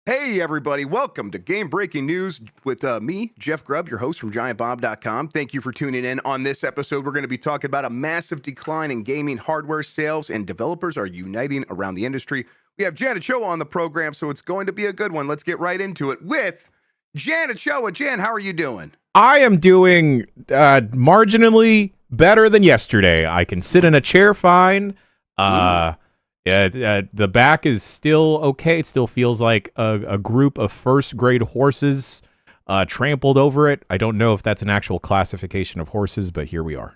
Hey everybody, welcome to Game Breaking News with me, Jeff Grubb, your host from GiantBomb.com. Thank you for tuning in. On this episode, we're going to be talking about a massive decline in gaming hardware sales, and developers are uniting around the industry. We have Janet Cho on the program, so it's going to be a good one. Let's get right into it with Janet Cho. Jan, how are you doing? I am doing marginally better than yesterday. I can sit in a chair fine. The back is still okay. It still feels like a group of first-grade horses trampled over it. I don't know if that's an actual classification of horses, but here we are.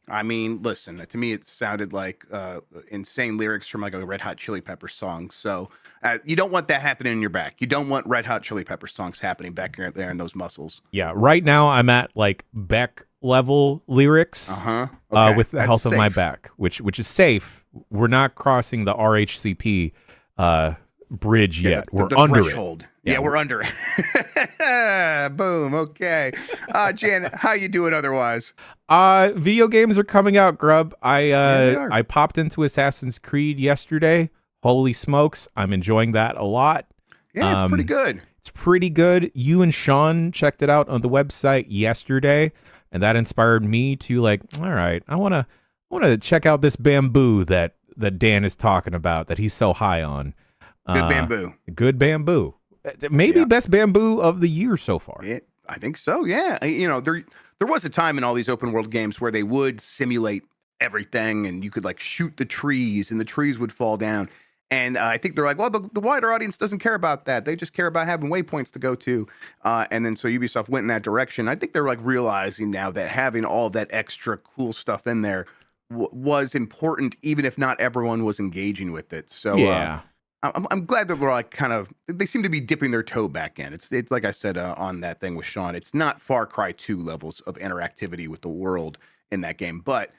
I mean, listen, to me it sounded like insane lyrics from like a Red Hot Chili Peppers song. So you don't want that happening in your back. You don't want Red Hot Chili Peppers songs happening back there in those muscles. Yeah, right now I'm at like Beck level lyrics with the health of my back, which is safe. We're not crossing the RHCP bridge yet. We're the under threshold. It. Yeah, we're under it. Boom. Okay. Jan, how you doing otherwise? Video games are coming out, Grubb. I popped into Assassin's Creed yesterday. Holy smokes, I'm enjoying that a lot. Yeah, it's pretty good. It's pretty good. You and Sean checked it out on the website yesterday, and that inspired me to like, all right, I want to check out this bamboo that Dan is talking about that he's so high on. Good bamboo. Good bamboo. Maybe best bamboo of the year so far. I think so. Yeah. You know, there was a time in all these open world games where they would simulate everything, and you could like shoot the trees, and the trees would fall down. And I think they're like, well, the wider audience doesn't care about that. They just care about having waypoints to go to. And then so Ubisoft went in that direction. I think they're like realizing now that having all that extra cool stuff in there was important, even if not everyone was engaging with it. So yeah. I'm glad that we're like they seem to be dipping their toe back in. It's like I said on that thing with Sean, it's not Far Cry 2 levels of interactivity with the world in that game, but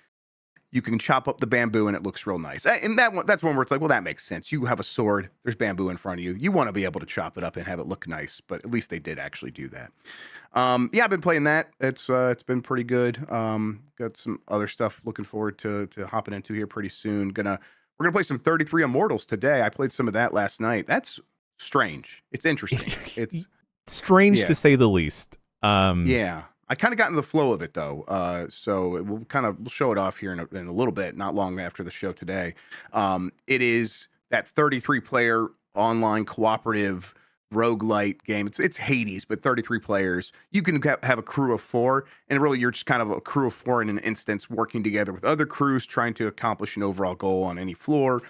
you can chop up the bamboo and it looks real nice. And that's one where it's like, well, that makes sense. You have a sword, there's bamboo in front of you. You want to be able to chop it up and have it look nice, but at least they did actually do that. Yeah, I've been playing that. It's been pretty good. Got some other stuff looking forward to hopping into here pretty soon. We're gonna play some 33 Immortals today. I played some of that last night. That's strange. It's interesting. It's strange to say the least. Yeah. I kind of got into the flow of it though. So we'll show it off here in a little bit, not long after the show today. It is that 33 player online cooperative roguelite game. It's Hades, but 33 players. You can have a crew of 4, and really you're just kind of a crew of 4 in an instance, working together with other crews, trying to accomplish an overall goal on any floor.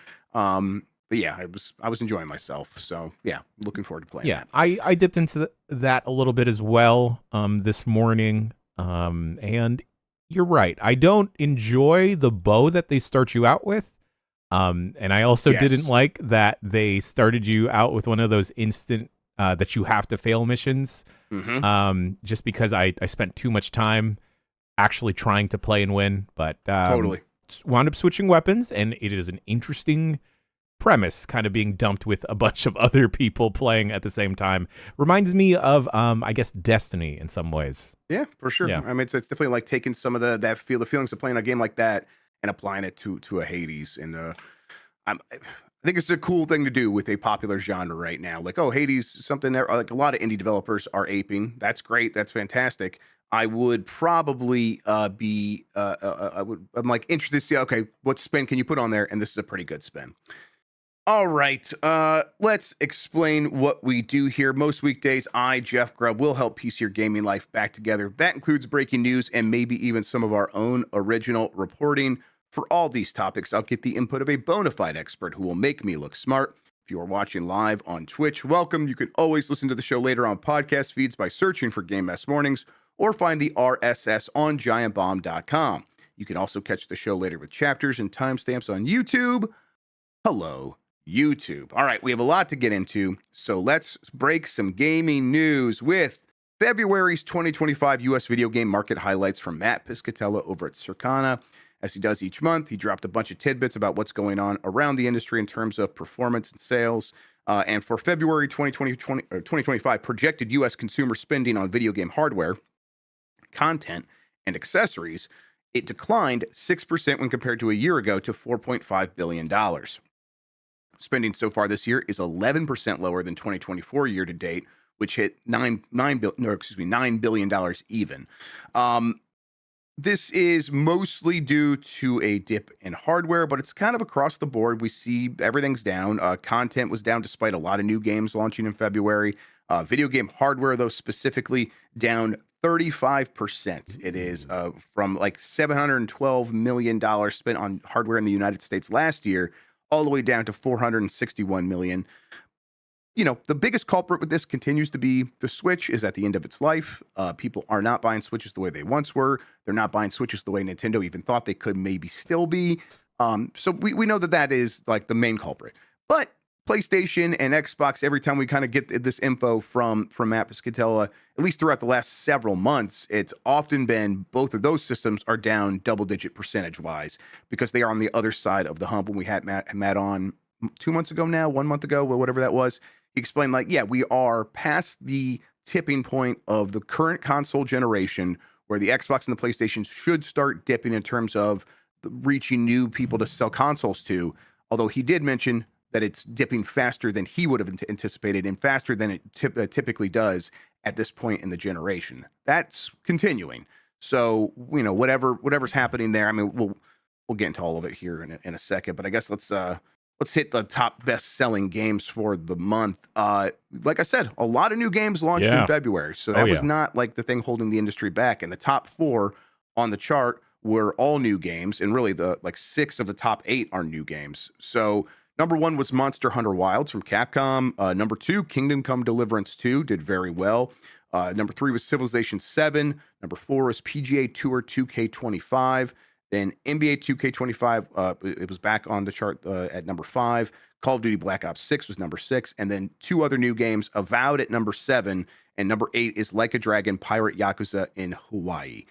But yeah, I was enjoying myself. So yeah, looking forward to playing that. I dipped into that a little bit as well this morning. And you're right. I don't enjoy the bow that they start you out with. And I also didn't like that they started you out with one of those instant that you have to fail missions. Just because I spent too much time actually trying to play and win. But totally wound up switching weapons, and it is an interesting premise kind of being dumped with a bunch of other people playing at the same time. Reminds me of I guess Destiny in some ways. Yeah, for sure. I mean, it's definitely like taking some of the feelings of playing a game like that and applying it to a Hades. And I think it's a cool thing to do with a popular genre right now. Like, oh, Hades, something that like a lot of indie developers are aping. That's great. That's fantastic. I would probably I'm like interested to see, okay, what spin can you put on there? And this is a pretty good spin. All right, let's explain what we do here. Most weekdays, I, Jeff Grubb, will help piece your gaming life back together. That includes breaking news and maybe even some of our own original reporting. For all these topics, I'll get the input of a bona fide expert who will make me look smart. If you are watching live on Twitch, welcome. You can always listen to the show later on podcast feeds by searching for Game Mess Mornings or find the RSS on giantbomb.com. You can also catch the show later with chapters and timestamps on YouTube. Hello, YouTube. All right, we have a lot to get into, so let's break some gaming news with February's 2025 U.S. video game market highlights from Matt Piscatella over at Circana. As he does each month, he dropped a bunch of tidbits about what's going on around the industry in terms of performance and sales. And for February 2025, projected U.S. consumer spending on video game hardware, content, and accessories, it declined 6% when compared to a year ago to $4.5 billion. Spending so far this year is 11% lower than 2024 year to date, which hit $9 billion even. This is mostly due to a dip in hardware, but it's kind of across the board. We see everything's down. Content was down despite a lot of new games launching in February. Video game hardware, though, specifically down 35%. It is from like $712 million spent on hardware in the United States last year all the way down to $461 million. You know, the biggest culprit with this continues to be the Switch is at the end of its life. People are not buying Switches the way they once were. They're not buying Switches the way Nintendo even thought they could maybe still be. So we know that is like the main culprit. But PlayStation and Xbox, every time we kind of get this info from Matt Piscatella, at least throughout the last several months, it's often been both of those systems are down double-digit percentage-wise because they are on the other side of the hump. When we had Matt on 2 months ago now, 1 month ago, whatever that was, he explained like, yeah, we are past the tipping point of the current console generation where the Xbox and the PlayStation should start dipping in terms of reaching new people to sell consoles to. Although he did mention that it's dipping faster than he would have anticipated and faster than it typically does at this point in the generation. That's continuing. So, you know, whatever's happening there. I mean, we'll get into all of it here in a second, but I guess let's hit the top best-selling games for the month. Like I said, a lot of new games launched in February, so that was not like the thing holding the industry back. And the top 4 on the chart were all new games, and really the 6 of the top 8 are new games. So number 1 was Monster Hunter Wilds from Capcom. Number 2, Kingdom Come Deliverance 2 did very well. Number 3 was Civilization 7. Number 4 was PGA Tour 2K25. Then NBA 2K25, it was back on the chart at number 5. Call of Duty Black Ops 6 was number 6. And then 2 other new games, Avowed at number 7. And number 8 is Like a Dragon Pirate Yakuza in Hawaii.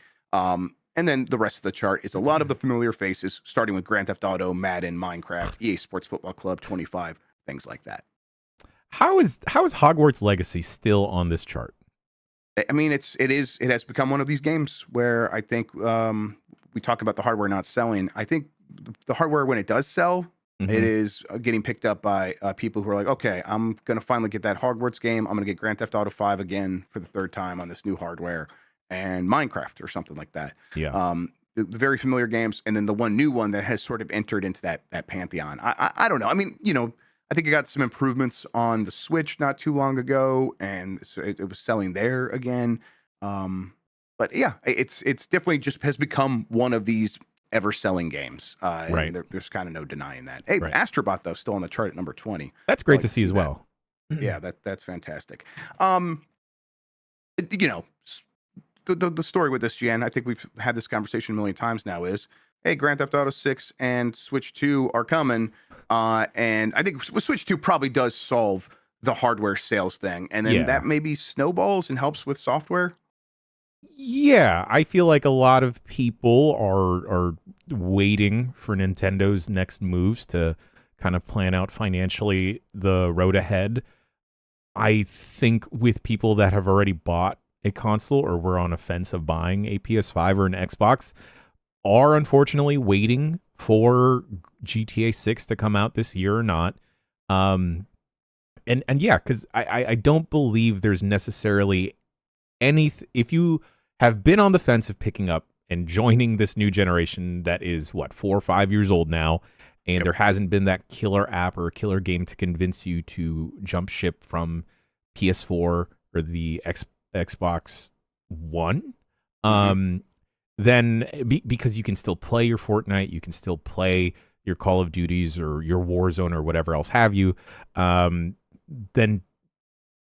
And then the rest of the chart is a lot of the familiar faces, starting with Grand Theft Auto, Madden, Minecraft, EA Sports Football Club 25, things like that. How is Hogwarts Legacy still on this chart? I mean, it has become one of these games where I think we talk about the hardware not selling. I think the hardware, when it does sell, it is getting picked up by people who are like, okay, I'm going to finally get that Hogwarts game. I'm going to get Grand Theft Auto 5 again for the 3rd time on this new hardware, and Minecraft or something like that. Yeah. The very familiar games, and then the one new one that has sort of entered into that pantheon. I don't know. I mean, you know, I think it got some improvements on the Switch not too long ago, and so it was selling there again. But yeah, it's definitely just has become one of these ever-selling games. Right. And there's kind of no denying that. Hey, right. Astrobot, though, still on the chart at number 20. That's great to see as well. Yeah, that's fantastic. You know, the story with this, Jan, I think we've had this conversation a million times now, is, hey, Grand Theft Auto 6 and Switch 2 are coming. And I think Switch 2 probably does solve the hardware sales thing. And then that maybe snowballs and helps with software. Yeah, I feel like a lot of people are waiting for Nintendo's next moves to kind of plan out financially the road ahead. I think with people that have already bought a console or were on a fence of buying a PS5 or an Xbox, are unfortunately waiting for GTA 6 to come out this year or not. And yeah, because I don't believe there's necessarily if you have been on the fence of picking up and joining this new generation that is 4 or 5 years old now, and there hasn't been that killer app or killer game to convince you to jump ship from PS4 or the Xbox One, then because you can still play your Fortnite, you can still play your Call of Duties or your Warzone or whatever else have you, then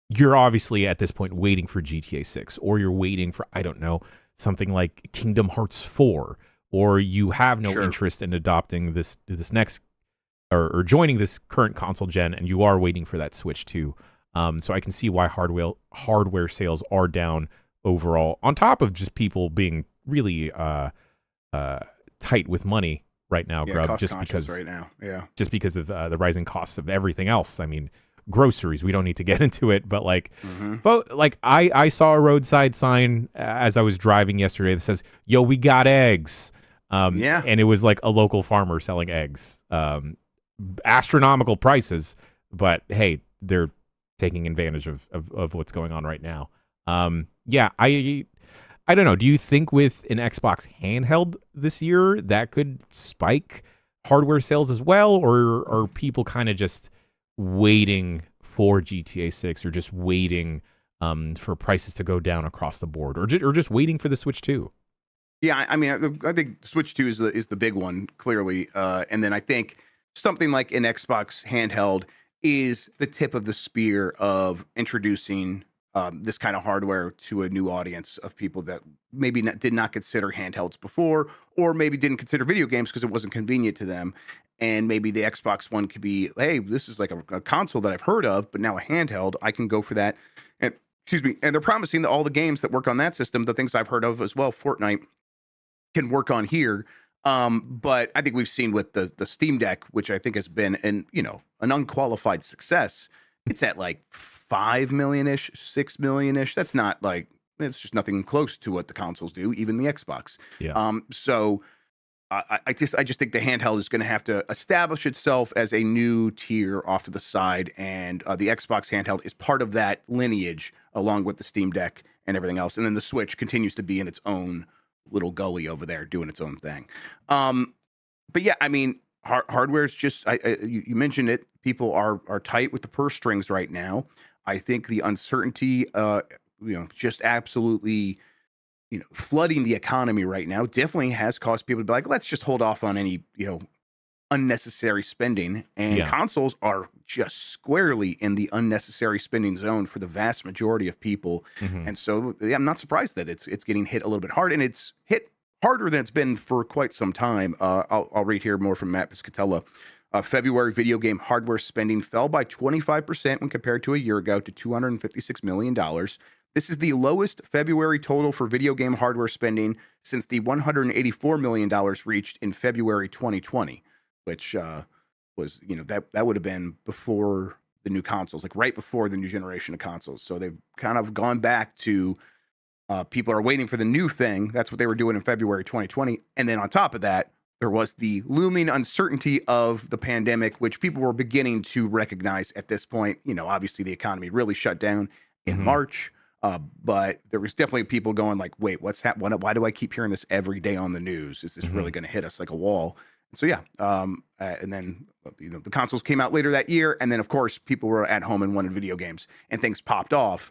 you're obviously at this point waiting for GTA 6, or you're waiting for, I don't know, something like Kingdom Hearts 4, or you have no interest in adopting this next or joining this current console gen, and you are waiting for that Switch 2. So I can see why hardware sales are down overall, on top of just people being really tight with money right now, Grub, just because right now, just because of the rising costs of everything else. I mean, groceries, we don't need to get into it, but like I saw a roadside sign as I was driving yesterday that says, "Yo, we got eggs." And it was like a local farmer selling eggs, astronomical prices, but hey, they're taking advantage of what's going on right now. I don't know. Do you think with an Xbox handheld this year that could spike hardware sales as well, or are people kind of just waiting for GTA 6, or just waiting for prices to go down across the board, or just waiting for the Switch 2? Yeah, I mean, I think Switch 2 is the big one, clearly. And then I think something like an Xbox handheld is the tip of the spear of introducing this kind of hardware to a new audience of people that maybe did not consider handhelds before, or maybe didn't consider video games because it wasn't convenient to them. And maybe the Xbox One could be, hey, this is like a console that I've heard of, but now a handheld, I can go for that. And excuse me, and they're promising that all the games that work on that system, the things I've heard of as well, Fortnite, can work on here. But I think we've seen with the Steam Deck, which I think has been an unqualified success. It's at like 5 million-ish, 6 million-ish. That's not like, it's just nothing close to what the consoles do, even the Xbox. So I just think the handheld is going to have to establish itself as a new tier off to the side, and the Xbox handheld is part of that lineage, along with the Steam Deck and everything else. And then the Switch continues to be in its own little gully over there doing its own thing. But yeah, I mean, hardware is just, you mentioned it, people are tight with the purse strings right now. I think the uncertainty, just absolutely, flooding the economy right now definitely has caused people to be like, let's just hold off on any, unnecessary spending. And consoles are just squarely in the unnecessary spending zone for the vast majority of people. And so I'm not surprised that it's getting hit a little bit hard, and it's hit harder than it's been for quite some time. I'll read here more from Matt Piscatella. February video game hardware spending fell by 25% when compared to a year ago to $256 million. This is the lowest February total for video game hardware spending since the $184 million reached in February 2020, which was, that would have been before the new consoles, like right before the new generation of consoles. So they've kind of gone back to people are waiting for the new thing. That's what they were doing in February 2020. And then on top of that, there was the looming uncertainty of the pandemic, which people were beginning to recognize at this point. Obviously the economy really shut down in March. But there was definitely people going like, wait, what's happening? Why do I keep hearing this every day on the news? Is this really going to hit us like a wall? And so, and then, the consoles came out later that year. And then, of course, people were at home and wanted video games, and things popped off.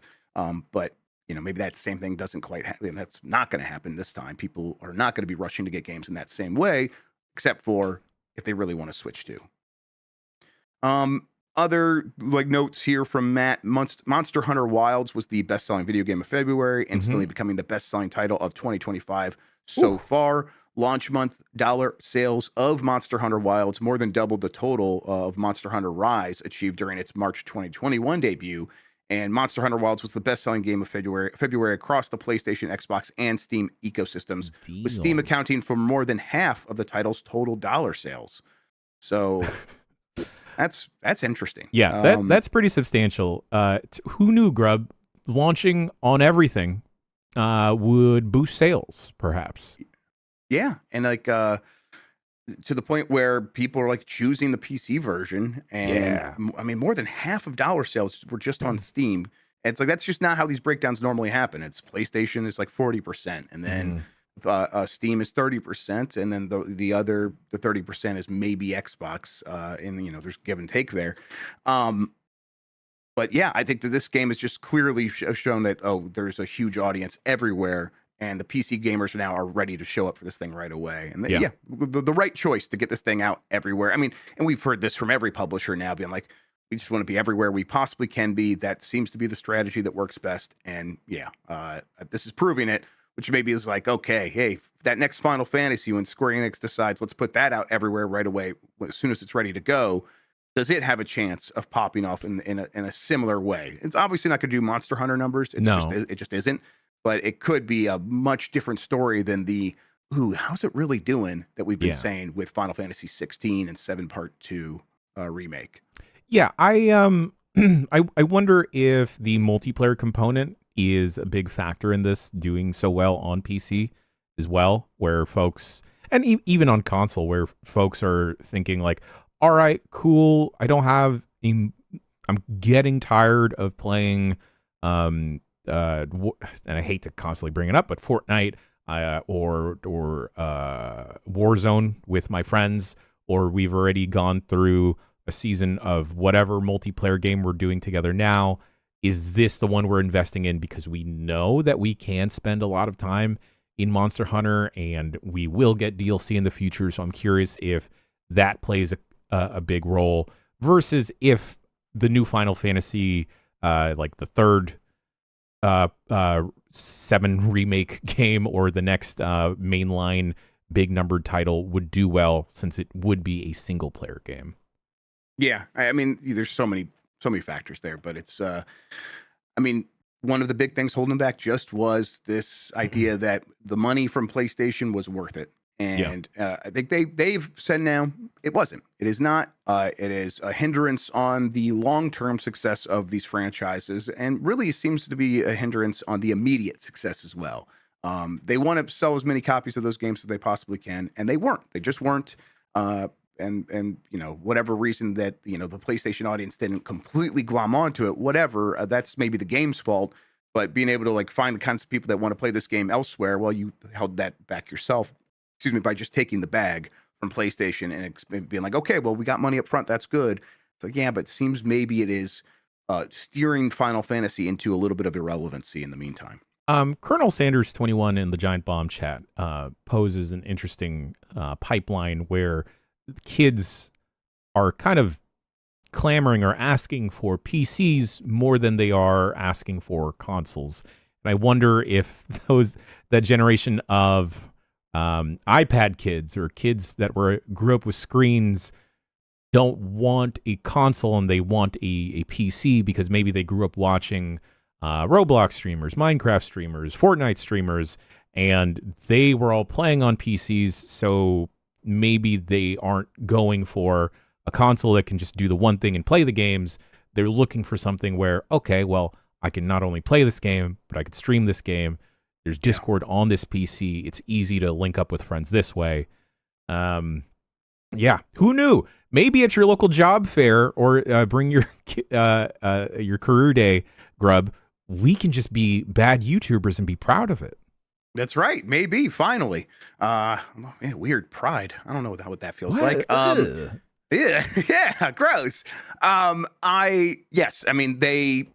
But, maybe that same thing doesn't quite happen. That's not going to happen this time. People are not going to be rushing to get games in that same way, except for if they really want to switch to. Other notes here from Matt. Monster Hunter Wilds was the best-selling video game of February, instantly becoming the best-selling title of 2025 so far. Launch month dollar sales of Monster Hunter Wilds more than doubled the total of Monster Hunter Rise achieved during its March 2021 debut. And Monster Hunter Wilds was the best-selling game of February across the PlayStation, Xbox, and Steam ecosystems, with Steam accounting for more than half of the title's total dollar sales. So that's interesting. Yeah, that's pretty substantial. Who knew, Grub, launching on everything would boost sales, perhaps? Yeah, and like to the point where people are like choosing the PC version, and Yeah. I mean more than half of dollar sales were just on Steam. And it's like that's just not how these breakdowns normally happen. It's PlayStation is like 40%, and then Mhm. Steam is 30%, and then the 30% is maybe Xbox. And there's give and take there. Um, but yeah, I think that this game has just clearly shown that there's a huge audience everywhere, and the PC gamers now are ready to show up for this thing right away. And Yeah. yeah, the right choice to get this thing out everywhere. I mean, and we've heard this from every publisher now, being like, we just want to be everywhere we possibly can be. That seems to be the strategy that works best. And yeah, this is proving it. Which maybe is like, okay, hey, that next Final Fantasy, when Square Enix decides, let's put that out everywhere right away as soon as it's ready to go, does it have a chance of popping off in a similar way? It's obviously not going to do Monster Hunter numbers. No. It just isn't. But it could be a much different story than the how's it really doing that we've been Yeah. saying with Final Fantasy 16 and 7 Part 2 remake. Yeah, I wonder if the multiplayer component is a big factor in this doing so well on PC as well, where folks and even on console where folks are thinking like, all right, cool, I'm getting tired of playing and I hate to constantly bring it up, but Fortnite or Warzone with my friends, or we've already gone through a season of whatever multiplayer game we're doing together now. Is this the one we're investing in because we know that we can spend a lot of time in Monster Hunter and we will get DLC in the future? So I'm curious if that plays a big role versus if the new Final Fantasy, like the third 7 remake game or the next mainline big numbered title would do well, since it would be a single player game. Yeah, I mean, there's so many factors there, but it's I mean, one of the big things holding them back just was this idea that the money from PlayStation was worth it. Yeah. And I think they've said now it wasn't. It is not. It is a hindrance on the long-term success of these franchises, and really seems to be a hindrance on the immediate success as well. They want to sell as many copies of those games as they possibly can, and they weren't. They just weren't. Uh, and whatever reason that the PlayStation audience didn't completely glom onto it, whatever, that's maybe the game's fault. But being able to like find the kinds of people that want to play this game elsewhere, well, you held that back yourself, excuse me, by just taking the bag from PlayStation and being like, okay, well, we got money up front, that's good. It's like, yeah, but it seems maybe it is steering Final Fantasy into a little bit of irrelevancy in the meantime. Colonel Sanders 21 in the Giant Bomb chat poses an interesting pipeline where kids are kind of clamoring or asking for PCs more than they are asking for consoles. And I wonder if that generation of iPad kids or kids that grew up with screens don't want a console and they want a PC because maybe they grew up watching Roblox streamers, Minecraft streamers, Fortnite streamers, and they were all playing on PCs. So maybe they aren't going for a console that can just do the one thing and play the games. They're looking for something where, okay, well, I can not only play this game, but I could stream this game. There's Discord on this PC. It's easy to link up with friends this way. Yeah, who knew? Maybe at your local job fair or bring your career day grub, we can just be bad YouTubers and be proud of it. That's right. Maybe finally. Weird pride. I don't know what that feels like. Yeah, yeah, gross. I mean, they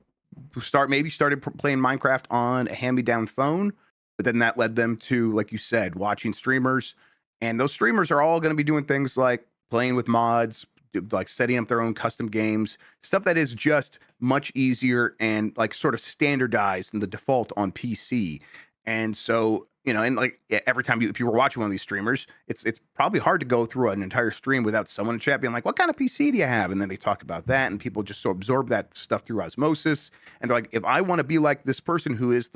started playing Minecraft on a hand-me-down phone, but then that led them to, like you said, watching streamers, and those streamers are all going to be doing things like playing with mods, like setting up their own custom games, stuff that is just much easier and like sort of standardized in the default on PC. And so, and like every time if you were watching one of these streamers, it's probably hard to go through an entire stream without someone in chat being like, "What kind of PC do you have?" And then they talk about that, and people just so absorb that stuff through osmosis. And they're like, "If I want to be like this person who is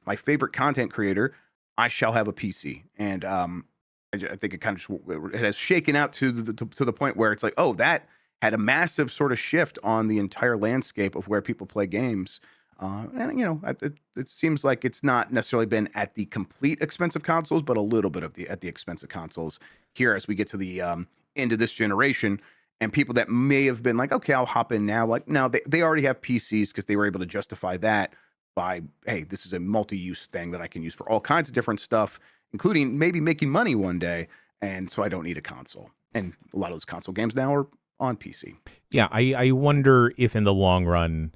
my favorite content creator, I shall have a PC." And I think it kind of it has shaken out to the point where it's like, oh, that had a massive sort of shift on the entire landscape of where people play games. And it seems like it's not necessarily been at the complete expense of consoles, but a little bit at the expense of consoles here as we get to the end of this generation. And people that may have been like, okay, I'll hop in now. Like, no, they already have PCs because they were able to justify that by, hey, this is a multi-use thing that I can use for all kinds of different stuff, including maybe making money one day. And so I don't need a console. And a lot of those console games now are on PC. Yeah, I wonder if in the long run,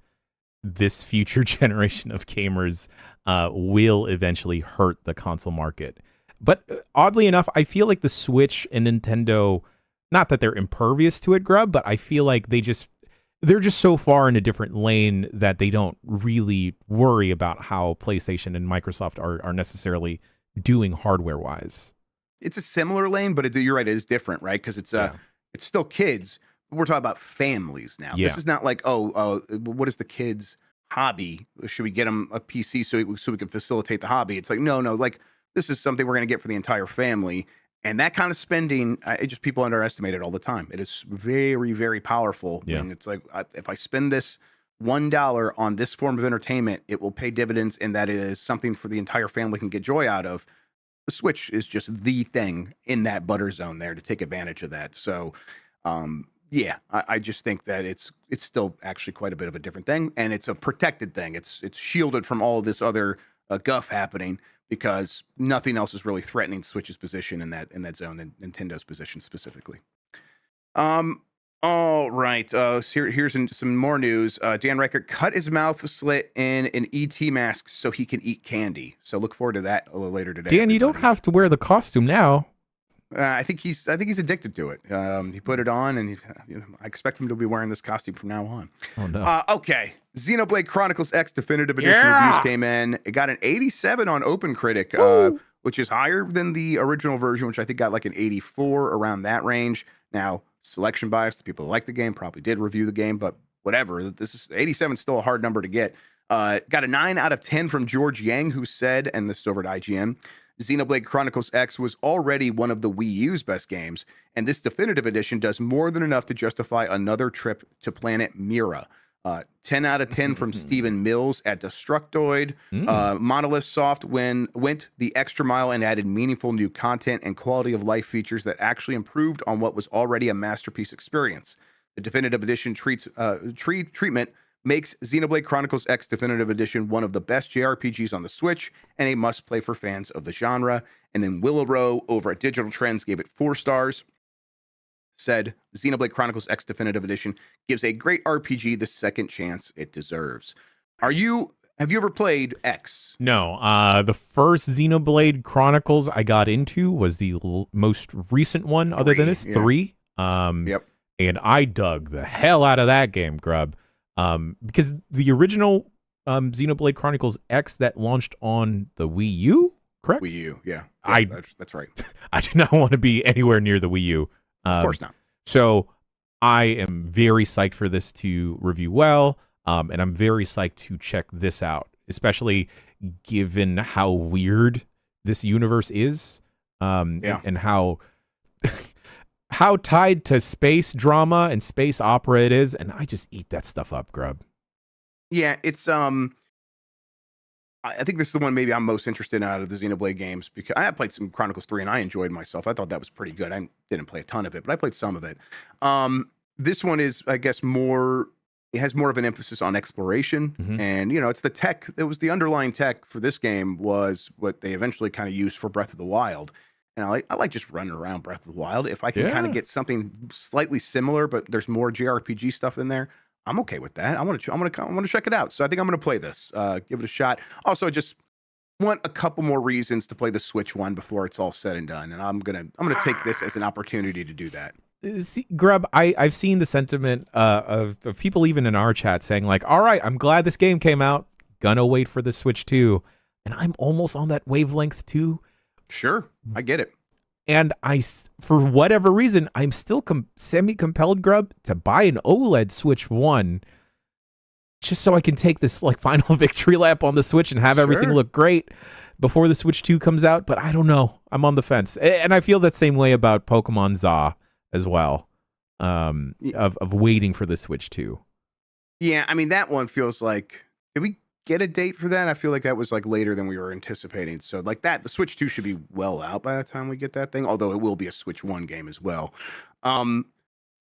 this future generation of gamers will eventually hurt the console market. But oddly enough, I feel like the Switch and Nintendo, not that they're impervious to it, Grub, but I feel like they're just so far in a different lane that they don't really worry about how PlayStation and Microsoft are necessarily doing hardware-wise. It's a similar lane, but you're right, it is different, right? Because it's still kids. We're talking about families now. Yeah. This is not like, what is the kid's hobby? Should we get them a PC so we can facilitate the hobby? It's like, no, like this is something we're going to get for the entire family. And that kind of spending, people underestimate it all the time. It is very, very powerful. Yeah. And it's like, if I spend this $1 on this form of entertainment, it will pay dividends in that it is something for the entire family can get joy out of. The Switch is just the thing in that butter zone there to take advantage of that. So, I just think that it's still actually quite a bit of a different thing, and it's a protected thing. It's shielded from all this other guff happening because nothing else is really threatening Switch's position in that zone, and Nintendo's position specifically. All right. So here's some more news. Dan Reichert cut his mouth slit in an ET mask so he can eat candy. So look forward to that a little later today. Dan, you don't have to wear the costume now. I think he's addicted to it. He put it on, and I expect him to be wearing this costume from now on. Oh no. Okay. Xenoblade Chronicles X Definitive Edition reviews came in. It got an 87 on OpenCritic, which is higher than the original version, which I think got like an 84, around that range. Now, selection bias, the people who like the game probably did review the game, but whatever. This is 87, still a hard number to get. Got a 9 out of 10 from George Yang, who said, and this is over at IGN, Xenoblade Chronicles X was already one of the Wii U's best games, and this definitive edition does more than enough to justify another trip to planet Mira. 10 out of 10 from Stephen Mills at Destructoid. Monolith Soft went the extra mile and added meaningful new content and quality of life features that actually improved on what was already a masterpiece experience. The definitive edition treatment makes Xenoblade Chronicles X Definitive Edition one of the best JRPGs on the Switch and a must-play for fans of the genre. And then Willow Row over at Digital Trends gave it 4 stars. Said Xenoblade Chronicles X Definitive Edition gives a great RPG the second chance it deserves. Have you ever played X? No. The first Xenoblade Chronicles I got into was the most recent one, other than this, 3. Yep. And I dug the hell out of that game, Grub. Because the original Xenoblade Chronicles X that launched on the Wii U, correct? Wii U, yeah. That's right. I do not want to be anywhere near the Wii U. Of course not. So I am very psyched for this to review well, and I'm very psyched to check this out, especially given how weird this universe is, and how how tied to space drama and space opera it is, and I just eat that stuff up, Grub. Yeah, it's I think this is the one maybe I'm most interested in out of the Xenoblade games, because I have played some Chronicles 3 and I enjoyed myself. I thought that was pretty good. I didn't play a ton of it, but I played some of it. This one is, I guess, it has more of an emphasis on exploration. And, it's the tech. It was the underlying tech for this game was what they eventually kind of used for Breath of the Wild. And I like just running around Breath of the Wild. If I can kind of get something slightly similar, but there's more JRPG stuff in there, I'm okay with that. I want to check it out. So I think I'm going to play this. Give it a shot. Also, just want a couple more reasons to play the Switch one before it's all said and done, and I'm gonna take this as an opportunity to do that. See, Grub, I've seen the sentiment of people even in our chat saying like, all right, I'm glad this game came out. Gonna wait for the Switch 2. And I'm almost on that wavelength too. Sure, I get it. And for whatever reason, I'm still semi-compelled, Grub, to buy an OLED Switch 1 just so I can take this like final victory lap on the Switch and have everything look great before the Switch 2 comes out. But I don't know. I'm on the fence. And I feel that same way about Pokemon ZA as well, of waiting for the Switch 2. Yeah, I mean, that one feels like, did we get a date for that. I feel like that was like later than we were anticipating. So like that, the Switch 2 should be well out by the time we get that thing. Although it will be a Switch 1 game as well.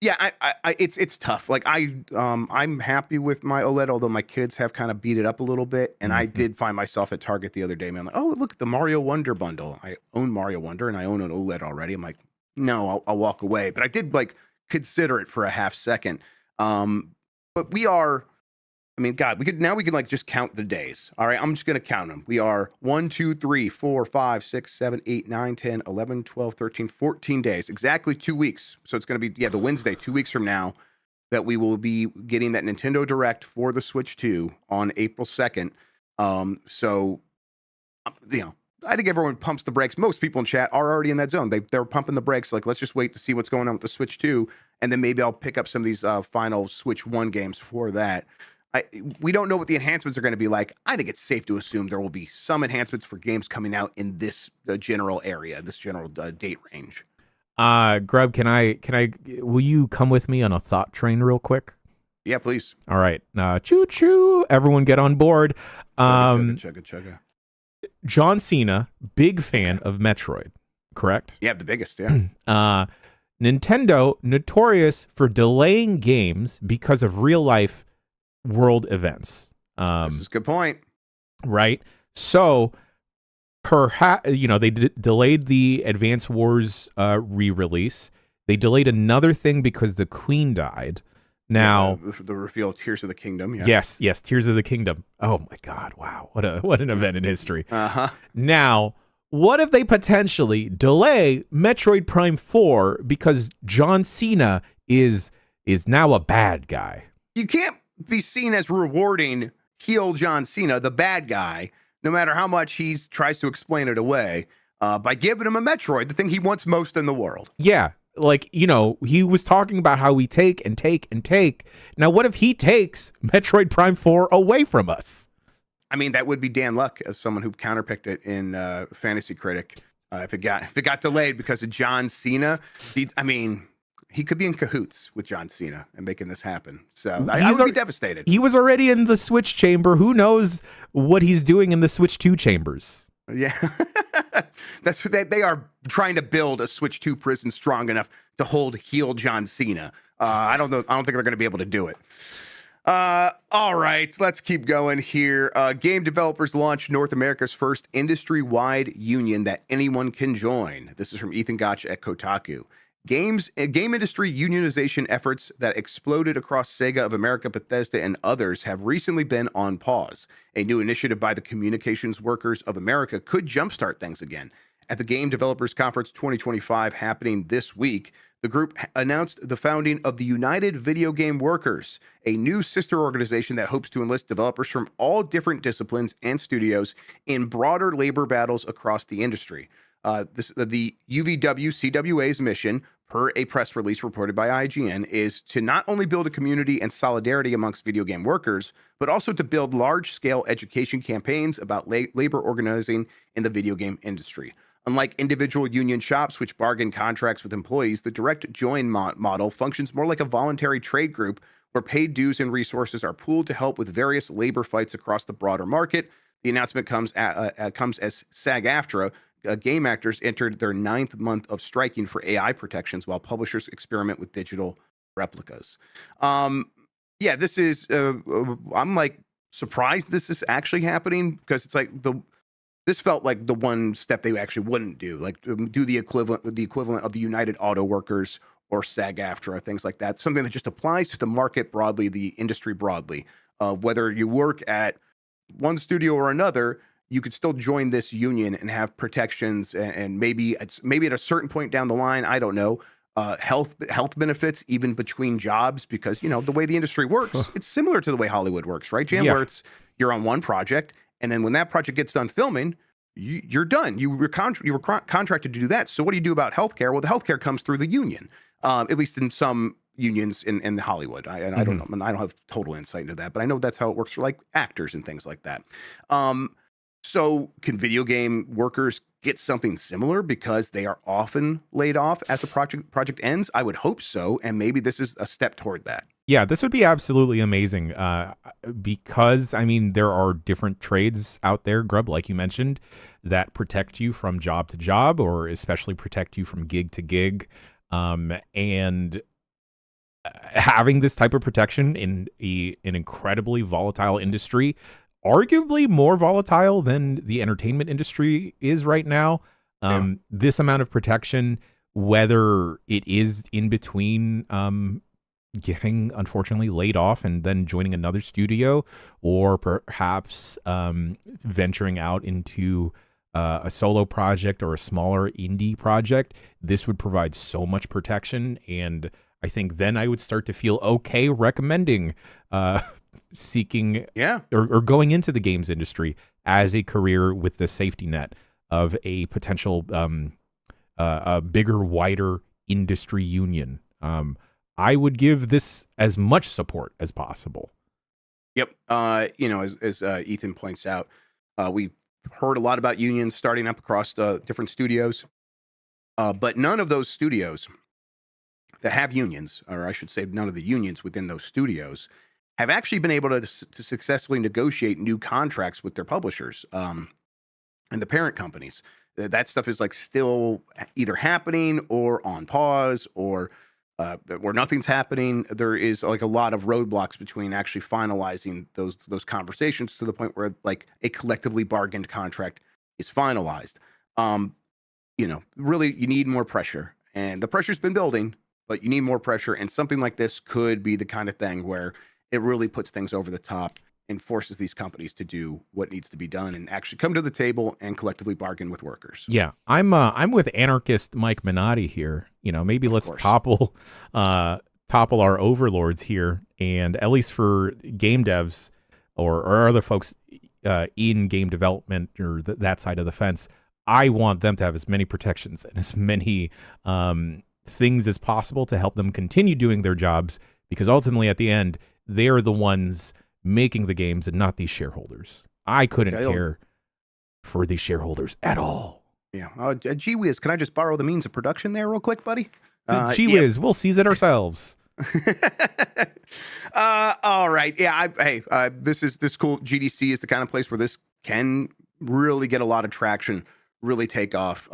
Yeah, it's tough. Like I'm happy with my OLED, although my kids have kind of beat it up a little bit. And I did find myself at Target the other day, man. Like, oh, look at the Mario Wonder bundle. I own Mario Wonder and I own an OLED already. I'm like, no, I'll walk away. But I did like consider it for a half second. But we are. I mean, God, we could like just count the days. All right, I'm just gonna count them. We are 1, 2, 3, 4, 5, 6, 7, 8, 9, 10, 11, 12, 13, 14 days. Exactly 2 weeks. So it's gonna be the Wednesday, 2 weeks from now, that we will be getting that Nintendo Direct for the Switch 2 on April 2nd. So I think everyone pumps the brakes. Most people in chat are already in that zone. They're pumping the brakes. Like, let's just wait to see what's going on with the Switch 2, and then maybe I'll pick up some of these final Switch 1 games for that. We don't know what the enhancements are going to be like. I think it's safe to assume there will be some enhancements for games coming out in this general area, this general date range. Grub, will you come with me on a thought train real quick? Yeah, please. All right. Choo choo. Everyone get on board. Chugga. John Cena, big fan of Metroid, correct? Yeah, the biggest, yeah. Nintendo, notorious for delaying games because of real life world events. This is a good point. Right? So, they delayed the Advance Wars re-release. They delayed another thing because the Queen died. Now, the reveal of Tears of the Kingdom. Yes, Tears of the Kingdom. Oh my God! Wow, what an event in history. Uh-huh. Now, what if they potentially delay Metroid Prime 4 because John Cena is now a bad guy? You can't be seen as rewarding heel John Cena, the bad guy, no matter how much he tries to explain it away, by giving him a Metroid, the thing he wants most in the world. Yeah. Like, he was talking about how we take and take and take. Now, what if he takes Metroid Prime 4 away from us? I mean, that would be Dan Luck as someone who counterpicked it in Fantasy Critic. If it got delayed because of John Cena, he could be in cahoots with John Cena and making this happen. So I would be devastated. He was already in the Switch chamber. Who knows what he's doing in the Switch 2 chambers? Yeah, that's what they are trying to build a Switch 2 prison strong enough to hold heel John Cena. I don't know. I don't think they're going to be able to do it. All right, let's keep going here. Game developers launch North America's first industry-wide union that anyone can join. This is from Ethan Gotch at Kotaku. Game industry unionization efforts that exploded across Sega of America, Bethesda, and others have recently been on pause. A new initiative by the Communications Workers of America could jumpstart things again. At the Game Developers Conference 2025 happening this week, the group announced the founding of the United Video Game Workers, a new sister organization that hopes to enlist developers from all different disciplines and studios in broader labor battles across the industry. The UVW-CWA's mission, per a press release reported by IGN, is to not only build a community and solidarity amongst video game workers, but also to build large-scale education campaigns about labor organizing in the video game industry. Unlike individual union shops, which bargain contracts with employees, the direct join model functions more like a voluntary trade group where paid dues and resources are pooled to help with various labor fights across the broader market. The announcement comes as SAG-AFTRA, game actors entered their 9th month of striking for AI protections while publishers experiment with digital replicas. This is, I'm like surprised this is actually happening because it's like this felt like the one step they actually wouldn't do, like do the equivalent of the United Auto Workers or SAG-AFTRA, things like that. Something that just applies to the market broadly, the industry broadly. Whether you work at one studio or another, you could still join this union and have protections and maybe at a certain point down the line, I don't know, health benefits even between jobs, because the way the industry works, it's similar to the way Hollywood works, right, Jam? Yeah. Where you're on one project, and then when that project gets done filming, you're done. You were contracted to do that. So what do you do about healthcare? Well, the healthcare comes through the union, at least in some unions in Hollywood. I don't know. I don't have total insight into that, but I know that's how it works for like actors and things like that. So can video game workers get something similar because they are often laid off as a project ends? I would hope so, and maybe this is a step toward that. Yeah, this would be absolutely amazing. because I mean there are different trades out there, Grub, like you mentioned, that protect you from job to job, or especially protect you from gig to gig, and having this type of protection in an incredibly volatile industry, arguably more volatile than the entertainment industry is right now. This amount of protection, whether it is in between getting unfortunately laid off and then joining another studio, or perhaps venturing out into a solo project or a smaller indie project, this would provide so much protection. And I think then I would start to feel okay recommending seeking or going into the games industry as a career with the safety net of a potential a bigger, wider industry union. I would give this as much support as possible. Yep. As Ethan points out, we heard a lot about unions starting up across different studios, but none of those studios that have unions, or I should say, none of the unions within those studios, have actually been able to successfully negotiate new contracts with their publishers and the parent companies. That stuff is like still either happening or on pause, or nothing's happening. There is like a lot of roadblocks between actually finalizing those conversations to the point where like a collectively bargained contract is finalized. Really, you need more pressure, and the pressure's been building, but you need more pressure. And something like this could be the kind of thing where it really puts things over the top and forces these companies to do what needs to be done and actually come to the table and collectively bargain with workers. Yeah, I'm with anarchist Mike Minotti here. Maybe let's topple our overlords here, and at least for game devs or other folks in game development or that side of the fence, I want them to have as many protections and as many things as possible to help them continue doing their jobs, because ultimately at the end they are the ones making the games and not these shareholders. I couldn't care for these shareholders at all. Yeah. Gee whiz, can I just borrow the means of production there real quick, buddy? Gee whiz, we'll seize it ourselves. All right. Yeah. This cool. GDC is the kind of place where this can really get a lot of traction, really take off.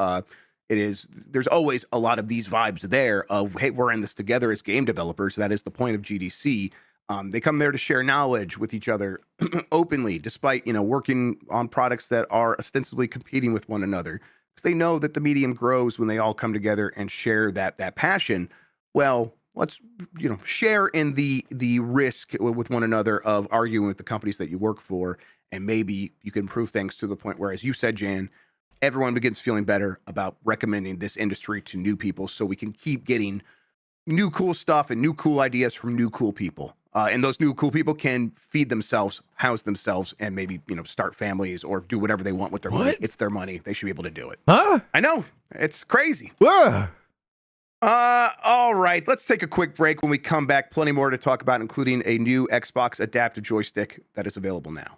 There's always a lot of these vibes there of, hey, we're in this together as game developers. That is the point of GDC. They come there to share knowledge with each other openly, despite, working on products that are ostensibly competing with one another, because they know that the medium grows when they all come together and share that passion. Well, let's, share in the risk with one another of arguing with the companies that you work for. And maybe you can improve things to the point where, as you said, Jan, everyone begins feeling better about recommending this industry to new people, so we can keep getting new cool stuff and new cool ideas from new cool people. And those new cool people can feed themselves, house themselves, and maybe, start families or do whatever they want with their money. It's their money. They should be able to do it. Huh? I know. It's crazy. All right. Let's take a quick break. When we come back, plenty more to talk about, including a new Xbox adaptive joystick that is available now.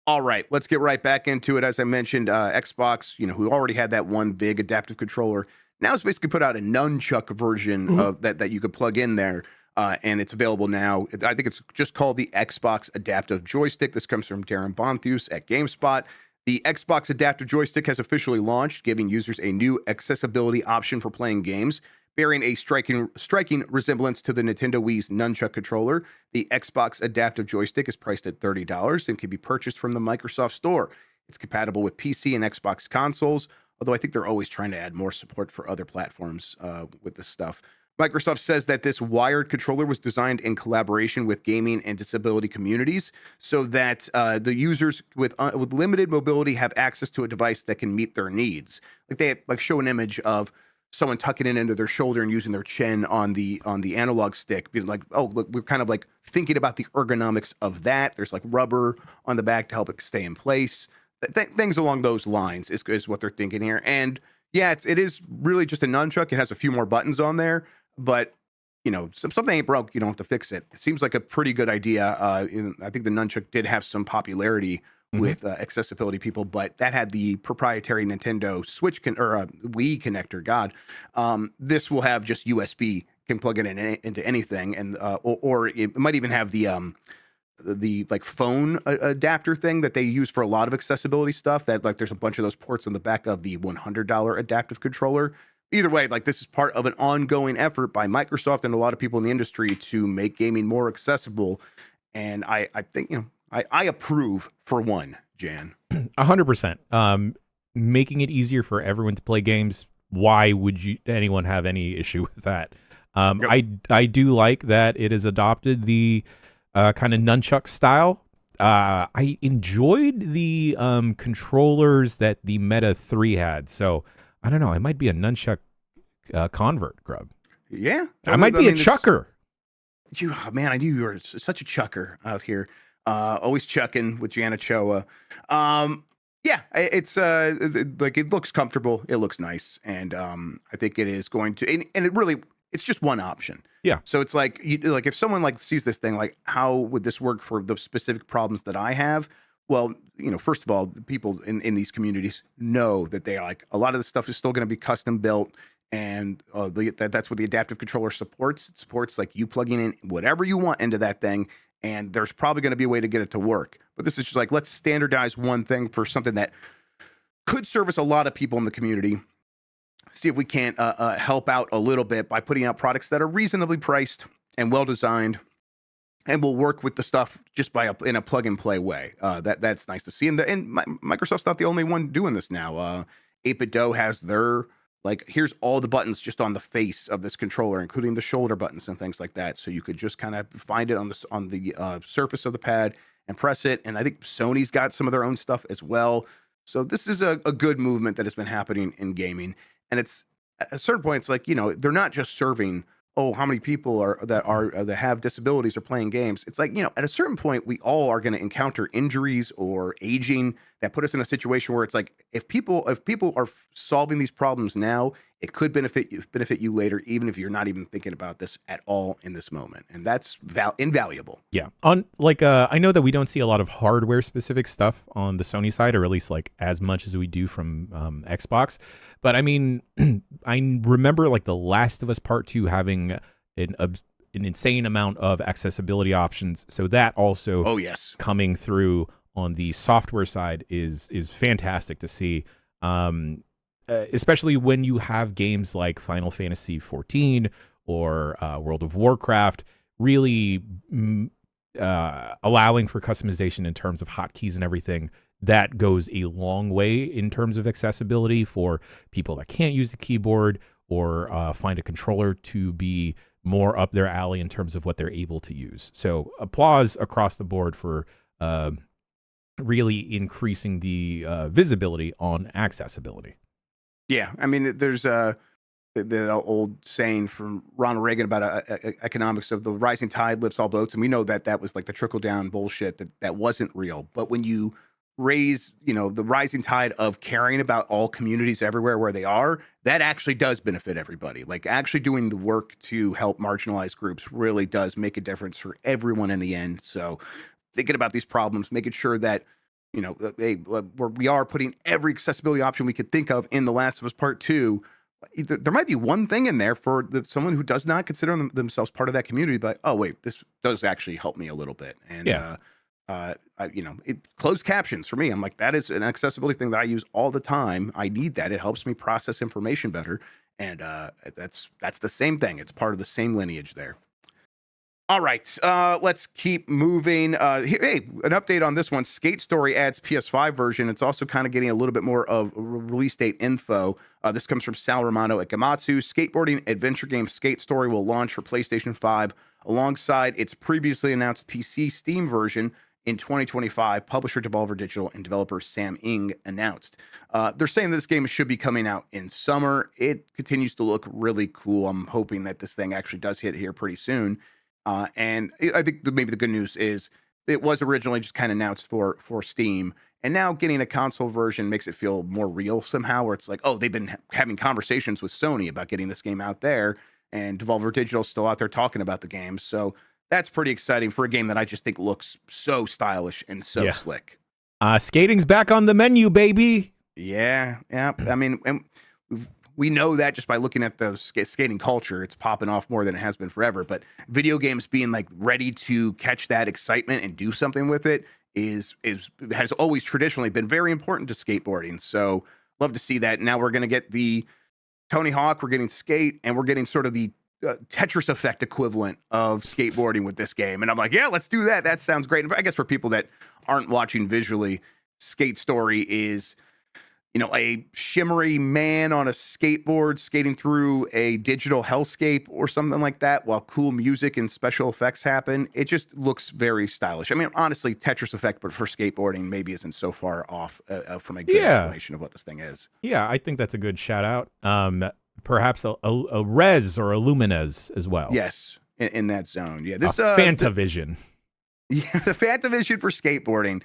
All right, let's get right back into it. As I mentioned, Xbox, who already had that one big adaptive controller, now it's basically put out a nunchuck version of that you could plug in there, and it's available now. I think it's just called the Xbox Adaptive Joystick. This comes from Darren Bonthus at GameSpot. The Xbox Adaptive Joystick has officially launched, giving users a new accessibility option for playing games, bearing a striking resemblance to the Nintendo Wii's nunchuck controller. The Xbox Adaptive Joystick is priced at $30 and can be purchased from the Microsoft Store. It's compatible with PC and Xbox consoles, although I think they're always trying to add more support for other platforms with this stuff. Microsoft says that this wired controller was designed in collaboration with gaming and disability communities, so that the users with limited mobility have access to a device that can meet their needs. Like they show an image of someone tucking it into their shoulder and using their chin on the analog stick, being like, oh, look, we're kind of like thinking about the ergonomics of that. There's like rubber on the back to help it stay in place. Things along those lines is what they're thinking here. And yeah, it is really just a nunchuck. It has a few more buttons on there, but something ain't broke, you don't have to fix it. It seems like a pretty good idea. I think the nunchuck did have some popularity Mhm. with accessibility people, but that had the proprietary Nintendo Switch Wii connector. God, this will have just USB, can plug it into anything, and or it might even have the like phone adapter thing that they use for a lot of accessibility stuff. That like there's a bunch of those ports on the back of the $100 adaptive controller. Either way, like this is part of an ongoing effort by Microsoft and a lot of people in the industry to make gaming more accessible. And I think I approve for one, Jan. 100%. Making it easier for everyone to play games. Why would anyone have any issue with that? Yep. I do like that it has adopted the kind of nunchuck style. I enjoyed the controllers that the Meta 3 had. So I don't know. I might be a nunchuck convert, Grub. Yeah, I might be a chucker. Man, I knew you were such a chucker out here. Always chucking with Janet Choa. Yeah, it's like it looks comfortable, it looks nice, and I think it is going to, and it really, it's just one option. Yeah. So it's like like if someone like sees this thing, like how would this work for the specific problems that I have? Well, first of all, the people in these communities know that they like a lot of the stuff is still going to be custom built, and that's what the adaptive controller supports. It supports like you plugging in whatever you want into that thing, and there's probably going to be a way to get it to work. But this is just like, let's standardize one thing for something that could service a lot of people in the community. See if we can't help out a little bit by putting out products that are reasonably priced and well designed, and will work with the stuff just in a plug and play way. That's nice to see. And Microsoft's not the only one doing this now. 8-Bit Do has their, like, here's all the buttons just on the face of this controller, including the shoulder buttons and things like that. So you could just kind of find it on the surface of the pad and press it. And I think Sony's got some of their own stuff as well. So this is a good movement that has been happening in gaming. And it's at a certain point, it's like, they're not just serving, oh, how many people that have disabilities are playing games. It's like, at a certain point, we all are going to encounter injuries or aging that put us in a situation where it's like, if people are solving these problems now, it could benefit you later, even if you're not even thinking about this at all in this moment. And that's invaluable. Yeah. On like I know that we don't see a lot of hardware specific stuff on the Sony side, or at least like as much as we do from Xbox. But I mean, I remember like The Last of Us Part 2 having an insane amount of accessibility options. So that also coming through on the software side is fantastic to see. Especially when you have games like Final Fantasy 14 or World of Warcraft really allowing for customization in terms of hotkeys and everything. That goes a long way in terms of accessibility for people that can't use the keyboard or find a controller to be more up their alley in terms of what they're able to use. So applause across the board for really increasing the visibility on accessibility. Yeah, I mean, there's the old saying from Ronald Reagan about economics of the rising tide lifts all boats, and we know that was like the trickle down bullshit that wasn't real. But when you raise, the rising tide of caring about all communities everywhere where they are, that actually does benefit everybody. Like actually doing the work to help marginalized groups really does make a difference for everyone in the end. So thinking about these problems, making sure that we are putting every accessibility option we could think of in The Last of Us Part 2. There might be one thing in there for someone who does not consider themselves part of that community, but oh wait, this does actually help me a little bit. And closed captions for me, I'm like, that is an accessibility thing that I use all the time. I need that. It helps me process information better, and that's the same thing. It's part of the same lineage there. All right, let's keep moving. Hey, an update on this one. Skate Story adds PS5 version. It's also kind of getting a little bit more of release date info. This comes from Sal Romano at Gamatsu. Skateboarding adventure game Skate Story will launch for PlayStation 5 alongside its previously announced PC Steam version in 2025. Publisher Devolver Digital and developer Sam Ing announced. They're saying this game should be coming out in summer. It continues to look really cool. I'm hoping that this thing actually does hit here pretty soon. And I think maybe the good news is it was originally just kind of announced for Steam, and now getting a console version makes it feel more real somehow, where it's like, oh, they've been having conversations with Sony about getting this game out there, and Devolver Digital still out there talking about the game. So that's pretty exciting for a game that I just think looks so stylish and so slick. Skating's back on the menu, baby. Yeah, yeah. I mean, and we know that just by looking at the skating culture, it's popping off more than it has been forever. But video games being like ready to catch that excitement and do something with it has always traditionally been very important to skateboarding. So love to see that. Now we're going to get the Tony Hawk, we're getting skate, and we're getting sort of the Tetris effect equivalent of skateboarding with this game. And I'm like, yeah, let's do that. That sounds great. And I guess for people that aren't watching visually, Skate Story is, a shimmery man on a skateboard skating through a digital hellscape or something like that while cool music and special effects happen. It just looks very stylish. I mean, honestly, Tetris effect, but for skateboarding, maybe isn't so far off from a good explanation of what this thing is. Yeah, I think that's a good shout out. Perhaps a Res or a Lumines as well. Yes, in that zone. Yeah, this Fantavision. Yeah, the Fantavision for skateboarding.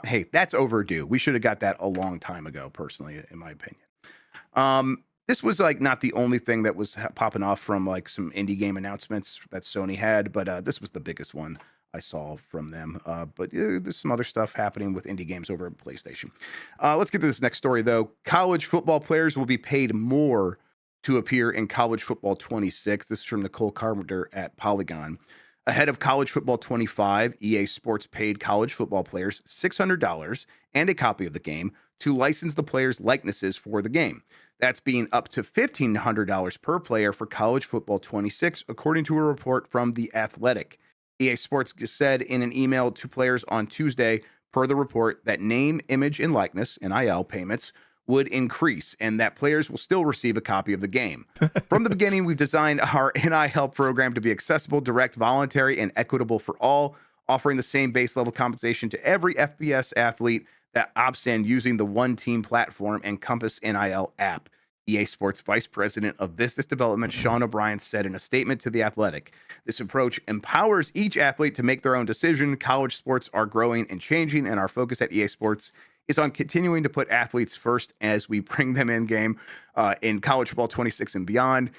Hey, that's overdue. We should have got that a long time ago, personally, in my opinion. This was like not the only thing that was popping off from like some indie game announcements that Sony had, but this was the biggest one I saw from them. But there's some other stuff happening with indie games over at PlayStation. Let's get to this next story, though. College football players will be paid more to appear in College Football 26. This is from Nicole Carpenter at Polygon. Ahead of College Football 25, EA Sports paid college football players $600 and a copy of the game to license the players' likenesses for the game. That's being up to $1,500 per player for College Football 26, according to a report from The Athletic. EA Sports said in an email to players on Tuesday, per the report, that name, image, and likeness, NIL payments, would increase and that players will still receive a copy of the game. From the beginning, we've designed our NIL program to be accessible, direct, voluntary, and equitable for all, offering the same base level compensation to every FBS athlete that opts in using the One Team platform and Compass NIL app. EA Sports Vice President of Business Development, Sean O'Brien, said in a statement to The Athletic, this approach empowers each athlete to make their own decision. College sports are growing and changing, and our focus at EA Sports is on continuing to put athletes first as we bring them in game in College Football 26 and beyond.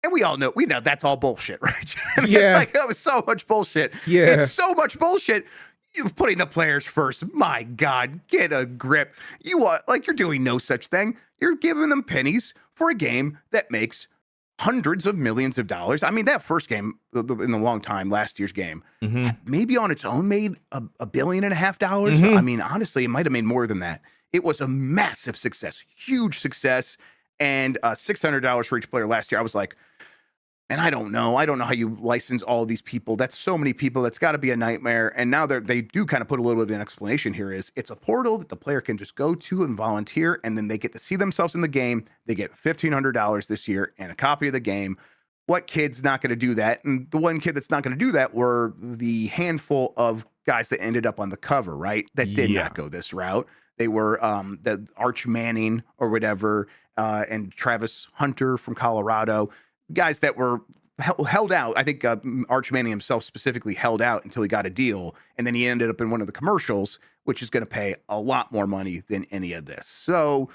And we know that's all bullshit, right? Yeah. It's like, that was so much bullshit. Yeah. It's so much bullshit. You're putting the players first. My God, get a grip. You're doing no such thing. You're giving them pennies for a game that makes hundreds of millions of dollars. I mean, that first game in a long time, last year's game, maybe on its own made $1.5 billion. I mean, honestly, it might have made more than that. It was a massive success, huge success, and $600 for each player last year. I was like, and I don't know how you license all these people. That's so many people. That's got to be a nightmare. And now they do kind of put a little bit of an explanation here. It's a portal that the player can just go to and volunteer, and then they get to see themselves in the game. They get $1,500 this year and a copy of the game. What kid's not going to do that? And the one kid that's not going to do that were the handful of guys that ended up on the cover, right? That did not go this route. They were the Arch Manning or whatever, and Travis Hunter from Colorado. Guys that were held out. I think Arch Manning himself specifically held out until he got a deal, and then he ended up in one of the commercials, which is going to pay a lot more money than any of this. So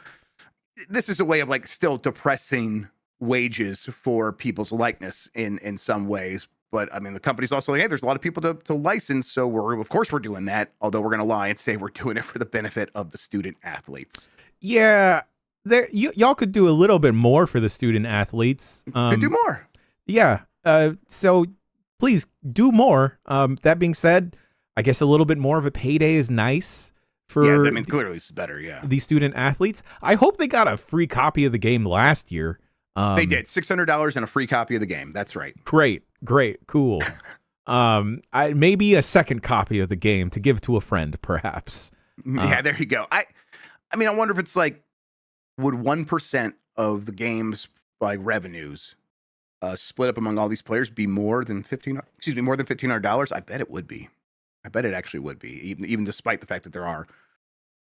this is a way of like still depressing wages for people's likeness in some ways. But I mean, the company's also like, hey, there's a lot of people to license, so of course we're doing that. Although we're going to lie and say we're doing it for the benefit of the student athletes. Yeah. Y'all could do a little bit more for the student athletes. Could do more. Yeah. So please do more. That being said, I guess a little bit more of a payday is nice for. Yeah, I mean, clearly it's better. Yeah. The student athletes. I hope they got a free copy of the game last year. They did $600 and a free copy of the game. That's right. Great, cool. Maybe a second copy of the game to give to a friend, perhaps. Yeah, there you go. I mean, I wonder if it's like, would 1% of the game's like revenues split up among all these players be more than $1,500? I bet it would be. I bet it actually would be, even despite the fact that there are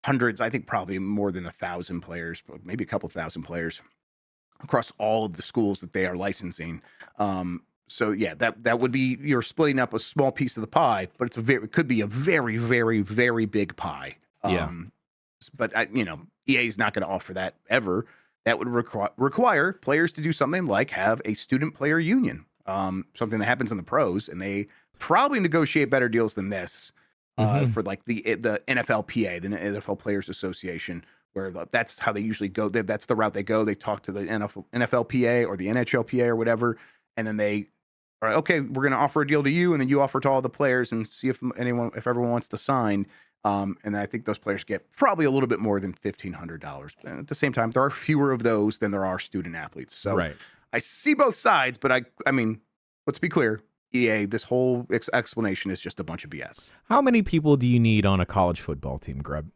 hundreds. I think probably more than 1,000 players, maybe a couple thousand players across all of the schools that they are licensing. So yeah, that would be, you're splitting up a small piece of the pie, but it could be a very, very, very big pie. But EA is not going to offer that ever. That would require players to do something like have a student player union, something that happens in the pros, and they probably negotiate better deals than this. Mhm. for like the NFLPA, the NFL Players Association, where that's how they usually go. That's the route they go. They talk to the NFLPA or the NHLPA or whatever, and then they are like, okay, we're going to offer a deal to you, and then you offer to all the players and see if everyone wants to sign. And then I think those players get probably a little bit more than $1,500. And at the same time, there are fewer of those than there are student athletes. So Right. I see both sides, but I mean, let's be clear. EA, this whole explanation is just a bunch of BS. How many people do you need on a college football team, Grub?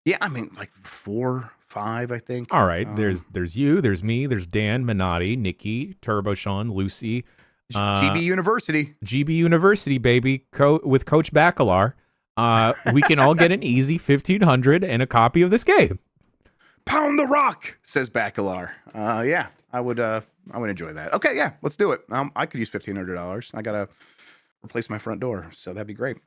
Yeah, I mean, like 4, 5, I think. All right. There's you, there's me, there's Dan, Minotti, Nikki, Turbo Sean, Lucy, GB University. GB University, baby, with Coach Bacalar. We can all get an easy 1,500 and a copy of this game. Pound the rock, says Bacalar. Yeah, I would enjoy that. Okay, yeah, let's do it. I could use $1,500. I gotta replace my front door, so that'd be great.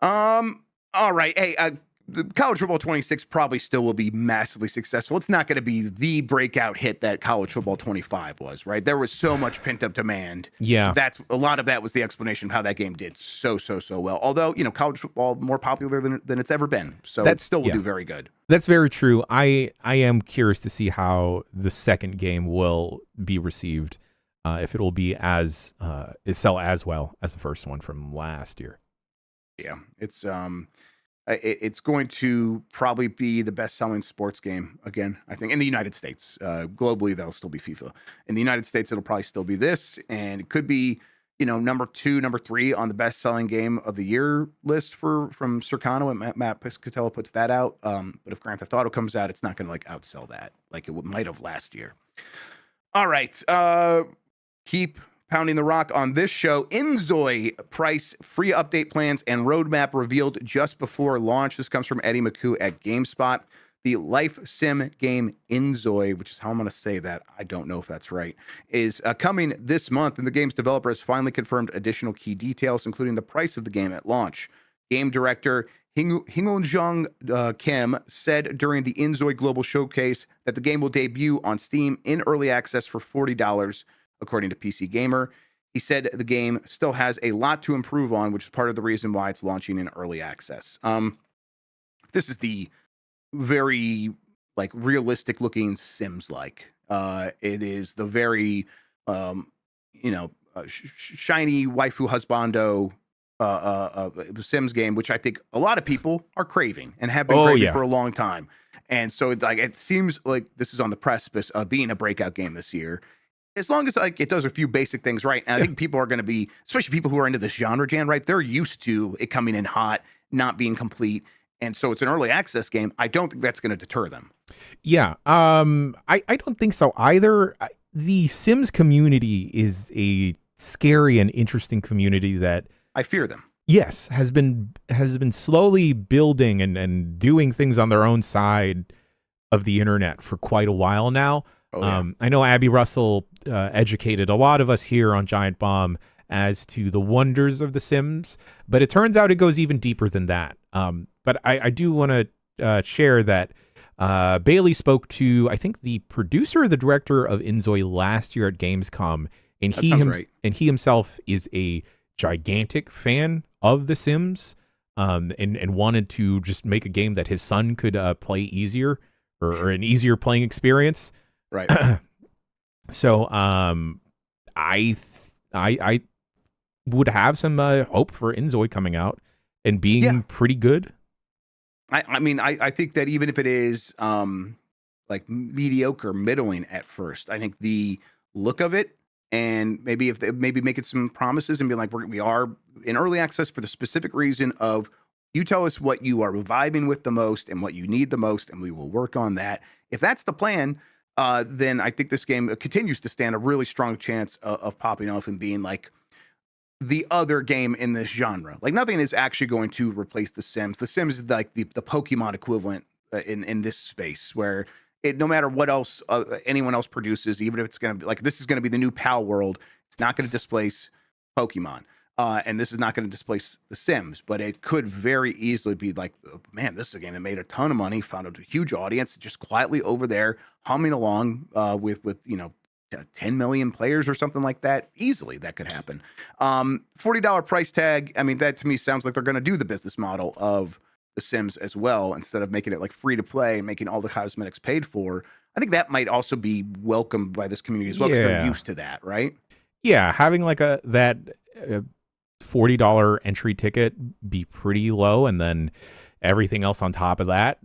All right. Hey, the College Football 26 probably still will be massively successful. It's not going to be the breakout hit that College Football 25 was, right? There was so much pent up demand. Yeah. That's a lot of that was the explanation of how that game did so well. Although, college football more popular than it's ever been. So it still will do very good. That's very true. I am curious to see how the second game will be received. If it will be sell as well as the first one from last year. Yeah, it's going to probably be the best-selling sports game again, I think, in the United States. Globally, that'll still be FIFA. In the United States, it'll probably still be this, and it could be, number 2, number 3 on the best-selling game of the year list from Circano, and Matt Piscatella puts that out. But if Grand Theft Auto comes out, it's not going to outsell that like it might have last year. All right, keep pounding the rock on this show. Inzoi price, free update plans, and roadmap revealed just before launch. This comes from Eddie McCoo at GameSpot. The life sim game Inzoi, which is how I'm going to say that, I don't know if that's right, is coming this month, and the game's developer has finally confirmed additional key details, including the price of the game at launch. Game director Hingeljong Kim said during the Inzoi Global Showcase that the game will debut on Steam in early access for $40. According to PC Gamer, he said the game still has a lot to improve on, which is part of the reason why it's launching in early access. This is the very realistic looking Sims it is the very shiny waifu husbando Sims game, which I think a lot of people are craving and have been craving for a long time. And so it seems like this is on the precipice of being a breakout game this year. As long as it does a few basic things right. And I think people are going to be, especially people who are into this genre, Jan, right? They're used to it coming in hot, not being complete. And so it's an early access game. I don't think that's going to deter them. Yeah. I don't think so either. The Sims community is a scary and interesting community that I fear them. Yes, has been slowly building and doing things on their own side of the internet for quite a while now. Oh, yeah. I know Abby Russell educated a lot of us here on Giant Bomb as to the wonders of The Sims, but it turns out it goes even deeper than that. But I do want to share that Bailey spoke to, I think, the producer or the director of Inzoi last year at Gamescom, and he himself is a gigantic fan of The Sims, and wanted to just make a game that his son could play easier or an easier playing experience. Right. So, I would have some hope for Inzoi coming out and being pretty good. I mean, I think that even if it is mediocre, middling at first, I think the look of it, and maybe if they making some promises and be like, we are in early access for the specific reason of you tell us what you are vibing with the most and what you need the most, and we will work on that. If that's the plan, then I think this game continues to stand a really strong chance of popping off and being like the other game in this genre. Like nothing is actually going to replace The Sims. The Sims is like the Pokemon equivalent in this space, where no matter what else anyone else produces, even if it's going to be this is going to be the new PAL world, it's not going to displace Pokemon. And this is not going to displace The Sims, but it could very easily be like, man, this is a game that made a ton of money, found a huge audience, just quietly over there humming along with 10 million players or something like that. Easily that could happen. $40 price tag. I mean, that to me sounds like they're going to do the business model of The Sims as well, instead of making it like free to play and making all the cosmetics paid for. I think that might also be welcomed by this community as well, because they're used to that, right? Yeah, having like that $40 entry ticket be pretty low, and then everything else on top of that,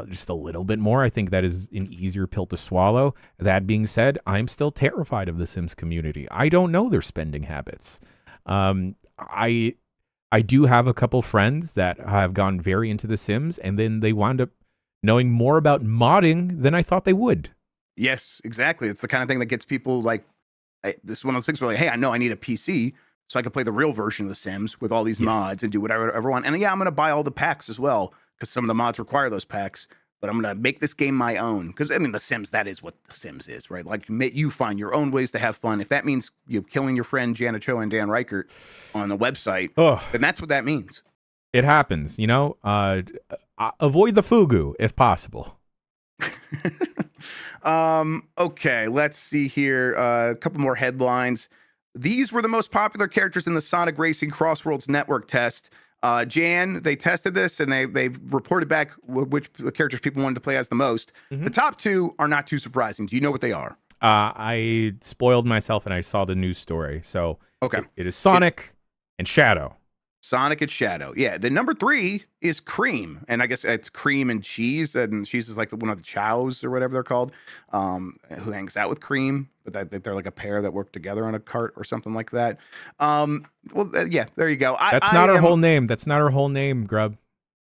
just a little bit more. I think that is an easier pill to swallow. That being said, I'm still terrified of the Sims community. I don't know their spending habits. I do have a couple friends that have gone very into The Sims, and then they wound up knowing more about modding than I thought they would. Yes, exactly. It's the kind of thing that gets people like, this is one of those things where like, hey, I know I need a PC so I can play the real version of The Sims with all these mods and do whatever I want. And yeah, I'm going to buy all the packs as well, because some of the mods require those packs. But I'm going to make this game my own, because I mean, The Sims, that is what The Sims is, right? Like, you find your own ways to have fun. If that means you killing your friend Jana Cho and Dan Reichert on the website, then that's what that means. It happens, you know. Avoid the fugu if possible. Okay, let's see here. A couple more headlines. These were the most popular characters in the Sonic Racing Crossworlds Network test. Jan, they tested this and they reported back which characters people wanted to play as the most. The top two are not too surprising. Do you know what they are? I spoiled myself and I saw the news story. So okay, it is Sonic and Shadow. Sonic and Shadow. Yeah, the number 3 is Cream, and I guess it's Cream and Cheese, and Cheese is like one of the chows or whatever they're called, who hangs out with Cream, but that they're like a pair that work together on a cart or something like that. Yeah, there you go. That's not her whole name. That's not her whole name, Grub.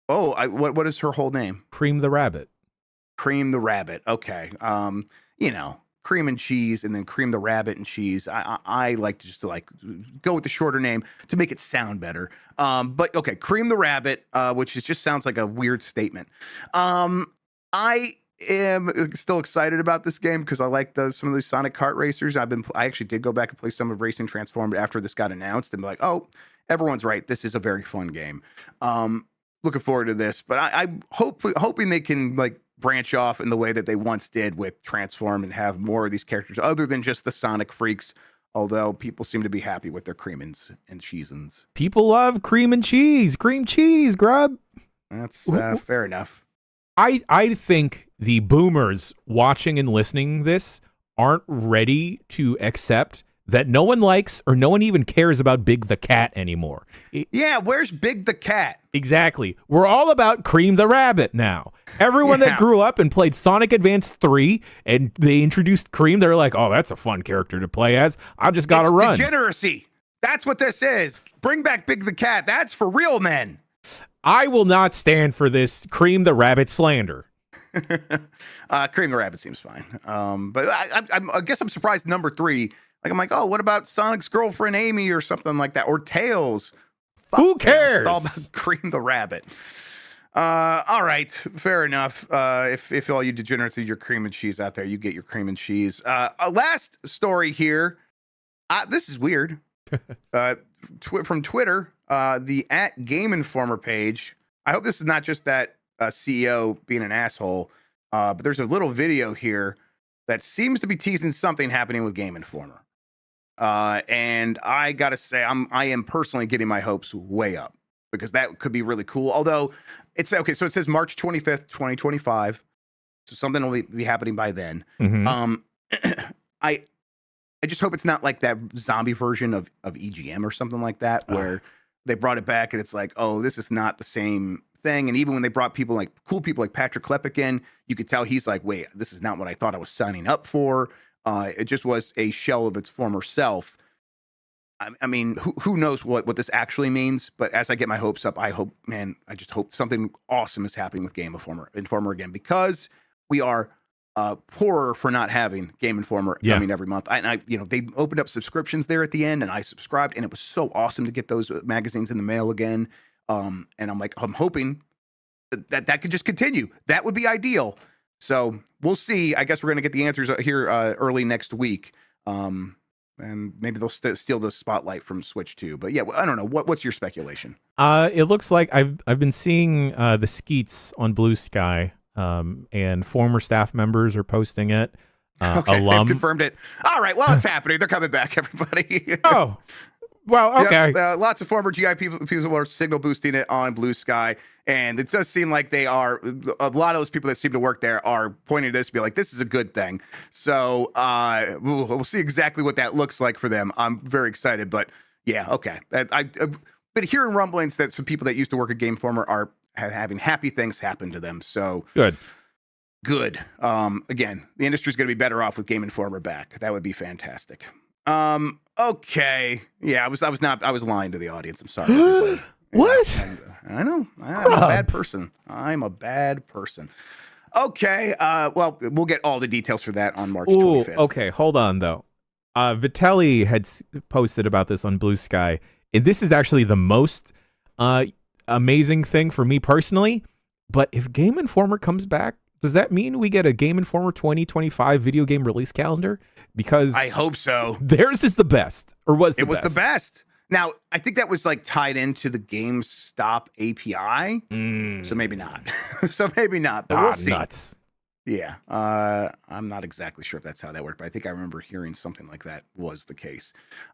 Oh, what is her whole name? Cream the Rabbit. Cream the Rabbit. Okay. You know, Cream and Cheese, and then Cream the Rabbit and Cheese. I like to just like go with the shorter name to make it sound better. But okay, Cream the Rabbit, which just sounds like a weird statement. I am still excited about this game because I like some of these Sonic kart racers. I actually did go back and play some of Racing Transformed after this got announced, and be like, oh, everyone's right. This is a very fun game. Looking forward to this, but I'm hoping they can like branch off in the way that they once did with Transform and have more of these characters other than just the Sonic freaks, although people seem to be happy with their creamins and cheesins. People love cream and cheese. Cream cheese, Grub. That's fair enough. I think the boomers watching and listening this aren't ready to accept that no one likes or no one even cares about Big the Cat anymore. Yeah, where's Big the Cat? Exactly. We're all about Cream the Rabbit now. Everyone that grew up and played Sonic Advance 3 and they introduced Cream, they're like, oh, that's a fun character to play as. I just got to run. Degeneracy. That's what this is. Bring back Big the Cat. That's for real men. I will not stand for this Cream the Rabbit slander. Cream the Rabbit seems fine. But I guess I'm surprised number 3. Like, I'm like, oh, what about Sonic's girlfriend Amy or something like that? Or Tails? Who cares? It's all about Cream the Rabbit. All right, fair enough. If all you degenerates need your cream and cheese out there, you get your cream and cheese. Last story here. This is weird. From Twitter, the @GameInformer page. I hope this is not just that CEO being an asshole, but there's a little video here that seems to be teasing something happening with Game Informer. And I gotta say, I am personally getting my hopes way up, because that could be really cool. Although it's okay, so it says March 25th, 2025. So something will be happening by then. I just hope it's not like that zombie version of EGM or something like that, where they brought it back and it's like, oh, this is not the same thing. And even when they brought people like cool people like Patrick Klepek in, you could tell he's like, wait, this is not what I thought I was signing up for. It just was a shell of its former self. I mean, who knows what this actually means? But as I get my hopes up, I just hope something awesome is happening with Game Informer again, because we are poorer for not having Game Informer coming every month. They opened up subscriptions there at the end, and I subscribed, and it was so awesome to get those magazines in the mail again. And I'm hoping that could just continue. That would be ideal. So we'll see. I guess we're going to get the answers here early next week. And maybe they'll steal the spotlight from Switch too. But yeah, I don't know. What's your speculation? It looks like I've been seeing the skeets on Blue Sky, and former staff members are posting it. Okay, they've alum. confirmed it. All right, well, it's happening. They're coming back, everybody. Oh, well, okay. Yep, lots of former GI people are signal boosting it on Blue Sky, and it does seem like they are. A lot of those people that seem to work there are pointing to this, to be like, "This is a good thing." So we'll see exactly what that looks like for them. I'm very excited, but yeah, okay. But hearing rumblings that some people that used to work at Game Informer are having happy things happen to them. So Good. Good. Again, the industry's going to be better off with Game Informer back. That would be fantastic. Okay. Yeah, I was lying to the audience. I'm sorry, everybody. What? Yeah, I know. I'm a bad person. I'm a bad person. Okay. Well, we'll get all the details for that on March 25th. Okay. Hold on, though. Vitelli had posted about this on Blue Sky, and this is actually the most amazing thing for me personally. But if Game Informer comes back, does that mean we get a Game Informer 2025 video game release calendar? Because I hope so. Theirs is the best, or was the best? It was the best. Now, I think that was like tied into the GameStop API, so maybe not. But we'll see. Nuts. Yeah, I'm not exactly sure if that's how that worked, but I think I remember hearing something like that was the case.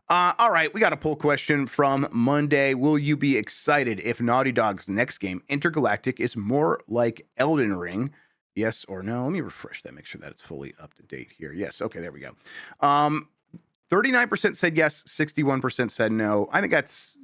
All right, we got a poll question from Monday. Will you be excited if Naughty Dog's next game, Intergalactic, is more like Elden Ring? Yes or no? Let me refresh that, make sure that it's fully up to date here. Yes, okay, there we go. 39% said yes, 61% said no. I think that's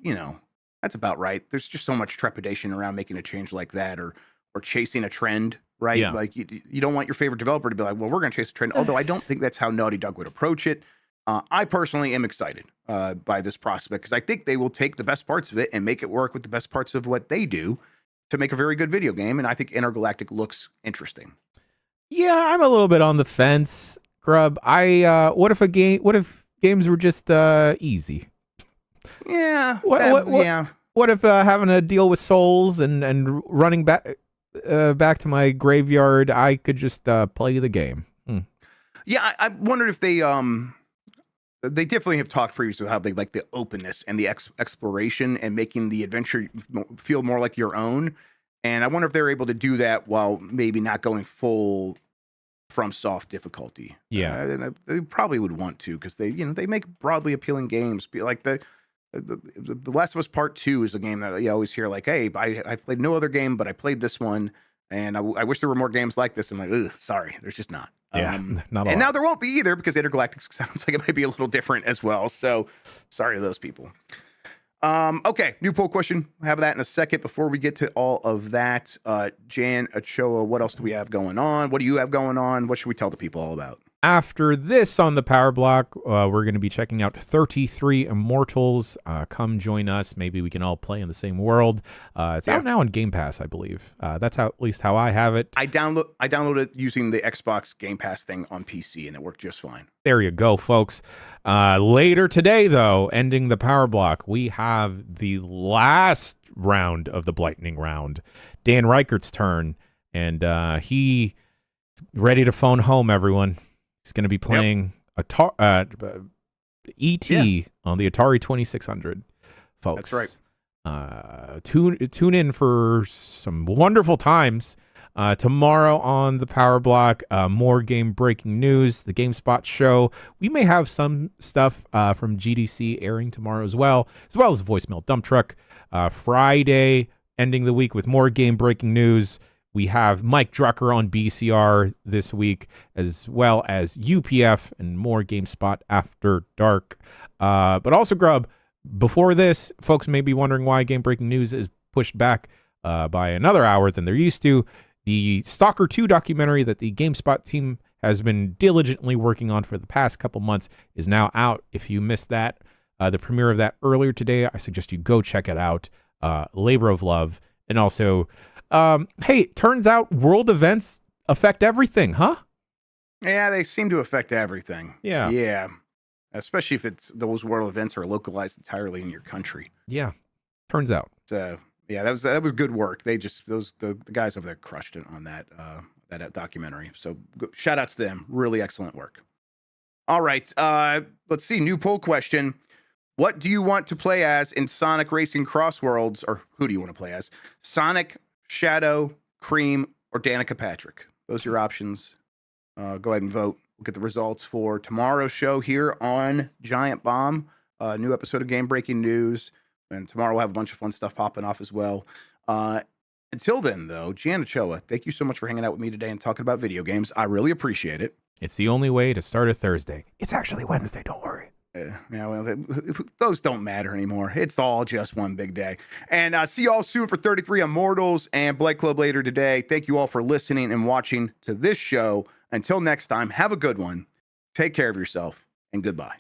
about right. There's just so much trepidation around making a change like that or chasing a trend, right? Yeah. Like you don't want your favorite developer to be like, well, we're going to chase a trend. Although I don't think that's how Naughty Dog would approach it. I personally am excited by this prospect because I think they will take the best parts of it and make it work with the best parts of what they do to make a very good video game. And I think Intergalactic looks interesting. Yeah, I'm a little bit on the fence, Grub. What if games were just easy? Yeah. What if having to deal with souls and running back to my graveyard, I could just play the game? Yeah, I wondered if they definitely have talked previously about how they like the openness and the exploration and making the adventure feel more like your own. And I wonder if they're able to do that while maybe not going full from soft difficulty. Yeah, and they probably would want to because they make broadly appealing games. Be like the Last of Us Part 2 is a game that you always hear like, hey, I played no other game, but I played this one, and I wish there were more games like this. I'm like, ugh, sorry, there's just not. Yeah, not a and lot. now there won't be either because Intergalactic sounds like it might be a little different as well. So sorry to those people. Okay, new poll question. We'll have that in a second. Before we get to all of that, Jan Ochoa, what else do we have going on? What do you have going on? What should we tell the people all about? After this on the Power Block, we're going to be checking out 33 Immortals. Come join us. Maybe we can all play in the same world. It's out now on Game Pass, I believe. That's at least how I have it. I downloaded it using the Xbox Game Pass thing on PC, and it worked just fine. There you go, folks. Later today, though, ending the Power Block, we have the last round of the Blightning round. Dan Reichert's turn, and he's ready to phone home, everyone. He's going to be playing E.T. on the Atari 2600, folks. That's right. Tune in for some wonderful times. Tomorrow on the Power Block, more game-breaking news, the GameSpot show. We may have some stuff from GDC airing tomorrow as well as Voicemail Dump Truck. Friday, ending the week with more game-breaking news. We have Mike Drucker on BCR this week, as well as UPF and more GameSpot After Dark. But also, Grub, before this, folks may be wondering why Game Breaking News is pushed back by another hour than they're used to. The Stalker 2 documentary that the GameSpot team has been diligently working on for the past couple months is now out. If you missed that, the premiere of that earlier today, I suggest you go check it out. Labor of Love. And also... hey, turns out world events affect everything, huh? Yeah, they seem to affect everything. Yeah. Especially if those world events are localized entirely in your country. Yeah, turns out. So yeah, that was good work. They just the guys over there crushed it on that documentary. So shout out to them. Really excellent work. All right, let's see. New poll question. What do you want to play as in Sonic Racing Cross Worlds, or who do you want to play as? Sonic, Shadow, Cream, or Danica Patrick? Those are your options. Go ahead and vote. We'll get the results for tomorrow's show here on Giant Bomb. New episode of Game Breaking News. And tomorrow we'll have a bunch of fun stuff popping off as well. Until then, though, Jan Ochoa, thank you so much for hanging out with me today and talking about video games. I really appreciate it. It's the only way to start a Thursday. It's actually Wednesday, don't worry. Yeah, well, those don't matter anymore. It's all just one big day. And see you all soon for 33 Immortals and Blight Club later today. Thank you all for listening and watching to this show. Until next time, have a good one. Take care of yourself, and goodbye.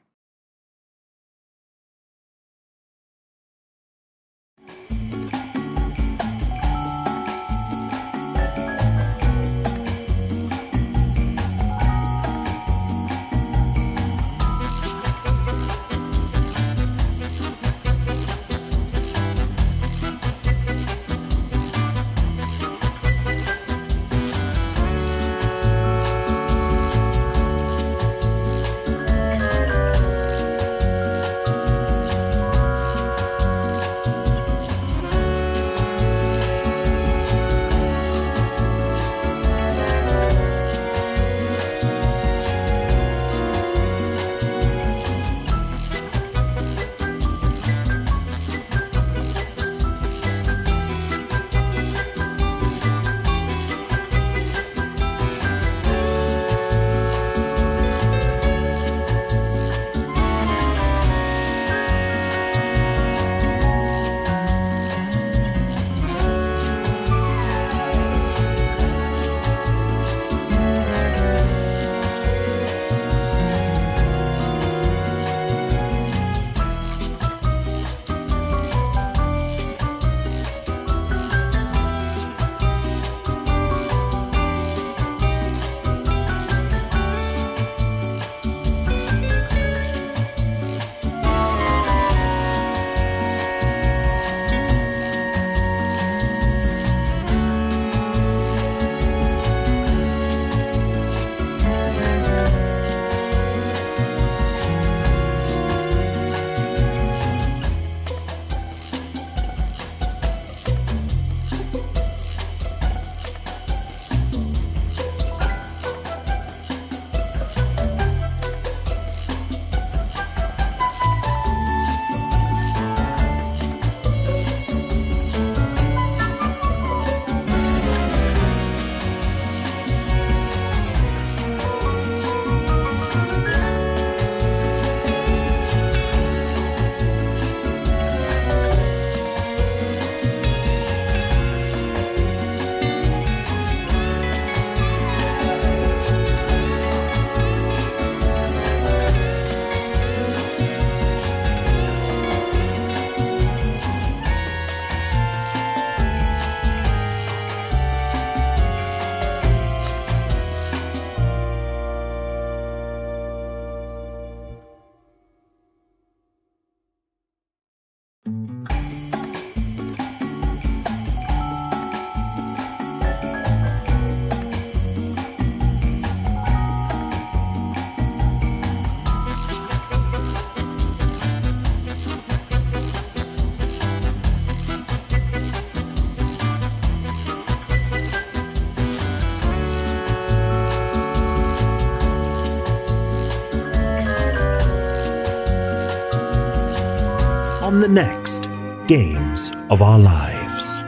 On the next Games of Our Lives.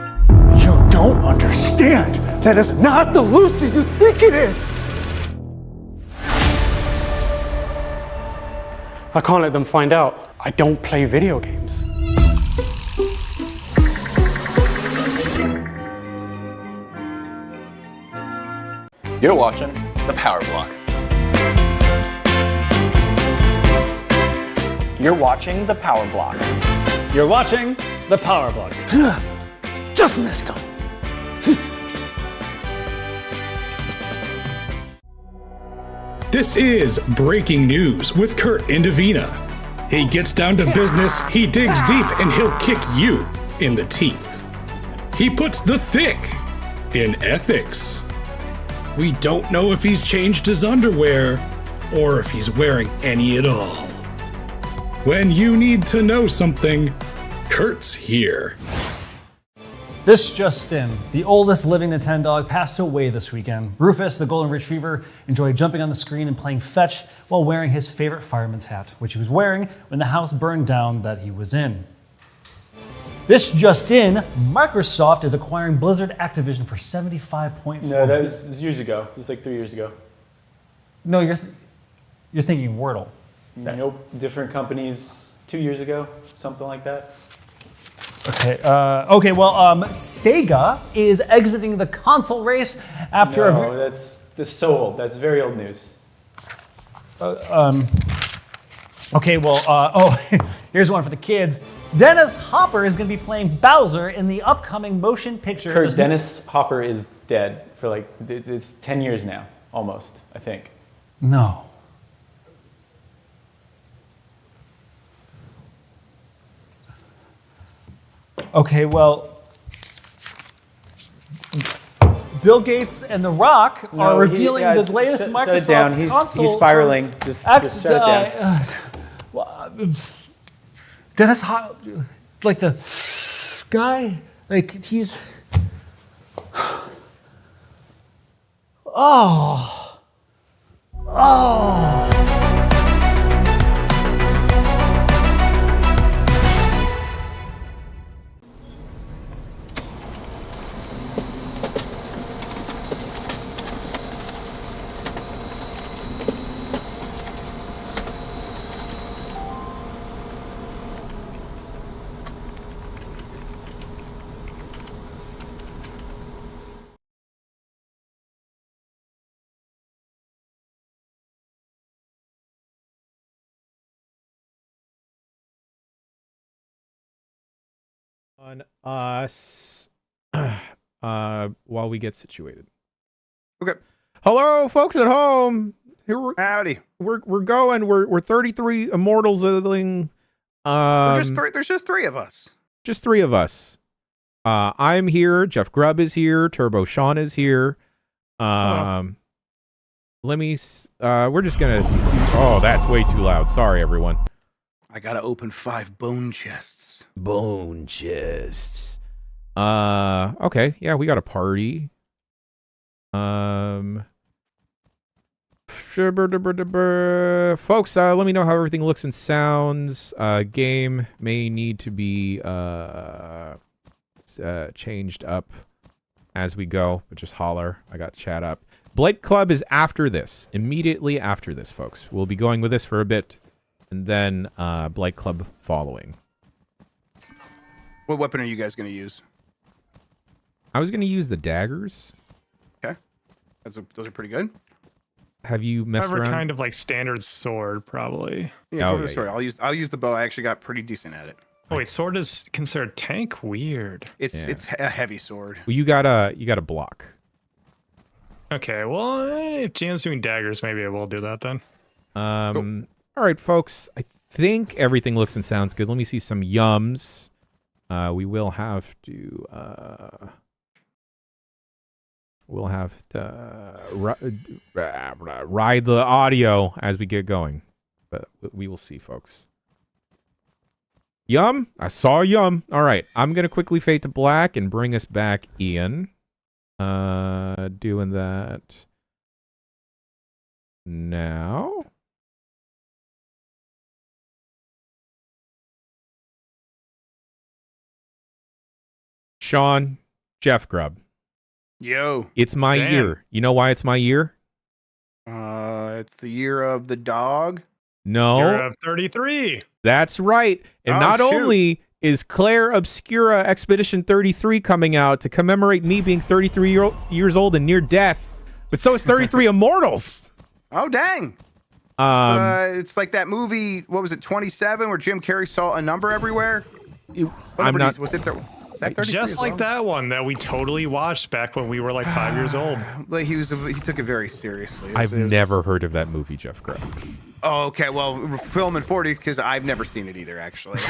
You don't understand. That is not the Lucy you think it is. I can't let them find out I don't play video games. You're watching The Power Block. You're watching The Power Block. You're watching The Power Block. Just missed him. This is Breaking News with Kurt and Davina. He gets down to business, he digs deep, and he'll kick you in the teeth. He puts the thick in ethics. We don't know if he's changed his underwear or if he's wearing any at all. When you need to know something, Kurt's here. This just in. The oldest living Nintendo dog passed away this weekend. Rufus, the golden retriever, enjoyed jumping on the screen and playing fetch while wearing his favorite fireman's hat, which he was wearing when the house burned down that he was in. This just in, Microsoft is acquiring Blizzard Activision for $75.4 No, that was years ago. It was like 3 years ago. No, you're thinking Wordle. Nope, different companies 2 years ago, something like that. Okay. Sega is exiting the console race after That's so old. That's very old news. Here's one for the kids. Dennis Hopper is going to be playing Bowser in the upcoming motion picture. Kurt, Dennis Hopper is dead for like it's 10 years now, almost, I think. No. Okay, well, Bill Gates and The Rock are revealing the latest Microsoft console. He's spiraling. Just shut it down. Dennis Hopper, like the guy, like he's. Oh. On us while we get situated. Okay. Hello, folks at home. Here Howdy. We're going. We're 33 Immortals. There's just three of us. Just three of us. I'm here. Jeff Grubb is here. Turbo Sean is here. Let me. We're just gonna. Oh, that's way too loud. Sorry, everyone. I gotta open 5 bone chests. Bone chests. Okay. Yeah, we got a party. Folks, let me know how everything looks and sounds. Game may need to be changed up as we go, but just holler. I got chat up. Blight Club is after this. Immediately after this, folks. We'll be going with this for a bit, and then Blight Club following. What weapon are you guys going to use? I was going to use the daggers. Okay. Those are pretty good. Have you messed around? Kind of like standard sword, probably. Yeah, go for the sword. Yeah. I'll use the bow. I actually got pretty decent at it. Oh wait, sword is considered tank? Weird. It's a heavy sword. Well, you got a block. Okay, well, if Jan's doing daggers, maybe we'll do that then. All right, folks. I think everything looks and sounds good. Let me see some yums. We will have to. We'll have to ride the audio as we get going, but we will see, folks. Yum! I saw yum. All right, I'm gonna quickly fade to black and bring us back in. Doing that now. Sean, Jeff Grubb. Yo. It's my year. You know why it's my year? It's the year of the dog. No. Year of 33. That's right. And not only is Claire Obscura Expedition 33 coming out to commemorate me being 33 years old and near death, but so is 33 Immortals. Oh, dang. It's like that movie, what was it, 27, where Jim Carrey saw a number everywhere? Was it there? Just like that one that we totally watched back when we were like 5 years old. Like he took it very seriously. I've never heard of that movie, Jeff Grubb. Oh, okay. Well, film in 40 because I've never seen it either, actually.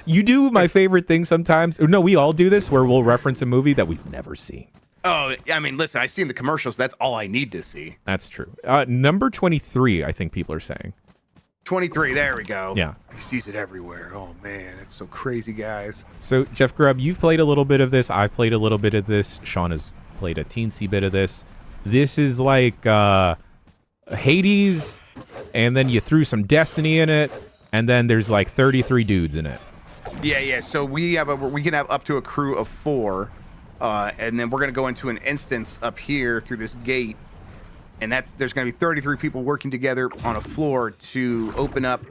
You do my favorite thing sometimes. No, we all do this where we'll reference a movie that we've never seen. Oh, I mean, listen, I've seen the commercials. That's all I need to see. That's true. Number 23, I think people are saying. 23. There we go. Yeah. He sees it everywhere. Oh man, it's so crazy, guys. So Jeff Grubb, you've played a little bit of this. I've played a little bit of this. Sean has played a teensy bit of this. This is like Hades, and then you threw some Destiny in it, and then there's like 33 dudes in it. Yeah. So we can have up to a crew of 4, and then we're gonna go into an instance up here through this gate, and there's gonna be 33 people working together on a floor to open up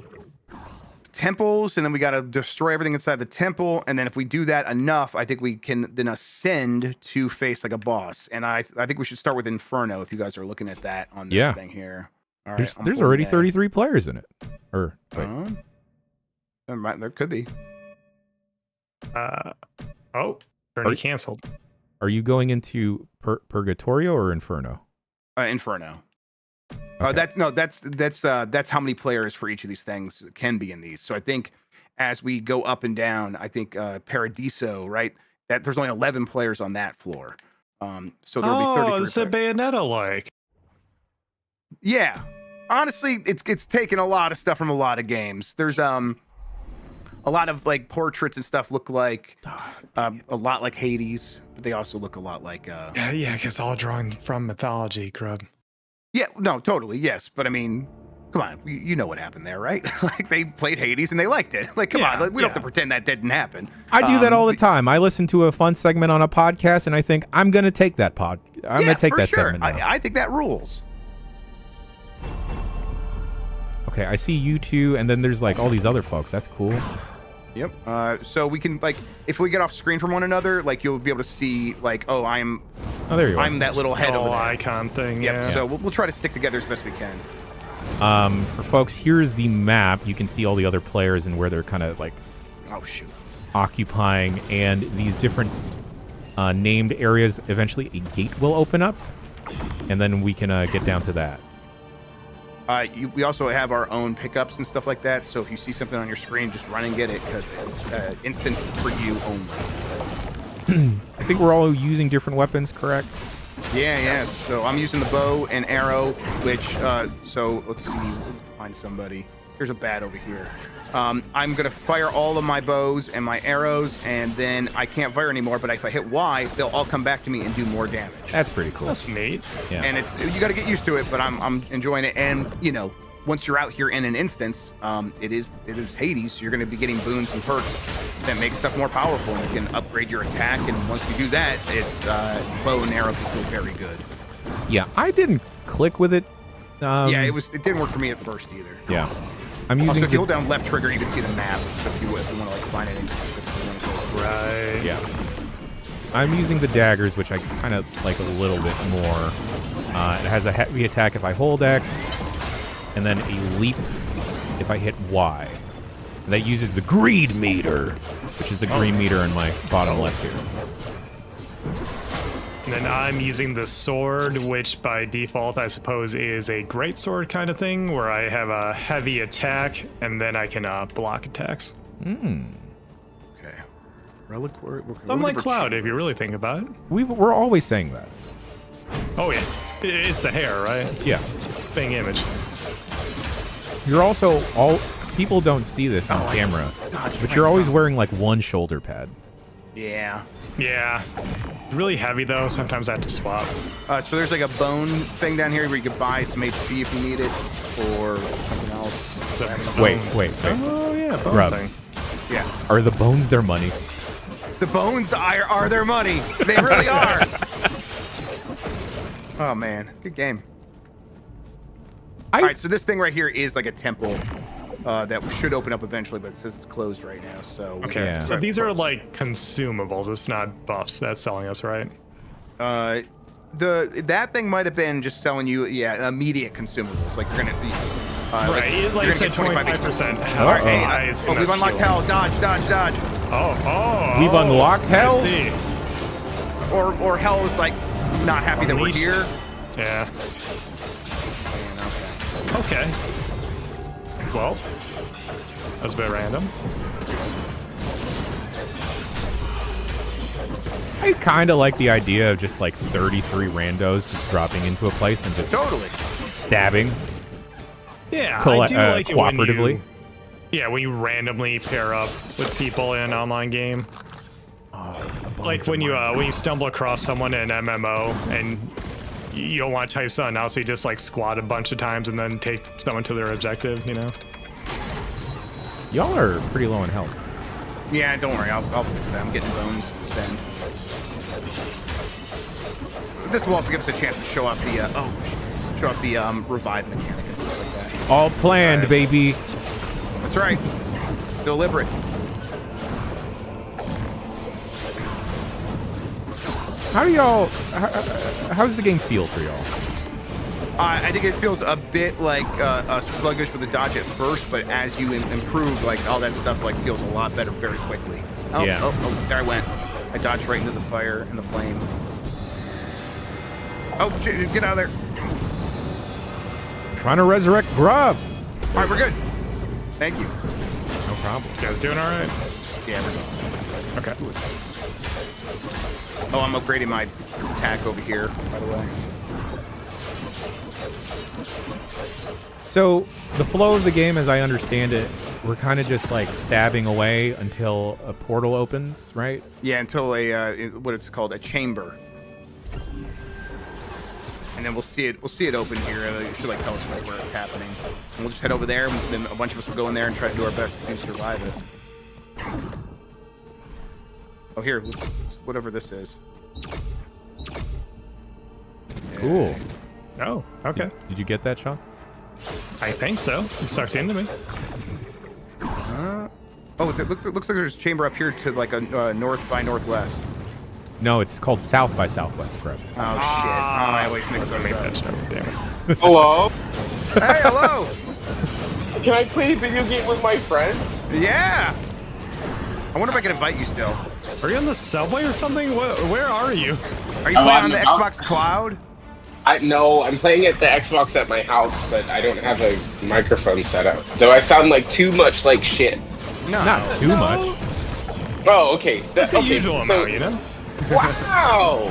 temples, and then we gotta destroy everything inside the temple, and then if we do that enough, I think we can then ascend to face like a boss. And I think we should start with Inferno if you guys are looking at that on this thing here. All right, there's already 33 players in it. Or wait. There could be. Already canceled. Are you going into Purgatorio or Inferno? Inferno. Okay. That's how many players for each of these things can be in these. So I think as we go up and down, I think Paradiso, right? That there's only 11 players on that floor. So there'll be 33. Oh, it's a Bayonetta like. Yeah. Honestly, it's taken a lot of stuff from a lot of games. There's a lot of like portraits and stuff look like a lot like Hades, but they also look a lot like Yeah, I guess all drawn from mythology, Grubb. Yeah, no, totally, yes. But I mean, come on, you know what happened there, right? Like they played Hades and they liked it. Like, come on, we don't have to pretend that didn't happen. I do that all the time. I listen to a fun segment on a podcast and I think I'm gonna take that I'm gonna take that segment now. I think that rules. Okay, I see you two, and then there's like all these other folks. That's cool. Yep. So we can like, if we get off screen from one another, like you'll be able to see like, oh, there you are. I'm that little head over there. Icon thing. Yep. Yeah. So we'll try to stick together as best we can. For folks, here's the map. You can see all the other players and where they're kind of like, occupying, and these different named areas. Eventually, a gate will open up, and then we can get down to that. We also have our own pickups and stuff like that. So if you see something on your screen, just run and get it because it's instant for you only. I think we're all using different weapons, correct? Yeah. So I'm using the bow and arrow, which, so let's see, we'll find somebody. There's a bat over here. I'm going to fire all of my bows and my arrows, and then I can't fire anymore, but if I hit Y, they'll all come back to me and do more damage. That's pretty cool. That's neat. Yeah. And you got to get used to it, but I'm enjoying it. And, you know, once you're out here in an instance, it is Hades, so you're going to be getting boons and perks that make stuff more powerful, and you can upgrade your attack, and once you do that, it's bow and arrow can feel very good. Yeah, I didn't click with it. Yeah, it didn't work for me at first either. Yeah. I'm using also, if you hold down left trigger, you can see the map. So if you want to like find anything specific, right? Yeah. I'm using the daggers, which I kind of like a little bit more. It has a heavy attack if I hold X, and then a leap if I hit Y. And that uses the greed meter, which is the green meter in my bottom left here. And then I'm using the sword, which by default I suppose is a greatsword kind of thing, where I have a heavy attack and then I can block attacks. Okay. Reliquary. I'm like Cloud, if you really think about it. We're always saying that. Oh yeah, it's the hair, right? Yeah. Thing image. You're also people don't see this on camera, but you're always wearing like one shoulder pad. Yeah. Yeah. Really heavy though. Sometimes I have to swap. So there's like a bone thing down here where you could buy some HP if you need it, or something else. Wait. Oh yeah, bone Rob, thing. Yeah. Are the bones their money? The bones are their money. They really are. Oh man, good game. All right, so this thing right here is like a temple that should open up eventually, but it says it's closed right now. So Okay, so these are like consumables. It's not buffs that's selling us, right? That thing might have been just selling you immediate consumables. Like you're gonna be right. Like say 25%. All right, we've unlocked hell. Dodge. Oh. We've unlocked hell. Or hell is like not happy that we're here. Yeah. Okay. Well, that was a bit random. I kind of like the idea of just like 33 randos just dropping into a place and just totally stabbing. Yeah, I do like it when cooperatively. when you randomly pair up with people in an online game. Like when you stumble across someone in an MMO and you don't want to type something out, so you just like squat a bunch of times and then take someone to their objective, you know? Y'all are pretty low in health. Yeah, don't worry. I'll fix that. I'm getting bones to spend. This will also give us a chance to show off the revive mechanic and stuff like that. All planned, baby. That's right. Deliberate. How do y'all? How's the game feel for y'all? I think it feels a bit like sluggish with the dodge at first, but as you improve, like all that stuff, like feels a lot better very quickly. Oh, Yeah. oh, there I went. I dodged right into the fire and the flame. Oh, get out of there! Trying to resurrect Grub. All right, we're good. Thank you. No problem. You guys doing all right? Yeah, we're good. Okay. Oh, I'm upgrading my attack over here, by the way. So the flow of the game, as I understand it, we're kind of just like stabbing away until a portal opens, right? Yeah, until what it's called, a chamber. And then we'll see it open here. It should like tell us where it's happening. And we'll just head over there, and then a bunch of us will go in there and try to do our best to survive it. Oh, here, whatever this is. Cool. Oh, okay. Did you get that, Sean? I think so. It sucked into me. Oh, it looks like there's a chamber up here to like a north by northwest. No, it's called South by Southwest, Grub. Oh shit! I always mix those Make up. that joke, damn it. Hello? Hey, hello! Can I play a video game with my friends? Yeah! I wonder if I can invite you still. Are you on the subway or something? Where are you? Are you playing on the Xbox Cloud? No, I'm playing at the Xbox at my house, but I don't have a microphone set up. Do I sound like too much like shit? No. Not too much. Oh, okay. That's the usual amount, you know? Wow!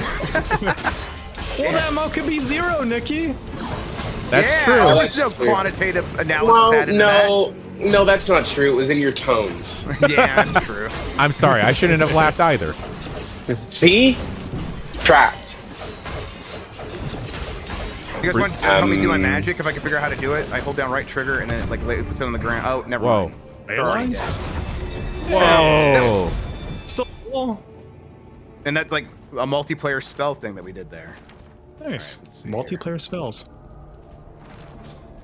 Well, that amount could be 0, Nikki. That's true. There's no quantitative analysis added to No, that's not true. It was in your tones. that. Yeah, that's true. I'm sorry. I shouldn't have laughed either. See? Trapped. You guys want to help me do my magic? If I can figure out how to do it, I hold down right trigger and then it like puts it on the ground. Oh, never mind. They're already dead. Whoa. So cool. And that's like a multiplayer spell thing that we did there. Nice. Right, Multiplayer spells.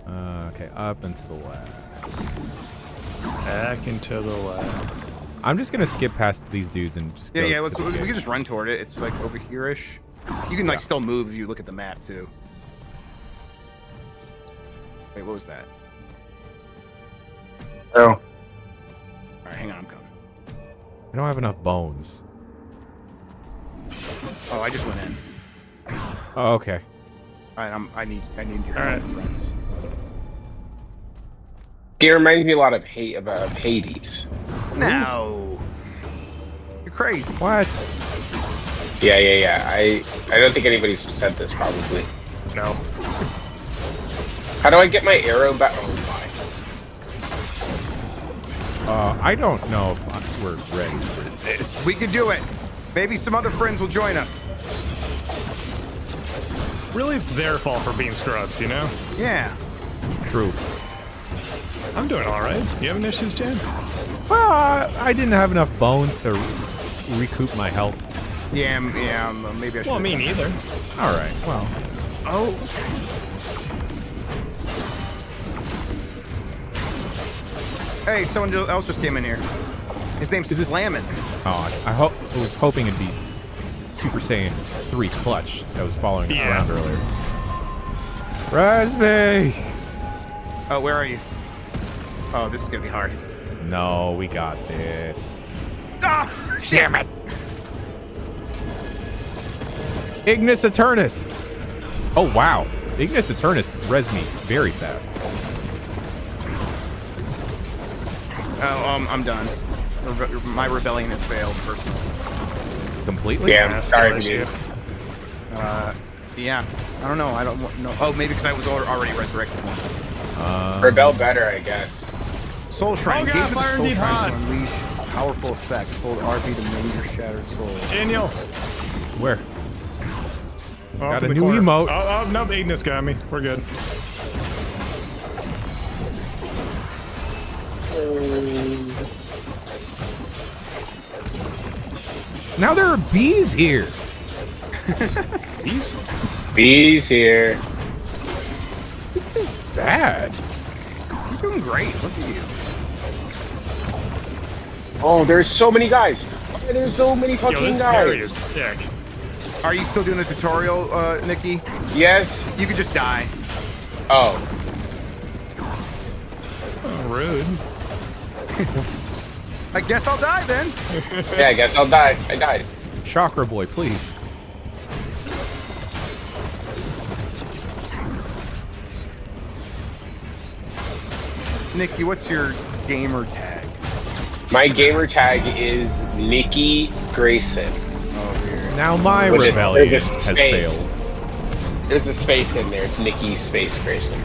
Okay, up and to the left. Back into the left. I'm just gonna skip past these dudes and just go Yeah, to we the can just run toward it. It's like over here-ish. You can like still move if you look at the map too. Wait, what was that? Oh. Alright, hang on, I'm coming. I don't have enough bones. Oh, I just went in. Oh, okay. Alright, I need your Alright. help, friends. It reminds me a lot of Hades. No. You're crazy. What? Yeah. I don't think anybody's said this probably. No. How do I get my arrow back? Oh my. I don't know if we're ready for this. We can do it. Maybe some other friends will join us. Really, it's their fault for being scrubs, you know? Yeah. True. I'm doing all right. You having issues, Jen? Well, I didn't have enough bones to recoup my health. Yeah, maybe I should. Well, me neither. All right. Well. Oh. Hey, someone else just came in here. His name's Slammin'. Oh, I was hoping it'd be Super Saiyan 3 Clutch that was following us around earlier. Res me! Oh, where are you? Oh, this is gonna be hard. No, we got this. Ah, damn it! Ignis Eternus! Oh, wow. Ignis Eternus res me very fast. Oh, I'm done. My rebellion has failed, personally. Completely? Yeah, I'm sorry to you. Yeah. I don't know. I don't know. Oh, maybe because I was already resurrected once. Rebel better, I guess. Soul Shrine. Oh, God, Gaze of the fire Soul indeed Shrine hot. to unleash powerful effects. Hold RB to mend your shattered soul. Daniel. Where? Oh, Got up a in the new corner. emote. Oh, no, Ignis got me. We're good. Now there are bees here. Bees? Bees here. This is bad. You're doing great. Look at you. Oh, there's so many guys. Oh, there's so many Yo, fucking this parry is guys. sick. Are you still doing the tutorial, Nikki? Yes. You could just die. Oh. Oh, rude. I guess I'll die then. Yeah, I guess I'll die. I died. Chakra boy, please. Nikki, what's your gamer tag? My gamer tag is Nikki Grayson. Oh, weird. Now my Which is- rebellion there's a has space. failed. There's a space in there. It's Nikki Space Grayson.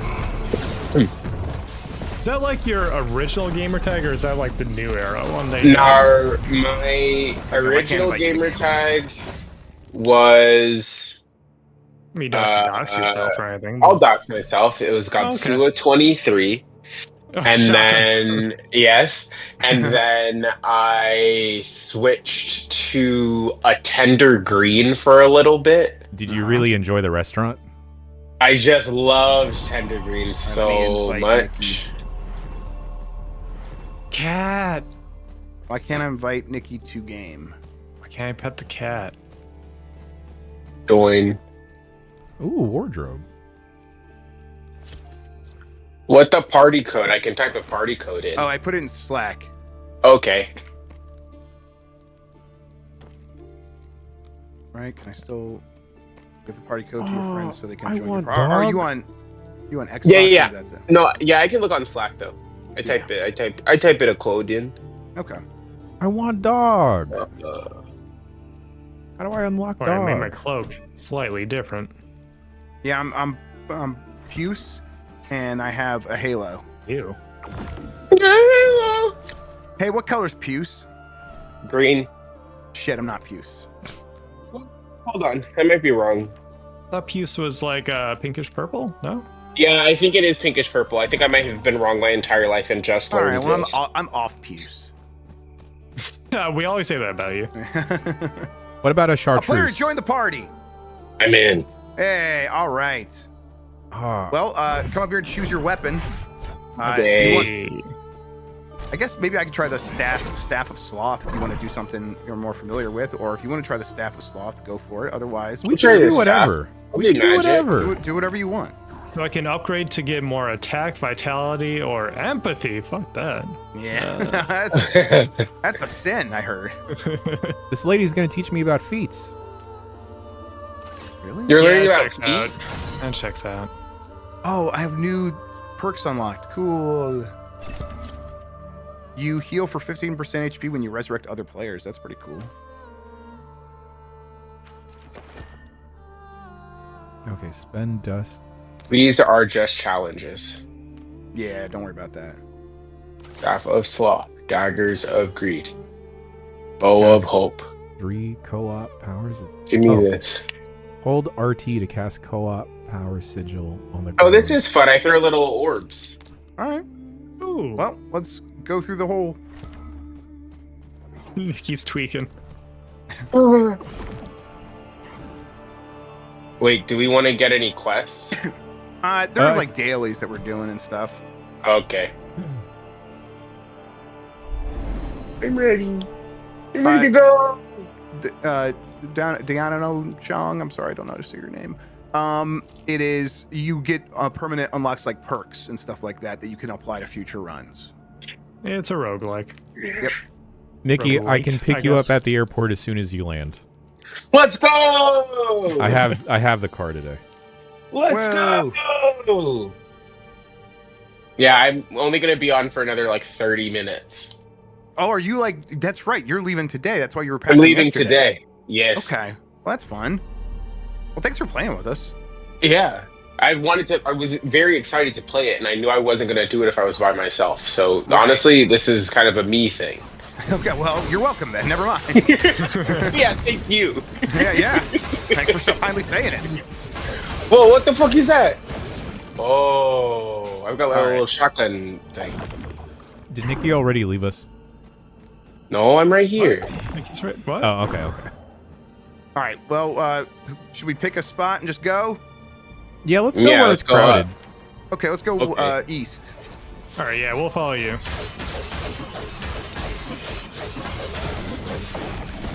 Is that like your original gamer tag, or is that like the new era one? No, my original gamer tag was. I mean, you don't have to dox yourself or anything. I'll dox myself. It was Godzilla 23. And shocker. then and then I switched to a tender green for a little bit. Did you really enjoy the restaurant? I just love tender green so much. Cat. Why can't I invite Nikki to game? Why can't I pet the cat? Join. Ooh, wardrobe. What the party code? I can type a party code in. Oh, I put it in Slack. Okay. Right? Can I still give the party code to your friends so they can I join want your Are you dog. on Xbox? Yeah. Or that's it? No, yeah, I can look on Slack though. I type it a code in. Okay. I want dog. How do I unlock Or I dog? made my cloak slightly different. Yeah, I'm Puce, and I have a halo. Ew. Hey, what color's Puce? Green. Shit, I'm not Puce. Hold on, I might be wrong. I thought Puce was like pinkish purple. No. Yeah, I think it is pinkish purple. I think I might have been wrong my entire life and just All learned right, well, this. I'm off Puce. We always say that about you. What about a A player, chartreuse? join the party. I'm in. Hey, all right. Well, come up here and choose your weapon. Hey. I guess maybe I could try the staff of sloth if you want to do something you're more familiar with, or if you want to try the staff of sloth, go for it. Otherwise, We try can do this whatever. I'll We can do magic. whatever. do whatever you want. So I can upgrade to get more attack, vitality, or empathy. Fuck that. Yeah, that's a sin. I heard. This lady's gonna teach me about feats. Really? You're learning that about checks feet? out. That checks out. Oh, I have new perks unlocked. Cool. You heal for 15% HP when you resurrect other players. That's pretty cool. Okay, spend dust. These are just challenges. Yeah, don't worry about that. Staff of Sloth, Daggers of Greed, Bow of Hope. 3 co-op powers. Give me this. Hold RT to cast co-op power sigil on the. Oh, this ground. is fun. I throw little orbs. All right. Ooh. Well, let's go through the whole. He's tweaking. Wait, do we want to get any quests? There's like dailies that we're doing and stuff. Okay. I'm ready. I'm ready to go. Diano Chong. I'm sorry, I don't know how to say your name. It is you get permanent unlocks like perks and stuff like that you can apply to future runs. It's a roguelike. Yep. Nikki, I Roguelite, can pick I you guess. up at the airport as soon as you land. Let's go! I have the car today. Let's go! Yeah, I'm only gonna be on for another like 30 minutes. Oh, are you like? That's right. You're leaving today. That's why you were. I'm packing leaving yesterday. today. Yes. Okay. Well, that's fun. Well, thanks for playing with us. Yeah. I was very excited to play it, and I knew I wasn't going to do it if I was by myself. So honestly, this is kind of a me thing. Okay, well, you're welcome then. Never mind. Yeah, thank you. Yeah. Thanks for so kindly saying it. Whoa, what the fuck is that? Oh, I've got like a little shotgun thing. Did Nikki already leave us? No, I'm right here. Nikki's right. What? Oh, okay. All right. Well, should we pick a spot and just go? Yeah, let's go where it's crowded. Okay, let's go east. All right, yeah, we'll follow you.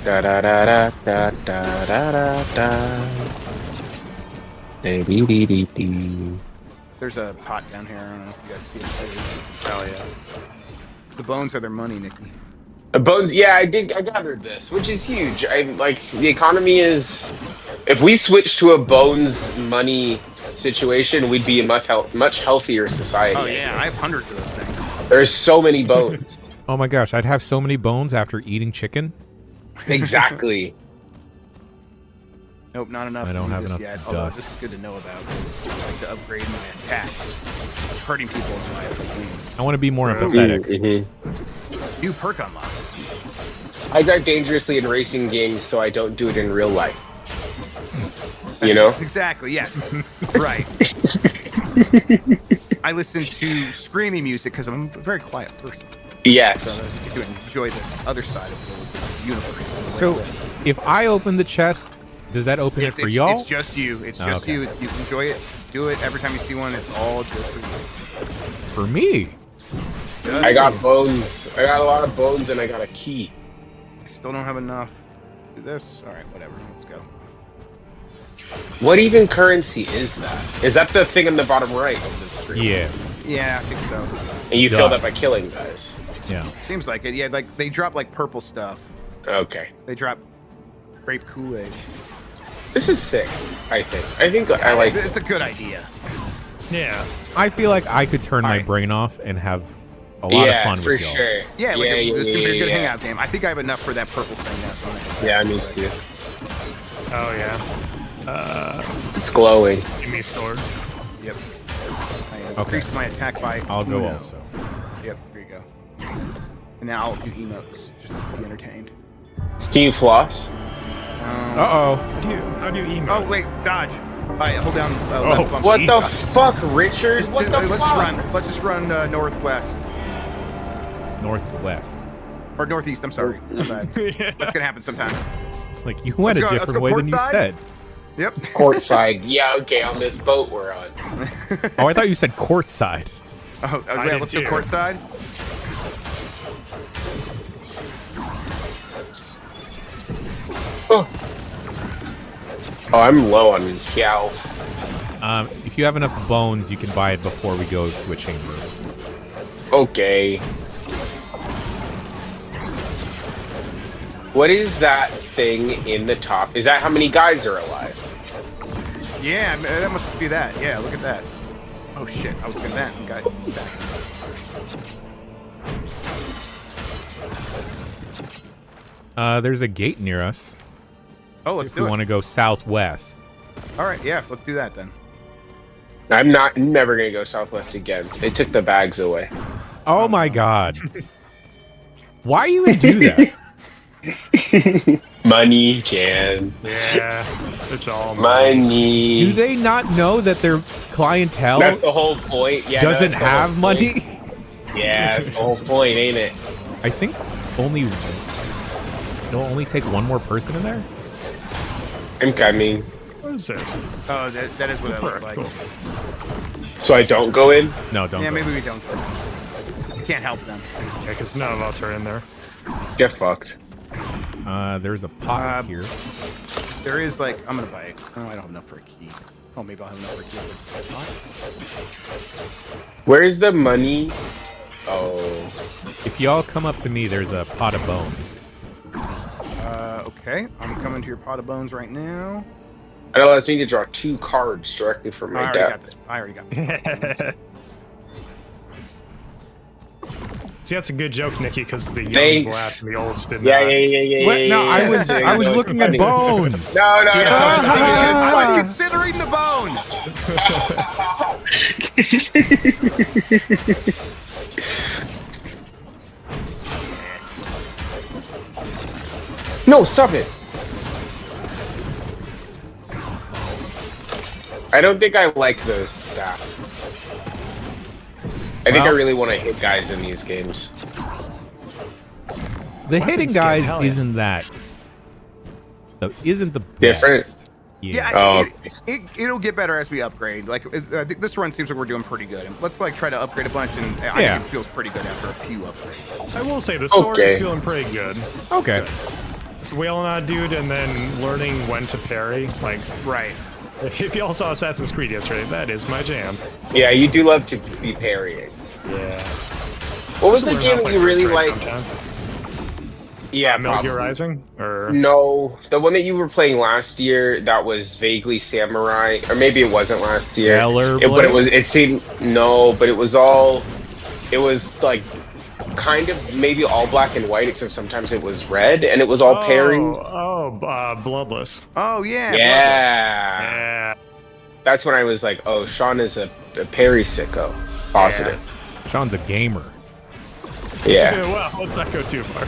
Da da da da da da da da. There's a pot down here. I don't know if you guys see it. Oh yeah. The bones are their money, Nikki. The bones, yeah, I gathered this, which is huge. The economy is. If we switch to a bones money situation, we'd be a much healthier society. Oh yeah, I have hundreds of those things. There's so many bones. Oh my gosh, I'd have so many bones after eating chicken. Exactly. Nope, not enough. I don't have enough yet. dust. Although this is good to know about. I like to upgrade my attack. I'm hurting people in my games. I want to be more empathetic. New perk unlocks. I drive dangerously in racing games, so I don't do it in real life. You know? Exactly. Yes. Right. I listen to screaming music because I'm a very quiet person. Yes. So I get to enjoy this other side of the universe. So, if I open the chest, does that open it for y'all? It's just you. It's just you. You can enjoy it. Do it every time you see one. It's all just for you. For me? I got bones. I got a lot of bones, and I got a key. I still don't have enough to do this. All right, whatever. Let's go. What even currency is that? Is that the thing on the bottom right of the screen? Yeah. Yeah, I think so. And you fill that by killing guys? Yeah. Seems like it. Yeah, like they drop like purple stuff. Okay. They drop grape Kool-Aid. This is sick, I think I like it. It's a good idea. Yeah. I feel like I could turn my brain off and have a lot of fun for with y'all. sure. Yeah, this seems like a good hangout game. I think I have enough for that purple thing now. Yeah, me too. Oh yeah. It's glowing. Give me a sword. Yep. I Okay. increased my attack by. I'll go uno. also. Yep. Here you go. And now I'll do emotes just to be entertained. Can you floss? Uh-oh. How do you emote? Oh wait, dodge. All right, hold down. Left bump. What the fuck, Richard? What the Let's fuck? Let's just run northwest Northwest. or northeast. I'm sorry. My bad. That's gonna happen sometimes. Like, you went Let's a go- different let's go way than you portside? said. Yep. Courtside. Yeah, okay, on this boat we're on. Oh, I thought you said courtside. Oh, I yeah. did Let's go too. courtside. Oh, I'm low on health. If you have enough bones, you can buy it before we go to a chamber. Okay. What is that thing in the top? Is that how many guys are alive? Yeah, that must be that. Yeah, look at that. Oh shit! I was looking at that and got back. There's a gate near us. Oh, let's If do we it. want to go southwest. All right, yeah, let's do that then. I'm never gonna go southwest again. They took the bags away. Oh my god. Why you would do that? Money, Jan. Yeah. It's all Money. Do they not know that their clientele That's the whole point. Yeah, doesn't that's the whole have point. money? Yeah, that's the whole point, ain't it? I think it'll only take one more person in there. I'm coming. What is this? Oh, that is what that looks like. So I don't go in? No, don't. Yeah, go. maybe we don't. We can't help them. Yeah, because none of us are in there. Get fucked. There's a pot here. There is like, I'm gonna buy it. Oh, I don't have enough for a key. Oh, maybe I'll have enough for a key. Where is the money? Oh. If y'all come up to me, there's a pot of bones. Okay. I'm coming to your pot of bones right now. It allows me to draw 2 cards directly from I my already deck. got this. I already got this. See, that's a good joke, Nikki, because the youngs Thanks. laughed and the olds did Yeah, not. yeah. What? No, I was looking at bones. No. I was considering the bone. No, stop it. I don't think I like those staff. I think I really want to hit guys in these games. The hitting guys isn't that. Isn't the different? Best. Yeah, it'll get better as we upgrade. Like, I think this run seems like we're doing pretty good. And let's like try to upgrade a bunch, and I think it feels pretty good after a few upgrades. I will say the sword is feeling pretty good. Okay. This wailing on dude, and then learning when to parry. Like, right. If you all saw Assassin's Creed yesterday, that is my jam. Yeah, you do love to be parrying. Yeah. What was the game that you really liked? Yeah, Metal Gear Rising? Or no, the one that you were playing last year that was vaguely samurai, or maybe it wasn't last year. But it was. It seemed but it was all. It was like kind of maybe all black and white, except sometimes it was red, and it was all pairings. Bloodless. Oh yeah. Yeah. That's when I was like, oh, Sean is a parry sicko. Positive. Yeah. Sean's a gamer. Yeah. Well, let's not go too far.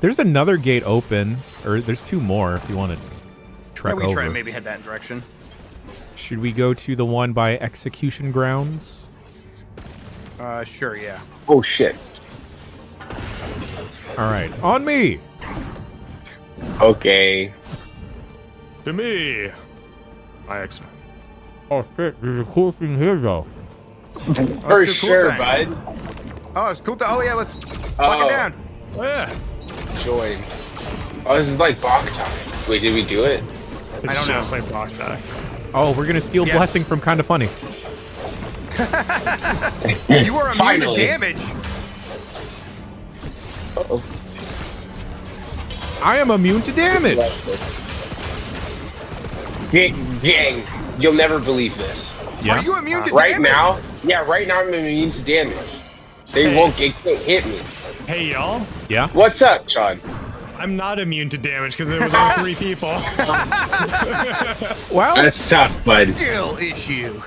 There's another gate open, or there's two more if you want to trek we over. try to maybe head that direction. Should we go to the one by Execution Grounds? Sure, yeah. Oh shit. All right, on me. Okay. To me. My X-Men. Oh shit, there's a cool thing here though. For sure, bud. Oh, it's cool. Oh yeah, let's lock it down. Oh yeah. Join. Oh, this is like Bach time. Wait, did we do it? I don't know. It's like Bach time. Oh, we're gonna steal Blessing from Kinda Funny. You are immune to damage. Uh-oh. I am immune to damage. Gang, you'll never believe this. Yeah. Are you immune to right damage? now? Yeah, right now I'm immune to damage. They won't hit me. Hey, y'all. Yeah. What's up, Sean? I'm not immune to damage because there was only 3 people. Well, that's tough, bud. Skill issue.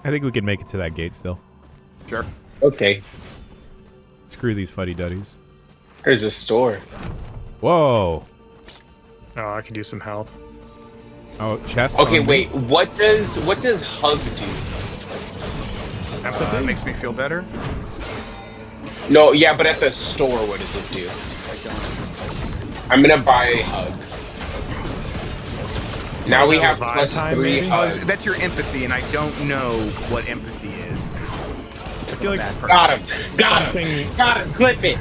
I think we can make it to that gate still. Sure. Okay. Screw these fuddy-duddies. Here's a store. Whoa. Oh, I could use some health. Oh, chest. Okay, wait. What does hug do? Empathy makes me feel better. No, yeah, but at the store, what does it do? I'm gonna buy a hug. Now we have +3 hug. That's your empathy, and I don't know what empathy is. I feel like Got him. Got him. Clip it.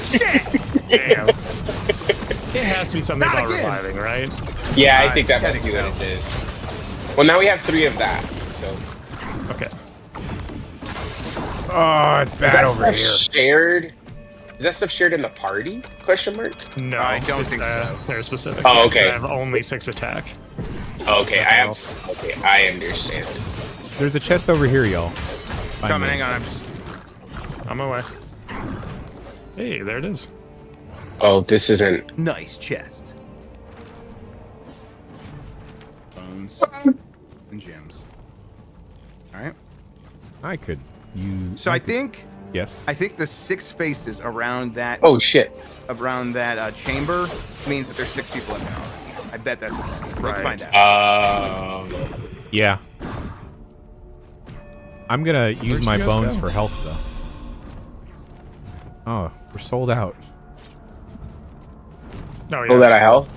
Shit. Damn. It has to be something about reviving, right? Yeah, I think that must be what it is. Well, now we have 3 of that, so. Okay. Oh, it's bad over here. Shared? Is that stuff shared in the party? Question mark? No, I don't think so. They're specific. Oh, okay. I have only 6 attack. Okay, I understand. There's a chest over here, y'all. Coming, hang on. I'm away. Hey, there it is. Oh, this isn't... Nice chest. Bones and gems. Alright. I could use... So I think... Yes. I think the 6 faces around that... Oh, shit. Around that chamber means that there's 6 people in there already. I bet that's what that means. Let's find out. Yeah. I'm gonna use my bones for health, though. Oh, we're sold out. No, Oh, that I health?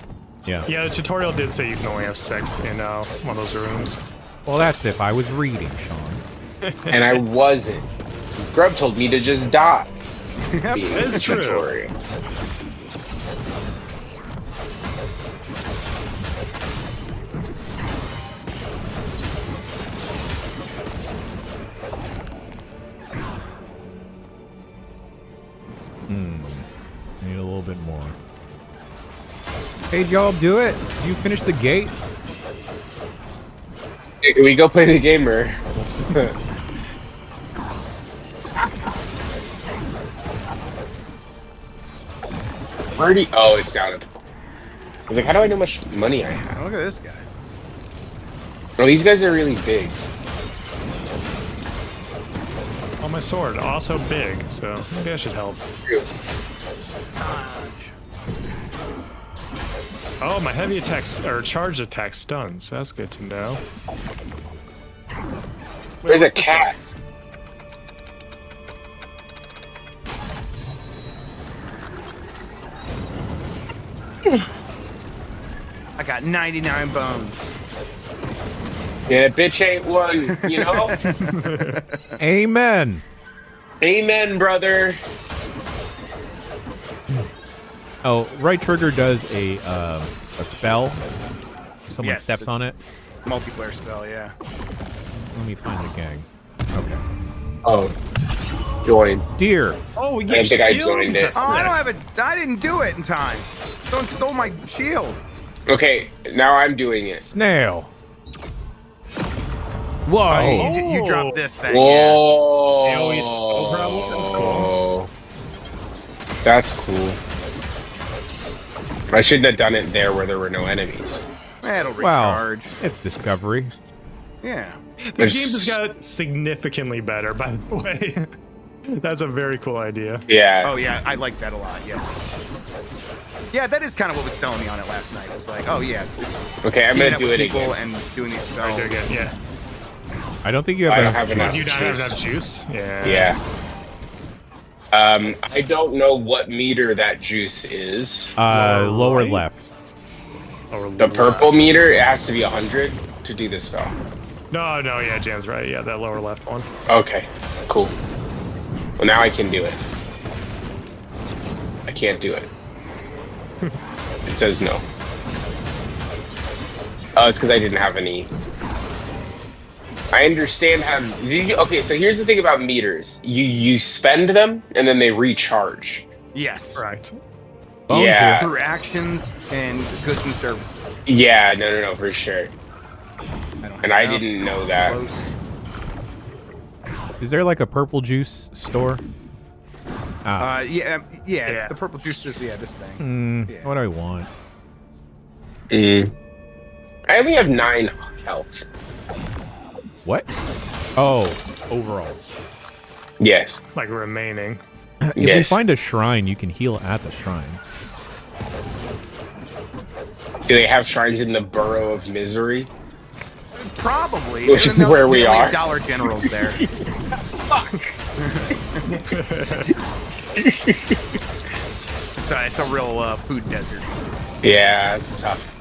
Yeah. Yeah, the tutorial did say you can only have 6 in one of those rooms. Well, that's if I was reading, Sean. And I wasn't. Grub told me to just die. Yep, it's true. Need a little bit more. Hey, y'all, do it. Did you finish the gate? Hey, can we go play the gamer? Where did he? Oh, it's down at the. I was like, how do I know how much money I have? Look at this guy. Oh, these guys are really big. Oh, my sword, also big, so maybe I should help. Oh, my heavy attacks, or charge attack stuns. That's good to know. There's a cat. I got 99 bones. Yeah, bitch ain't one, you know? Amen. Amen, brother. Oh, right trigger does a spell. If someone Yes, steps on it. Multiplayer spell, yeah. Let me find the gang. Okay. Oh, join. Deer. Oh, we I get don't think I shields? joined it. Oh, I don't have a. I didn't do it in time. Someone stole my shield. Okay, now I'm doing it. Snail. Whoa. Oh, you dropped this thing. Whoa. AoE spell problem? That's cool. That's cool. I shouldn't have done it there where there were no enemies. Yeah. It'll Wow. recharge. It's Discovery. Yeah. This game just got significantly better, by the way. That's a very cool idea. Yeah. Oh yeah, I like that a lot. Yes. Yeah, that is kind of what was selling me on it last night. It was like, oh yeah. Okay, I'm teaming gonna up do with it people again. and doing these Alright, spells. do it again, yeah. I don't think you have I don't enough. have enough Do you not have juice. enough juice? Yeah. Yeah. I don't know what meter that juice is. Lower right? left. Or The purple meter, it has to be 100 to do this spell. No, yeah, Jan's right. Yeah, that lower left one. Okay, cool. Well, now I can do it. I can't do it. It says no. Oh, it's because I didn't have any. I understand how. Okay, so here's the thing about meters. You spend them and then they recharge. Yes. Correct. Bones Yeah. Through actions and goods and services. Yeah, no, for sure. And I know. didn't know that. Close. Is there like a purple juice store? Yeah. Yeah. It's the purple juice. Yeah, this thing. Yeah. What do I want? I only have 9 health. What? Oh, overall. Yes. Like remaining. If you Yes. find a shrine, you can heal at the shrine. Do they have shrines in the Burrow of Misery? Probably. Which is where we are. Dollar Generals there. It's a real food desert. Yeah, it's tough.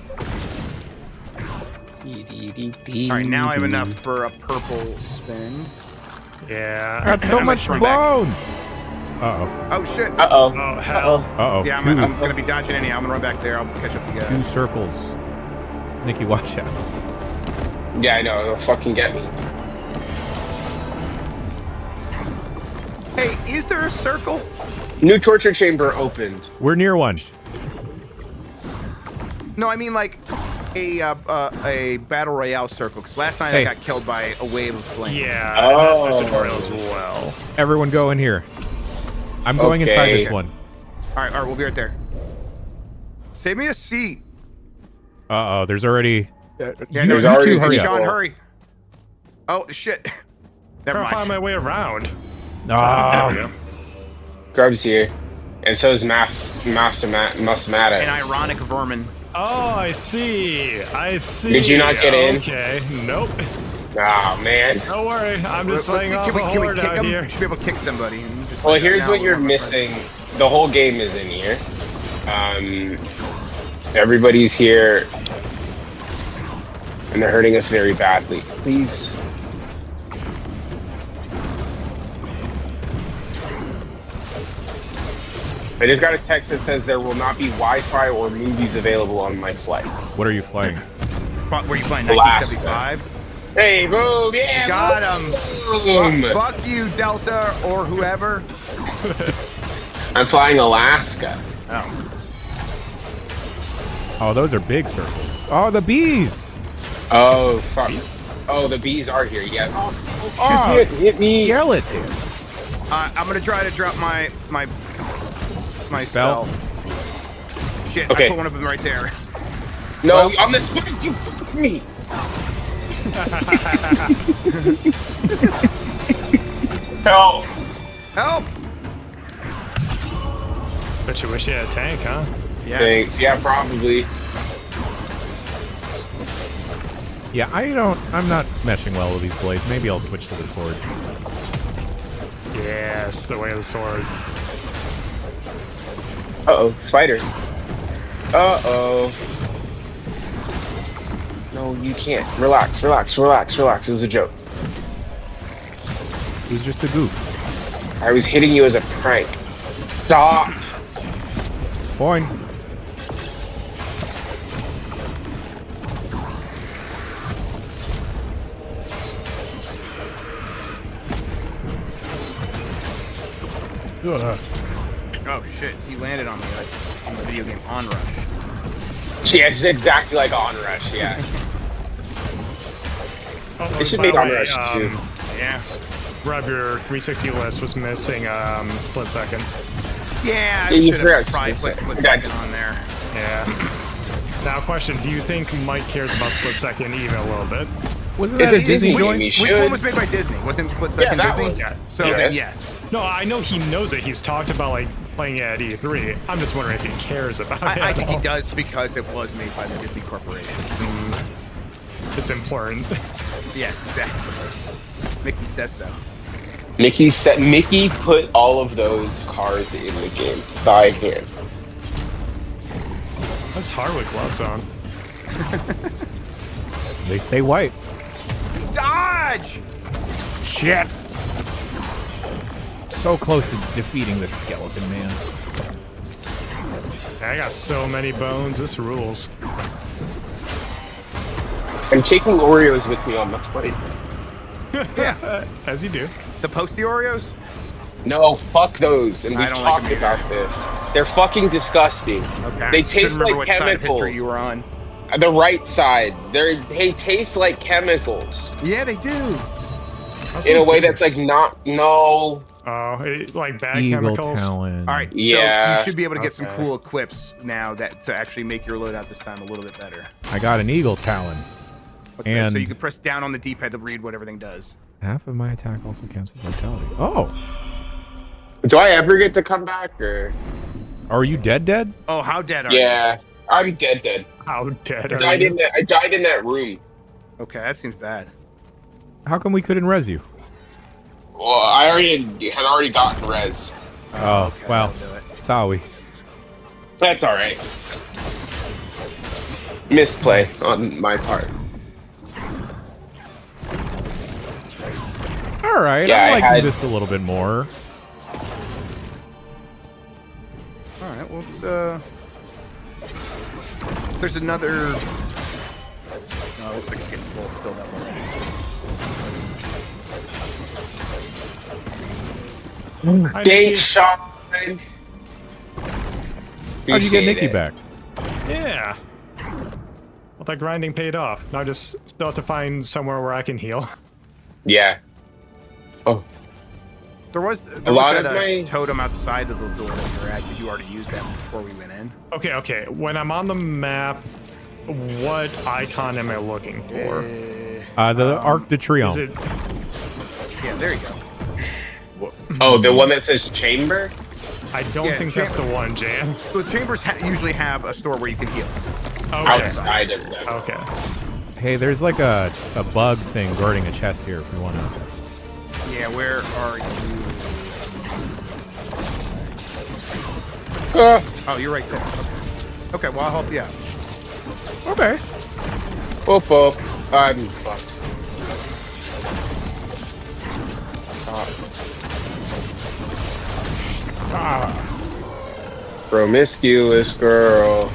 All right, now I have enough for a purple spin. Yeah. I got so I'm much gonna run bones. Uh-oh. Oh shit. Uh-oh. Oh, hell. Uh-oh. Yeah, Two, I'm gonna be dodging anyhow. I'm gonna run back there. I'll catch up to you guys. 2 circles. Nikki, watch out. Yeah, I know. It'll fucking get me. Hey, is there a circle? New torture chamber opened. We're near one. No, I mean like a battle royale circle. Because last night Hey. I got killed by a wave of flames. Yeah. Oh. That's tutorial as well. Everyone go in here. I'm going inside Okay. this one. All right, we'll be right there. Save me a seat. Uh-oh, there's already... Yeah, you, there's you already two, hurry Sean, up. hurry. Oh shit. Never Trying to find mind. my way around. Ah. There we go. Grub's here. And so is Musmata. An ironic vermin. Oh, I see. Did you not get in? Okay. Nope. Oh, man. Don't worry. I'm just Let's playing see, off a can we horde kick out him? here. We should be able to kick somebody. And just Well, find out here's now what you're we're missing. The whole game is in here. Everybody's here. And they're hurting us very badly. Please. I just got a text that says there will not be Wi-Fi or movies available on my flight. What are you flying? Were you playing Alaska. 1975? Hey, boom, yeah, Got him. boom. Fuck you, Delta or whoever. I'm flying Alaska. Oh. Oh, those are big circles. Oh, the bees! Oh, fuck. Oh, the bees are here, yeah. Oh, hit me. skeleton. I'm gonna try to drop my Spell? spell. shit. Okay. I put one of them right there. No, on the spikes, you fucked me. Help! Help! Bet you wish you had a tank, huh? Yeah. Thanks. Yeah, probably. Yeah, I'm not meshing well with these blades. Maybe I'll switch to the sword. Yes, the way of the sword. Uh-oh, spider. Uh-oh. No, you can't. Relax, relax, relax, relax. It was a joke. It was just a goof. I was hitting you as a prank. Stop! Fine. Oh shit, he landed on me like in the video game Onrush. Yeah, it's exactly like Onrush, yeah. Oh, They should by make the way, Onrush too. Yeah. Rob, your 360 list was missing split second. Yeah, I Yeah, you should have forgot probably split put split second. second on there. Yeah. Now, question: do you think Mike cares about split second even a little bit? Wasn't It's that a Disney joint? game, he Which one should. was made by Disney? Wasn't Split Second that Disney? one. Yeah. So Yes. then yes. No, I know he knows it. He's talked about like playing it at E3. I'm just wondering if he cares about it. I at think he all. does because it was made by the Disney Corporation. It's important. Yes, exactly. Mickey says so. Mickey put all of those cars in the game by hand. That's hard with gloves on. They stay white. Dodge! Shit! So close to defeating this skeleton man. I got so many bones. This rules. I'm taking Oreos with me on my plate. Yeah. As you do. The Posty Oreos? No, fuck those. And I we've don't like talked them about this. They're fucking disgusting. Okay. They Couldn't taste remember like which side of chemicals. history you were on. The right side. They taste like chemicals. Yeah, they do. In a way that's like not. No. Oh, like bad Eagle chemicals. talon. All right. Yeah. So you should be able to get some Okay. cool equips now that to actually make your loadout this time a little bit better. I got an eagle talon. What's that? And So you can press down on the D-pad to read what everything does. half of my attack also counts as vitality. Oh, Do I ever get to come back or? are you dead? Oh, how dead are you? Yeah, I'm dead. How dead I are died you? in that room. Okay, that seems bad. How come we couldn't res you? Well, I had already gotten res. Oh, okay, well, that'll do it. sorry. That's all right. Misplay on my part. All right, Yeah, I'm I liking had- this a little bit more. All right, well, it's there's another. No, it looks like it's getting filled up already. Date shot. How'd you get Nikki back? Yeah. Well, that grinding paid off. Now I just still have to find somewhere where I can heal. Yeah. Oh. There was lot that, of my- totem outside of the door that you're at. Did you already use that before we went in? Okay. When I'm on the map, what icon am I looking for? The Arc de Triomphe. Is it? Yeah, there you go. Oh, the one that says chamber? I don't Yeah, think that's the one, Jan. So chambers usually have a store where you can heal. Okay. Outside of them. Okay. Hey, there's like a bug thing guarding a chest here if you want to. Yeah, where are you? Oh, you're right there. Okay, well, I'll help you out. Okay. Oh. I'm fucked. Promiscuous girl.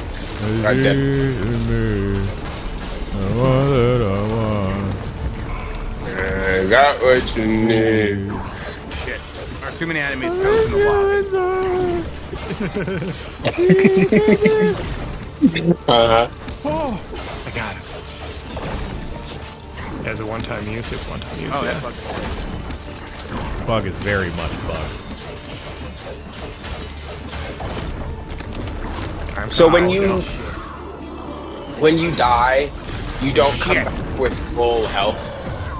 Right there. I got what you need. Shit. There's too many enemies in the Uh-huh. Oh, I got it. As a one-time use, it's one-time use. Oh, yeah. that fucking. Bug is very much bug. So when you die, you don't come back with full health.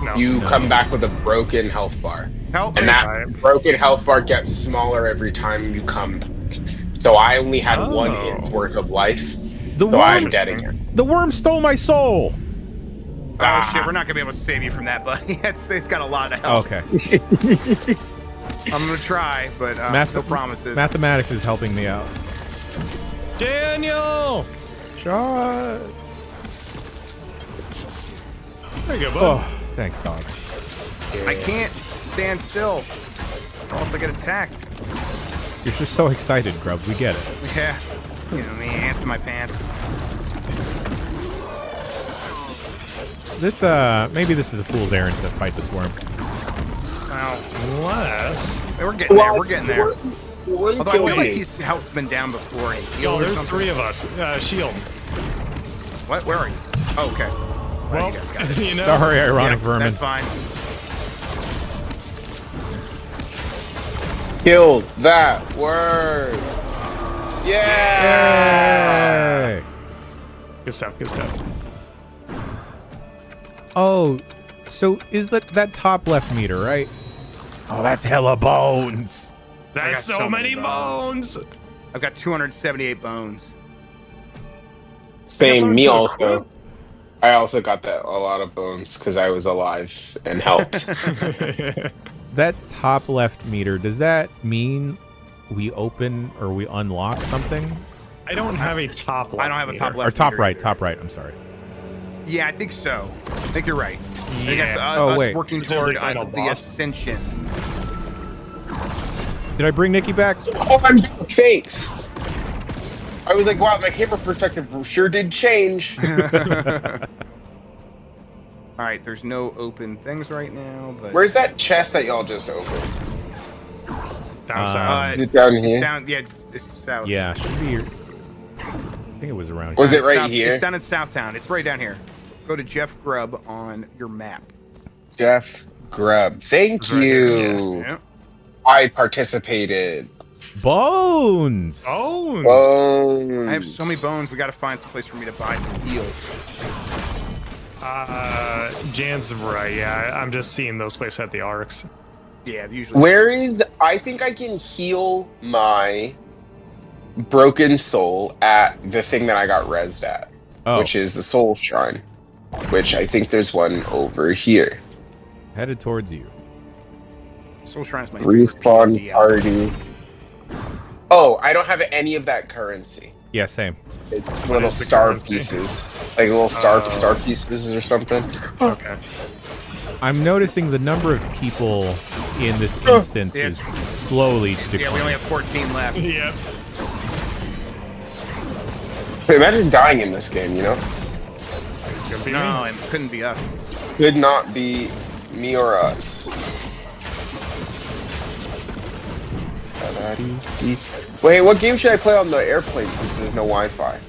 No. You come back with a broken health bar. And that Right. broken health bar gets smaller every time you come back. So I only had one hit's worth of life. I'm dead again. The worm stole my soul. Oh shit, we're not gonna be able to save you from that, buddy. It's got a lot of health. Okay. I'm gonna try, but no promises. Mathematics is helping me out. Daniel! Shot. There you go, bud. Oh, thanks, dog. I can't stand still, or else I get attacked. You're just so excited, Grub. We get it. Yeah, you know me, ants in my pants. This, maybe this is a fool's errand to fight this worm. Well, Unless... we're getting there. We're getting there. Although I feel like Wait. his health's been down before. And Yo, healed or there's something. 3 of us. Shield. What? Where are you? Oh, okay. Well, you guys got it. you know... Sorry, ironic Yeah, vermin. That's fine. Kill that word. Yeah. Yay! Good stuff, good stuff. Oh, so is that top left meter, right? Oh, that's hella bones. That's got so many bones! I've got 278 bones. Same, me also. I also got a lot of bones because I was alive and helped. That top left meter, does that mean we open or we unlock something? I don't have a top left. I don't have a top left. Or top meter right, either. top right, I'm sorry. Yeah, I think so. I think you're right. I think Yes. that's Oh, us wait. working Is there toward the final the boss? ascension. Did I bring Nikki back? Oh, I'm thanks. I was like, wow, my camera perspective sure did change. All right, there's no open things right now, but Where's that chest that y'all just opened? Down south. Is it down it's here? down. Yeah, it's south. Yeah, should be here. I think it was around Was here. it right South- here? It's down in Southtown. It's right down here. Go to Jeff Grubb on your map. Jeff Grubb. Thank Right you. there. Yeah. I participated. Bones! Bones! Bones. I have so many bones. We got to find some place for me to buy some heals. Jan's right, yeah. I'm just seeing those places at the arcs. Yeah, usually. Where is... I think I can heal my broken soul at the thing that I got rezzed at. Oh. Which is the soul shrine. Which I think there's one over here. Headed towards you. Soul Shrine's my favorite Respawn PvP out. party. Oh, I don't have any of that currency. Yeah, same. It's little is the star currency? pieces. Like little star pieces or something. Okay. I'm noticing the number of people in this instance is slowly declining. Yeah, we only have 14 left. Yep. Imagine dying in this game, you know? Could be No, me. it couldn't be us. Could not be me or us. Wait, what game should I play on the airplane since there's no Wi-Fi?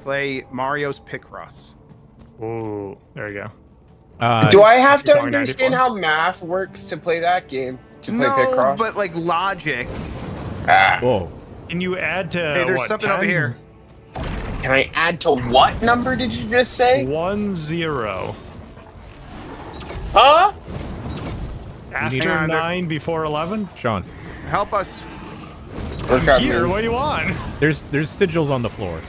Play Mario's Picross. Ooh, there you go. Do I have to Going understand 94? how math works to play that game? To play No, Picross? but like logic. Whoa. Can you add to Hey, there's what, something 10? over here. Can I add to what number did you just say? 1 0. Huh? After Hang on, 9 before 11? Sean, Help us. Look at Here, me. what do you want? there's sigils on the floor.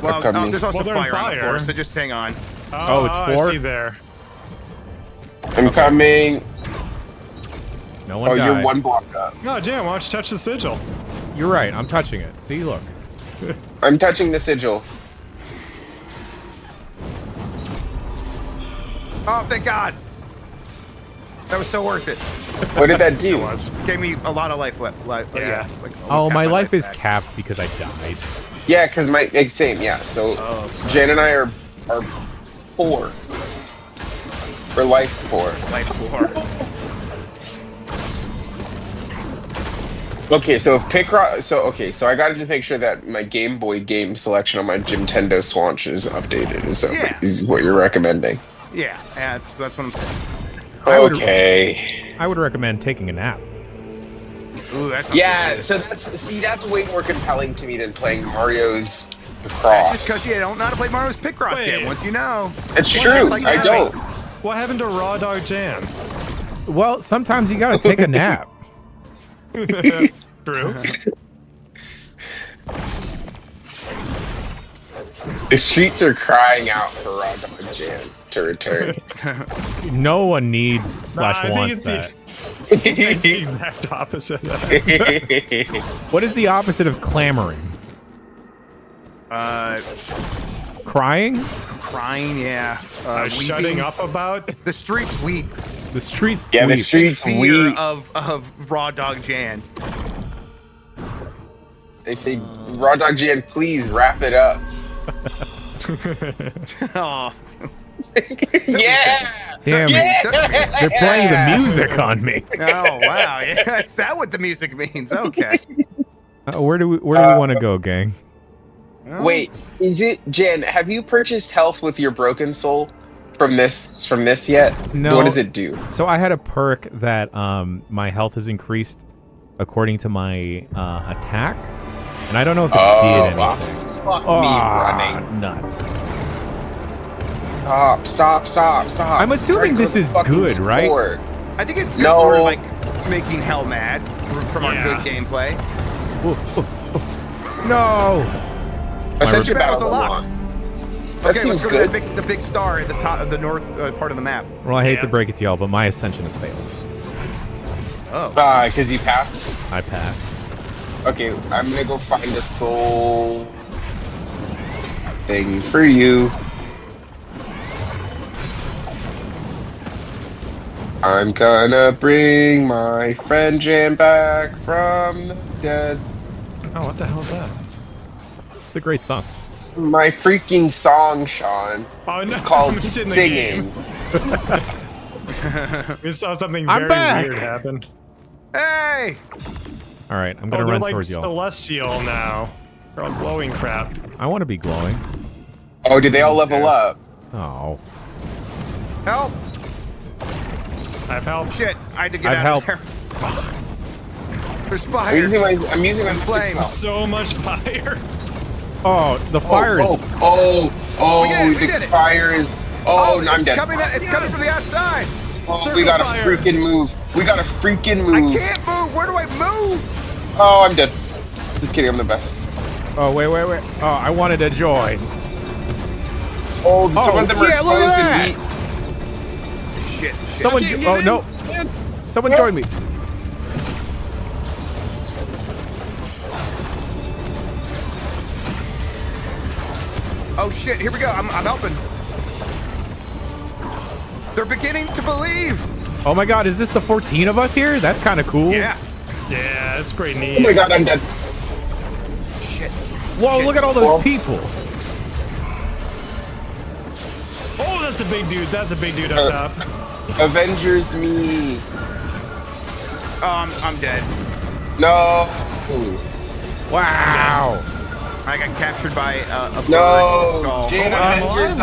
Well, Look at me. there's also Well, they're on fire on the fire. floor, so just hang on. Oh, it's 4? I see there. I'm coming. No one Oh, died. you're one block up. Oh, Jan, why don't you touch the sigil? You're right. I'm touching it. See, look. I'm touching the sigil. Oh, thank God. That was so worth it. What did that do? It was. Gave me a lot of life left. Yeah. Like almost Oh, half my life is back. capped because I died. Yeah, because same, yeah. So Jen and I are poor. We're life poor. Life poor. Okay, so if Picross, so I gotta just make sure that my Game Boy game selection on my Nintendo Swatch is updated. Is what you're recommending? Yeah, that's what I'm saying. I would- Okay. I would recommend taking a nap. Ooh, that's not Yeah, so so that's way more compelling to me than playing Mario's good. Picross. Just because you don't know how to play Mario's Picross yet. Once you know. It's true. Like I don't. What happened to Raw Dog Jam? Well, sometimes you gotta take a nap. True. The streets are crying out for Raw Dog Jam to return. No one needs / wants that. It's the exact opposite. What is the opposite of clamoring? Crying? Crying, yeah. Shutting up about? The streets weep. The streets Yeah, the weep. streets Fear weep. of Raw Dog Jan. They say, Raw Dog Jam, please wrap it up. Oh. Yeah! Damn, Yeah! they're playing the music on me. Oh wow! Yeah, is that what the music means? Okay. Where do we want to go, gang? Well, Wait, is it Jen? Have you purchased health with your broken soul from this yet? No. What does it do? So I had a perk that my health is increased according to my attack, and I don't know if it did anything. Fuck me running. Nuts. Stop. I'm assuming this is good, right? I think it's good No. for like making hell mad from our good gameplay. No. Essentially, Battle's battle unlocked. unlocked. That Okay, seems let's go good. to the big star at the top of the north part of the map. Well, I hate to break it to y'all, but my ascension has failed. Oh. Because you passed? I passed. Okay, I'm gonna go find a soul thing for you. I'm gonna bring my friend Jan back from the dead. Oh, what the hell is that? It's a great song. It's my freaking song, Sean. Oh, no. It's called It's in the Singing. We saw something I'm very back. weird happen. Hey! All right, I'm gonna they're run like towards y'all. celestial now. They're all glowing crap. I want to be glowing. Oh, did they all level up? Oh. Help! I've helped. Shit! I had to get I've out helped. of there. There's I'm fire. using my Flames. flames. So much fire. Oh, the fire is. We did it. Fire is. Oh, no, I'm it's dead. It's coming from the outside. Oh, we gotta freaking move. We gotta freaking move. I can't move. Where do I move? Oh, I'm dead. Just kidding, I'm the best. Oh, wait. Oh, I wanted to join. Oh, some of them are yeah, look exposed at and that. Shit. Someone. Oh no. Someone join me. Oh shit! Here we go. I'm helping. They're beginning to believe. Oh my God, is this the 14 of us here? That's kind of cool. Yeah. Yeah, that's pretty neat. Oh my god, I'm dead. Shit. Whoa, look at all those people. Oh, that's a big dude. That's a big dude up top. Avengers me. Oh, I'm dead. No. Wow. I got captured by a bird No. in the skull. Jane Avengers.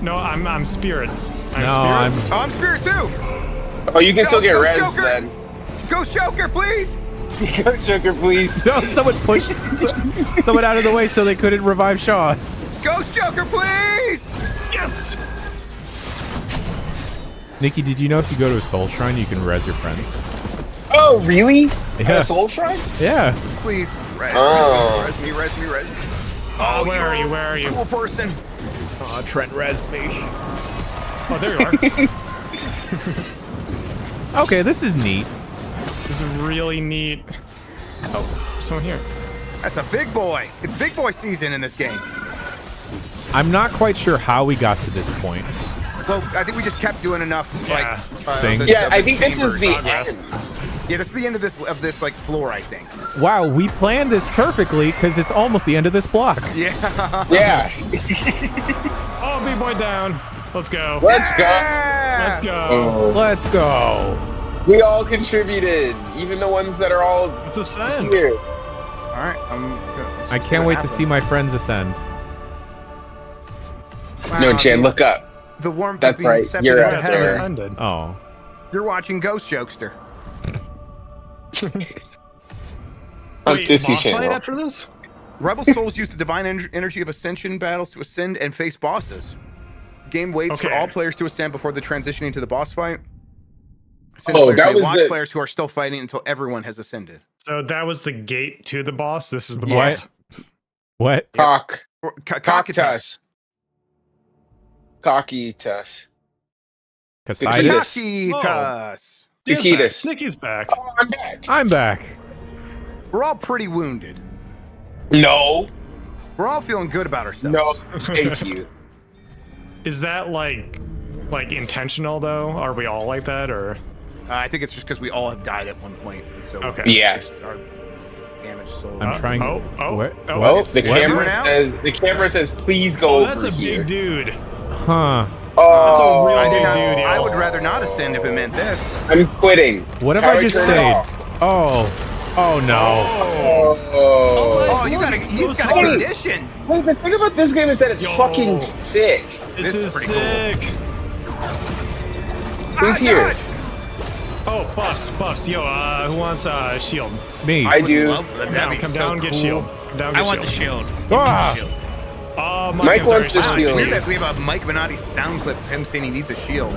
No, I'm Spirit. I'm Spirit too. Oh, you can still get Ghost res Joker. then. Ghost Joker, please. Ghost Joker, please. No, someone pushed someone out of the way so they couldn't revive Sean. Ghost Joker, please. Yes. Nikki, did you know if you go to a soul shrine, you can res your friend? Oh, really? Yeah. At a soul shrine? Yeah. Please. Res me. Oh, where are you? Where are you? Cool person. Oh, Trent res me. Oh, there you are. Okay, this is neat. This is really neat. Oh, someone here. That's a big boy. It's big boy season in this game. I'm not quite sure how we got to this point. Well, I think we just kept doing enough Things. Yeah, I think this is the end. Yeah, this is the end of this like floor, I think. Wow, we planned this perfectly because it's almost the end of this block. Yeah. Yeah. Oh, big boy down. Let's go. Let's go. Let's go. Oh. Let's go. We all contributed, even the ones that are all Let's ascend. here. All right. I can't wait to see my friends ascend. No, Chan, look up. The warmth. That's right. You're up there. Oh. You're watching Ghost Jokester. On Wait, Disney boss fight Channel. after this? Rebel souls use the divine energy of ascension battles to ascend and face bosses. Game waits for Okay. all players to ascend before the transitioning to the boss fight. Oh, that was watch the- players who are still fighting until everyone has ascended. So that was the gate to the boss. This is the What? boss. What? Cockatus. Cockitus. Casitas? Cockitus. Cockitus. Nikki's back. Oh, I'm back. I'm back. We're all pretty wounded. No. We're all feeling good about ourselves. No. Thank you. Is that like intentional though? Are we all like that or? I think it's just because we all have died at one point. So Okay. Yes. Our damaged soul. I'm trying. Oh, Oh, the What? camera says, please go that's over a here. big dude. Huh. Oh, real I, big did not, dude, I yo. would rather not ascend if it meant this. I'm quitting. What if How do I just turn it stayed? off? Oh no. Oh. Oh, he's got a condition. Wait, the thing about this game is that it's Yo. fucking sick. This is pretty sick. Who's here? God. Oh, buffs. Yo, who wants a shield? Me. I do. Come down, get shield. Come down, get I want the shield. Ah! Oh, Mike I'm wants sorry, the sorry. shield. Weird that we have a Mike Minotti sound clip of him saying he needs a shield.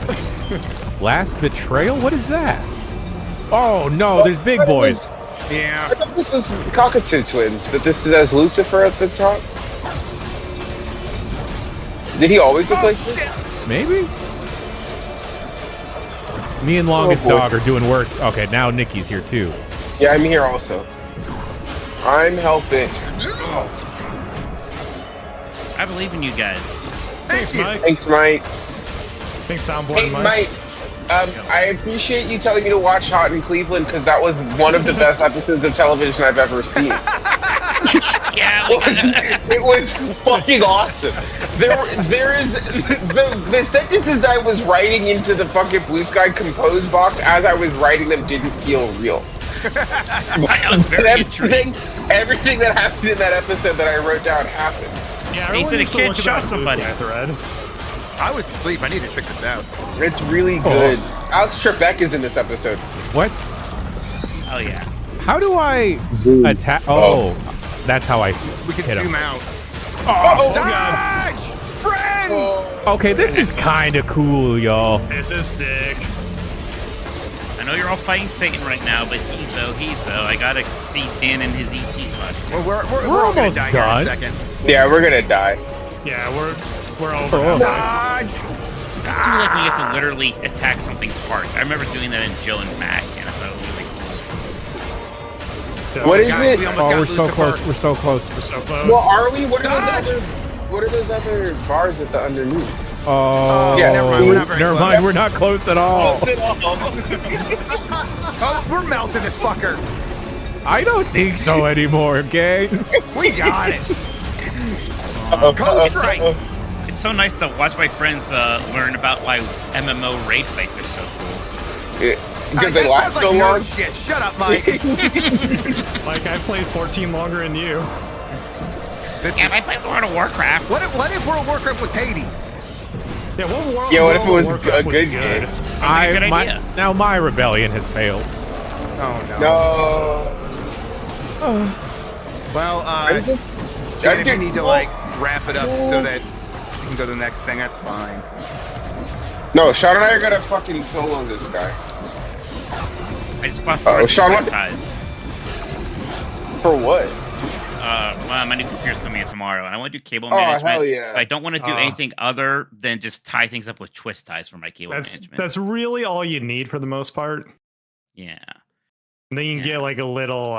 Last betrayal? What is that? Oh no, there's big boys. Yeah. I thought this was Cockatoo Twins, but this is Lucifer at the top. Did he always look like this? Maybe. Me and Longest boy. Dog are doing work. Okay, now Nikki's here too. Yeah, I'm here also. I'm helping. I believe in you guys. Thanks, Mike. Thanks, Mike. Thanks, Soundboard Hey, Mike. Mike. I appreciate you telling me to watch Hot in Cleveland because that was one of the best episodes of television I've ever seen. Yeah, It was fucking awesome. There is the sentences I was writing into the fucking Blue Sky compose box as I was writing them didn't feel real. I was very intrigued. Everything that happened in that episode that I wrote down happened. Yeah, He everyone said a needs to kid look at shot that somebody. Blue Sky thread. I was asleep. I need to check this out. It's really good. Alex Trebek is in this episode. What? Oh yeah. How do I Zoom. attack? Oh, that's how I We can hit zoom him. out. Oh, Dodge! Friends! Okay, this is kind of cool, y'all. This is sick. I know you're all fighting Satan right now, but he's though. I gotta see Dan and his ET flash. Well, we're We're all gonna almost die done. here in a second. Yeah, we're gonna die. Yeah, we're over. Oh. now. Dodge! I do like when you have to literally attack something's part. I remember doing that in Joe and Mac, and I thought it was really cool. What is Guys, it? we almost Oh, got we're so Lucifer. close. We're so close. We're so close. Well, are we? What are Dodge! those other bars at the underneath? Oh, Yeah, never mind, we're not very never close. mind. We're not close at all. Oh, we're melting this fucker. I don't think so anymore, gang. We got it. It's like it's so nice to watch my friends learn about why MMO raid fights are so cool. Because they last so long. Shit. Shut up, Mike. Like I played 14 longer than you. Yeah, I played World of Warcraft. What if World of Warcraft was Hades? Yeah, what Yeah, what if it was World of a Warcraft was good game? Sounds like a good idea. Now my rebellion has failed. Oh no. No. Well, I just. Jared, if you need to like wrap it up so that you can go to the next thing, that's fine. No, Sean and I are gonna fucking solo this guy. I just bought Uh-oh, 4 Sean, Swiss what- ties. For what? Well, my new computer's coming in tomorrow, and I want to do cable Oh, management. hell yeah. But I don't want to do anything other than just tie things up with twist ties for my cable That's management. that's really all you need for the most part. Yeah. And then you can get like a little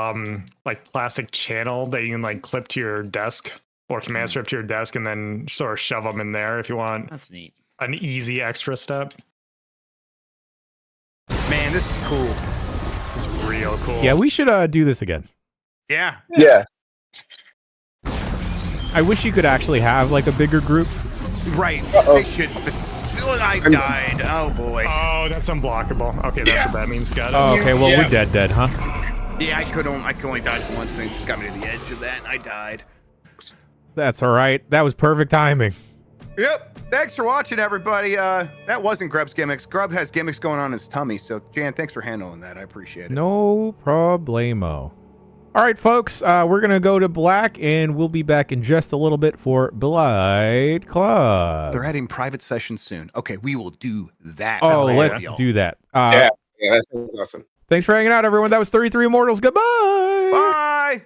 like plastic channel that you can like clip to your desk or command strip to your desk and then sort of shove them in there if you want That's neat. an easy extra step. Man, this is cool. It's real cool. Yeah, we should do this again. Yeah. Yeah. I wish you could actually have like a bigger group. Right. Uh-oh. They should. I died. Oh boy. Oh, that's unblockable. Okay, that's what that means. Got it. Oh, okay, well Yeah. we're dead, huh? Yeah, I could only dodge once, and it just got me to the edge of that, and I died. That's all right. That was perfect timing. Yep. Thanks for watching, everybody. That wasn't Grub's gimmicks. Grub has gimmicks going on in his tummy, so Jan, thanks for handling that. I appreciate it. No problemo. All right, folks, we're going to go to black, and we'll be back in just a little bit for Blight Club. They're adding private sessions soon. Okay, we will do that. Oh, let's do that. Yeah, that sounds awesome. Thanks for hanging out, everyone. That was 33 Immortals. Goodbye. Bye.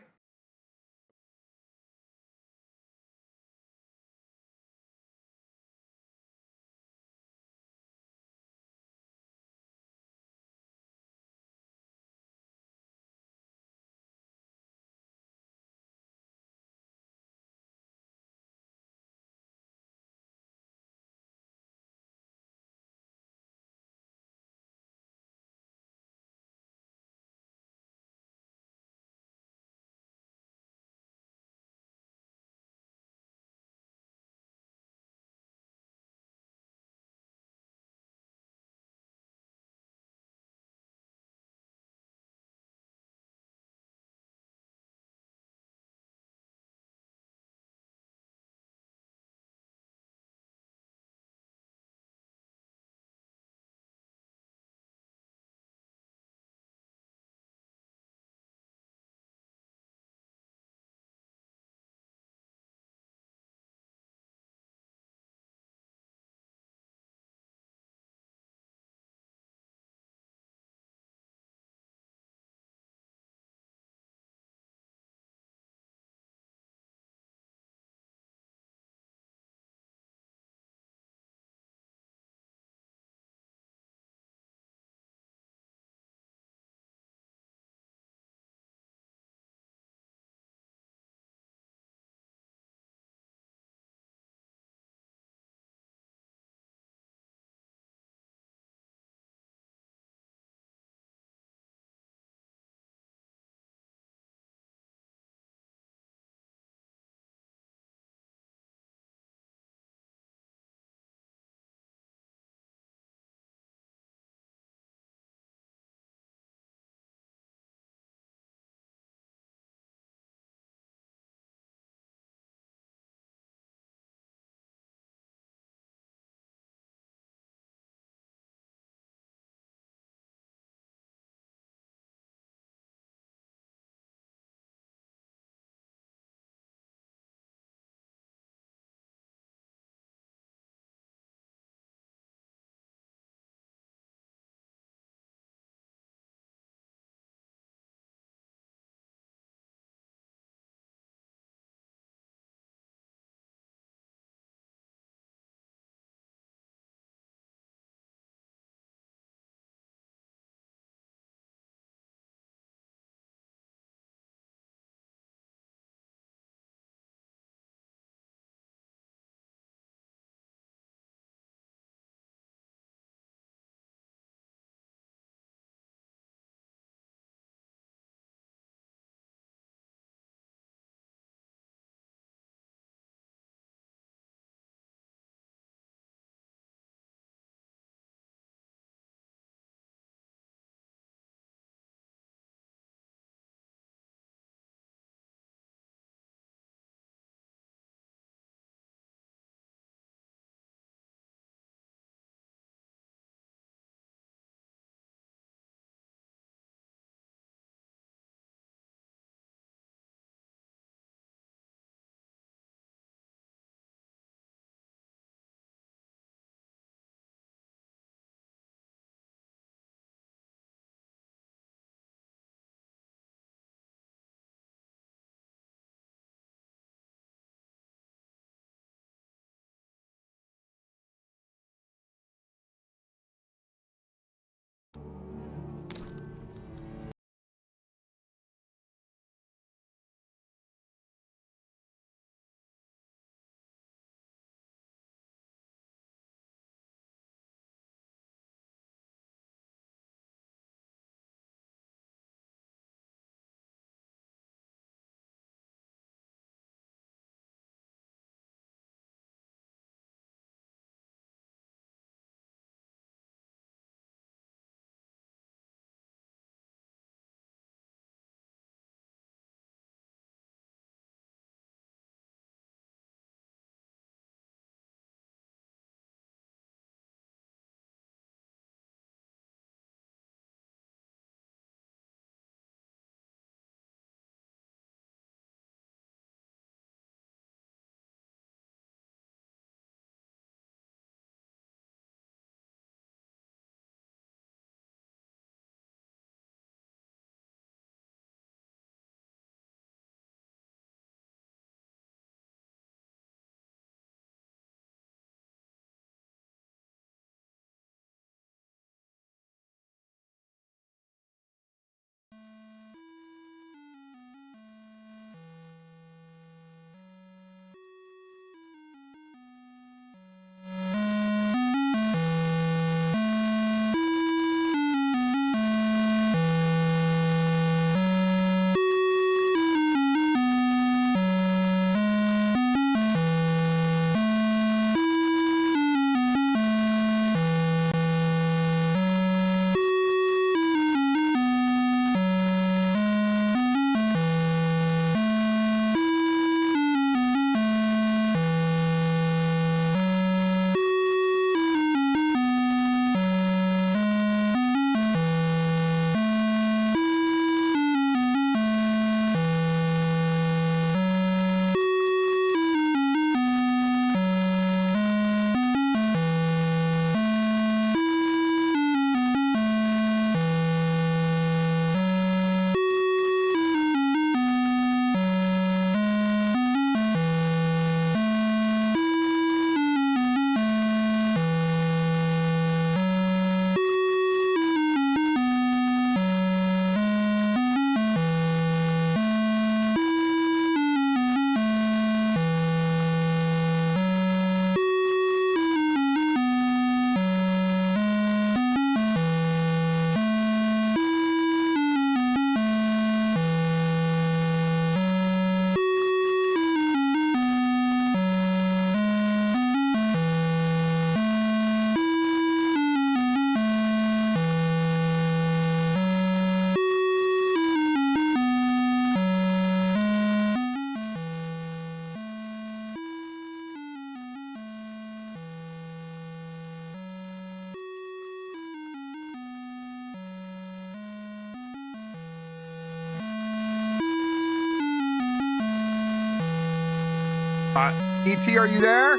E.T., are you there?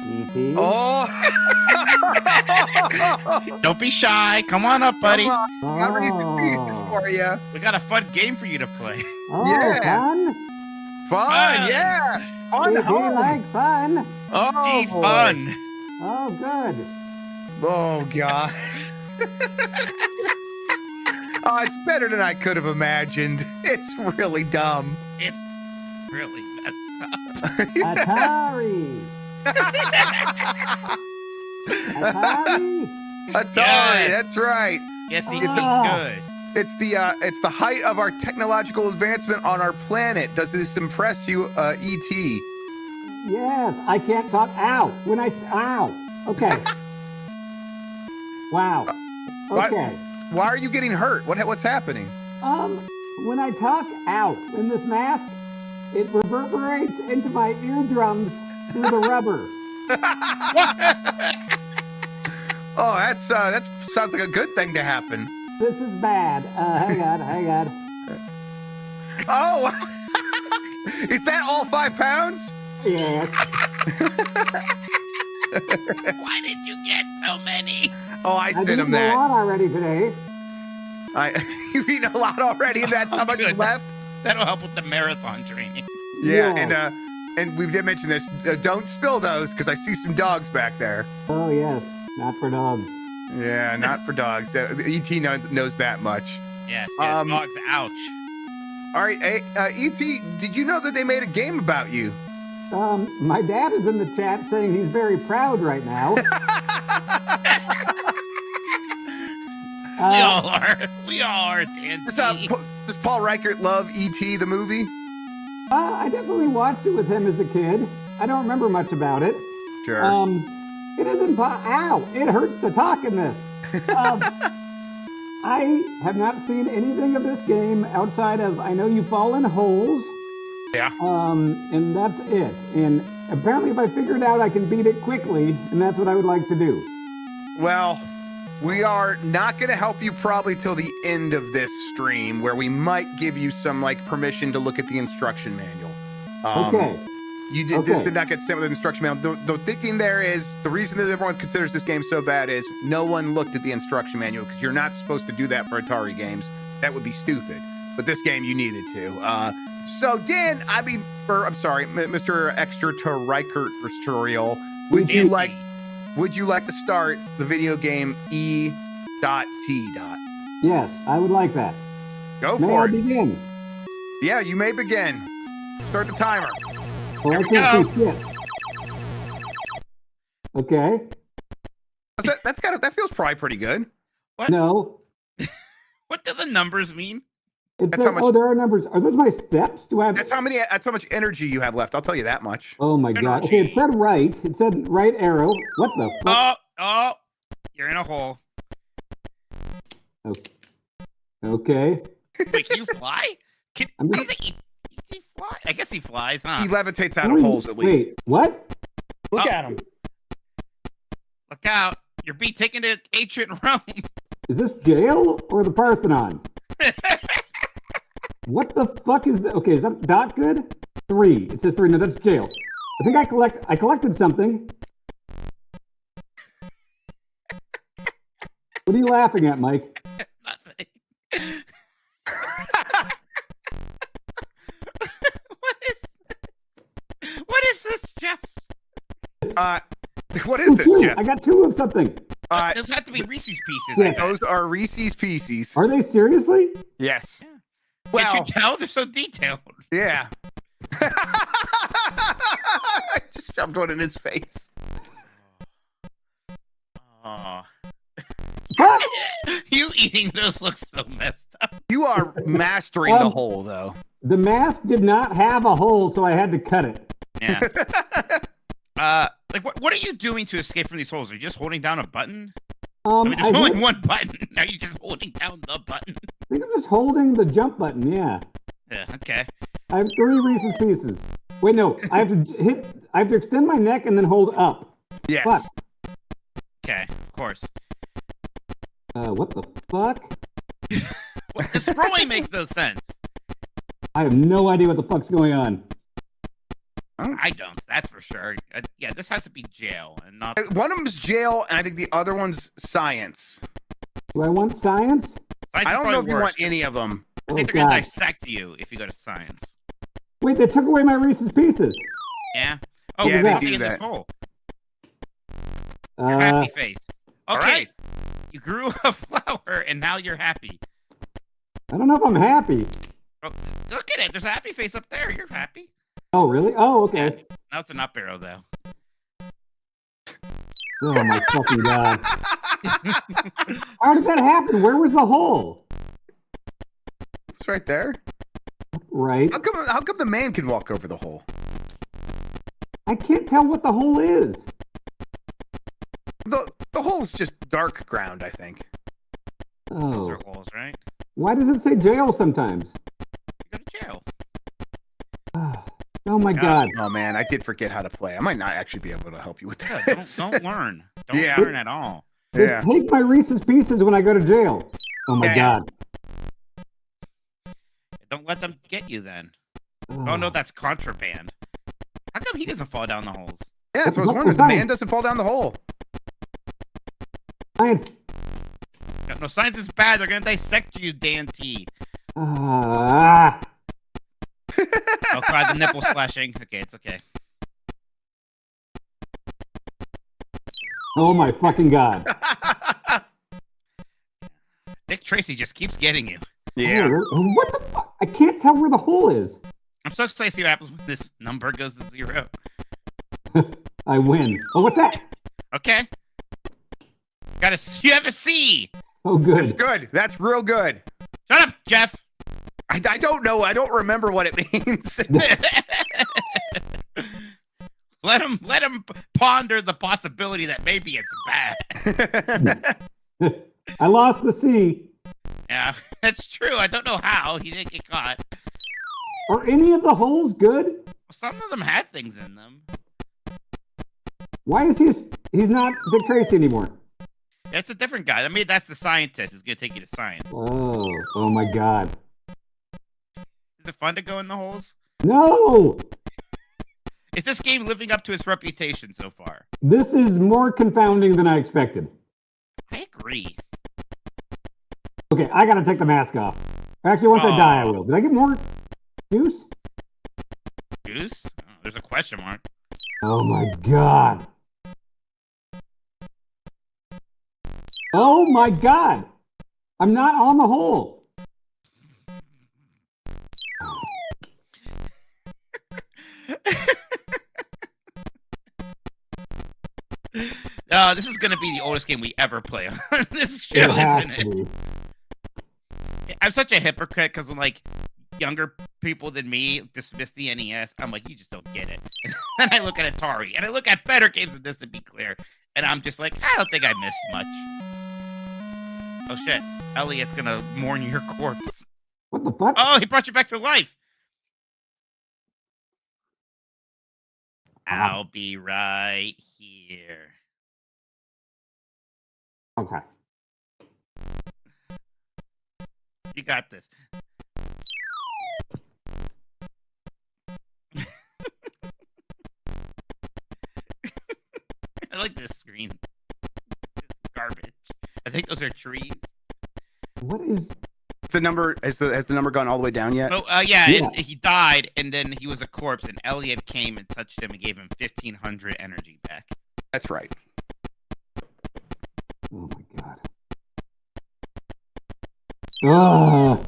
E.T.? Oh! Don't be shy. Come on up, buddy. Come on. I got Reese's Pieces for you. We got a fun game for you to play. Oh, Yeah. fun? Fun, yeah. Fun E.T. home. like fun? Oh, boy. fun. Oh, good. Oh, God. Oh, it's better than I could have imagined. It's really dumb. It's really messed up. Atari. Atari? Atari, Yes. that's right. Yes, he Oh. did good. It's the height of our technological advancement on our planet. Does this impress you, E.T.? Yes, I can't talk. Ow. Ow. Okay. Wow. Okay. Why are you getting hurt? What's happening? When I talk out in this mask, it reverberates into my eardrums through the rubber. Oh, that sounds like a good thing to happen. This is bad. Hang on. Oh, is that all 5 pounds? Yes. Why did you get so many? Oh, I I've sent him eaten a that. lot already today. You've eaten a lot already, and that's how much is Good. left. That'll help with the marathon training. Yeah, Yeah. and we did mention this. Don't spill those because I see some dogs back there. Oh, yes. Not for dogs. Yeah, not for dogs. E.T. knows that much. Yes, dogs, ouch. All right, hey, E.T., did you know that they made a game about you? My dad is in the chat saying he's very proud right now. We all are, Dan. Does Paul Reichert love E.T. the movie? I definitely watched it with him as a kid. I don't remember much about it. Sure. It isn't. Ow! It hurts to talk in this. I have not seen anything of this game outside of I know you fall in holes. Yeah. And that's it. And apparently, if I figure it out, I can beat it quickly, and that's what I would like to do. Well, we are not going to help you probably till the end of this stream, where we might give you some permission to look at the instruction manual. Okay. This did not get sent with an instruction manual. The thinking there is the reason that everyone considers this game so bad is no one looked at the instruction manual because you're not supposed to do that for Atari games. That would be stupid. But this game you needed to. So Dan, Mr. Extra Terrestrial, would you like to start the video game E.T. Yes, I would like that. Go May for I it. begin? Yeah, you may begin. Start the timer. Well, I can't see shit. Okay. That feels probably pretty good. What? No. What do the numbers mean? That's how much- there are numbers. Are those my steps? Do I have? That's how much energy you have left. I'll tell you that much. Oh my god. Okay, it said right. It said right arrow. What the fuck? Oh, you're in a hole. Okay. Wait, can you fly? I'm Does just- he fly? I guess he flies, huh? He levitates out of holes at least. Wait, what? Look at him. Look out. You're being taken to ancient Rome. Is this jail or the Parthenon? What the fuck is that? Okay, is that not good? 3. It says 3. No, that's jail. I think I collected something. What are you laughing at, Mike? Nothing. What is this, Jeff? What is this, Jeff? I got 2 of something. Those have to be Reese's Pieces. Yeah. I bet. Those are Reese's Pieces. Are they seriously? Yes. Can't you tell? They're so detailed. Yeah. I just shoved one in his face. Oh. You eating those looks so messed up. You are mastering the hole, though. The mask did not have a hole, so I had to cut it. Yeah. What are you doing to escape from these holes? Are you just holding down a button? Just holding one button. Are you just holding down the button? I think I'm just holding the jump button, yeah. Yeah, okay. I have 3 Reese's Pieces. Wait, no. I have to extend my neck and then hold up. Yes. Fuck. Okay, of course. What the fuck? The scrolling makes no sense. I have no idea what the fuck's going on. I don't. That's for sure. Yeah, this has to be jail and not. One of them's jail, and I think the other one's science. Do I want science? Science I is don't know if probably you want worse. any of them. I think Oh, they're gonna God. dissect you if you go to science. Wait, they took away my Reese's Pieces. Yeah. Oh, Yeah, there's they something do in this that. hole. Your happy face. All Okay. right. You grew a flower and now you're happy. I don't know if I'm happy. Oh, look at it. There's a happy face up there. You're happy. Oh, really? Oh, okay. Now it's an up arrow though. Oh, my fucking God. How did that happen? Where was the hole? It's right there. Right. How come the man can walk over the hole? I can't tell what the hole is. The hole's just dark ground, I think. Those Oh. are holes, right? Why does it say jail sometimes? You go to jail. Oh, my God. Oh man, I did forget how to play. I might not actually be able to help you with Yeah, that. don't learn. Don't Yeah. learn at all. They Yeah. take my Reese's Pieces when I go to jail. Oh, my Yeah. God. Don't let them get you then. Oh no, that's contraband. How come he doesn't fall down the holes? Yeah, that's what I was What wondering. for The man science? doesn't fall down the hole. Science. No, science is bad. They're gonna dissect you, Dan T. Ah. Oh god, the nipple splashing. Okay, it's okay. Oh, my fucking God. Dick Tracy just keeps getting you. Yeah. Oh, what the fuck? I can't tell where the hole is. I'm so excited to see what happens when this number goes to 0. I win. Oh, what's that? Okay. You have a C. Oh, good. That's good. That's real good. Shut up, Jeff. I don't know. I don't remember what it means. Let him ponder the possibility that maybe it's bad. I lost the C. Yeah, that's true. I don't know how he didn't get caught. Are any of the holes good? Some of them had things in them. Why is he's not Dick Tracy anymore? That's a different guy. I mean, that's the scientist who's gonna take you to science. Oh my God. Is it fun to go in the holes? No! Is this game living up to its reputation so far? This is more confounding than I expected. I agree. Okay, I gotta take the mask off. Actually, once I die, I will. Did I get more juice? Goose? Oh, there's a question mark. Oh my God. Oh my God. I'm not on the hole. This is gonna be the oldest game we ever play on this show, isn't it? I'm such a hypocrite because when like younger people than me dismiss the NES, I'm like, you just don't get it. And I look at Atari and I look at better games than this, to be clear, and I'm just like, I don't think I missed much. Oh shit, Elliot's gonna mourn your corpse. What the fuck? Oh, he brought you back to life. I'll be right here. Okay. You got this. I like this screen. It's garbage. I think those are trees. What is the number? Has the number gone all the way down yet? Oh, yeah. And he died, and then he was a corpse, and Elliot came and touched him and gave him 1,500 energy back. That's right. Oh my God. Oh.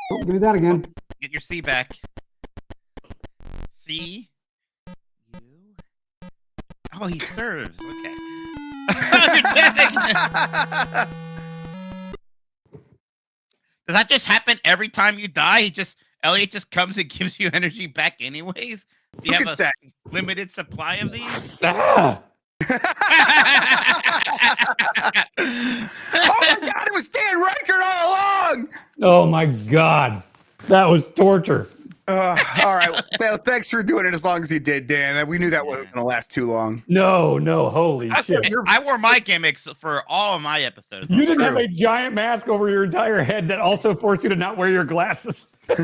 Oh, give me that again. Get your C back. C. U. Oh, he serves. Okay. You're dead. Does that just happen every time you die? Elliot just comes and gives you energy back anyways? Do you have a limited supply of these? Oh my God, it was Dan Reichert all along! Oh my God. That was torture. All right. Well, thanks for doing it as long as you did, Dan. We knew that wasn't going to last too long. No, holy shit. I wore my gimmicks for all of my episodes. You didn't have a giant mask over your entire head that also forced you to not wear your glasses. Oh,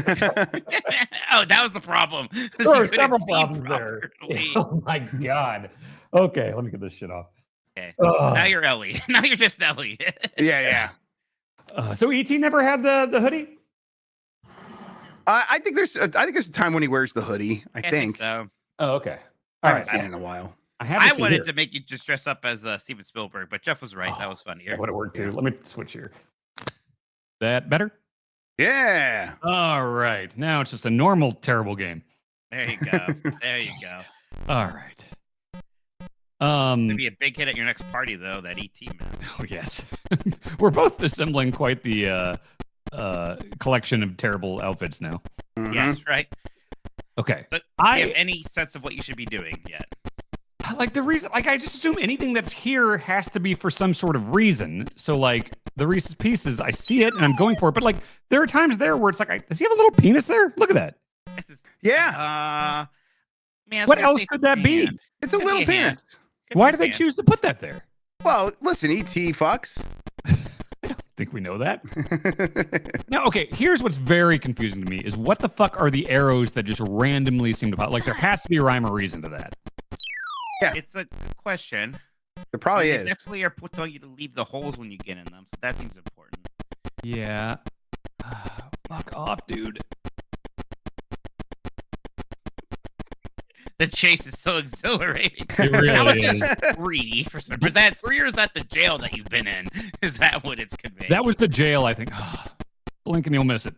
that was the problem. There were several problems there. Oh my god. Okay, let me get this shit off. Okay. Now you're Ellie. Now you're just Ellie. Yeah. So ET never had the hoodie? I think there's a time when he wears the hoodie. I think so. Oh, okay. I haven't seen it in a while. I wanted to make you just dress up as Steven Spielberg, but Jeff was right. That was funnier. That would have worked too. Let me switch here. That better? Yeah. All right. Now it's just a normal, terrible game. There you go. There you go. All right. Gonna be a big hit at your next party, though. That ET man. Oh yes. We're both assembling quite the collection of terrible outfits now. Mm-hmm. Yes, right. Okay. But do you have any sense of what you should be doing yet? Like the reason, like I just assume anything that's here has to be for some sort of reason. So like the Reese's Pieces, I see it and I'm going for it. But like there are times there where it's like, does he have a little penis there? Look at that. Yeah. Man, what else could that be? It's a little penis. Why do they choose to put that there? Well, listen, ET fucks. I think we know that. Now, okay, here's what's very confusing to me is what the fuck are the arrows that just randomly seem to pop? Like there has to be a rhyme or reason to that. Yeah. It's a good question. There probably They is. definitely are telling you to leave the holes when you get in them, so that seems important. Yeah. Fuck off, dude. The chase is so exhilarating. It really that was is. just 3 for some. Was that 3 or is that the jail that you've been in? Is that what it's conveying? That was the jail, I think. Blink and you'll miss it.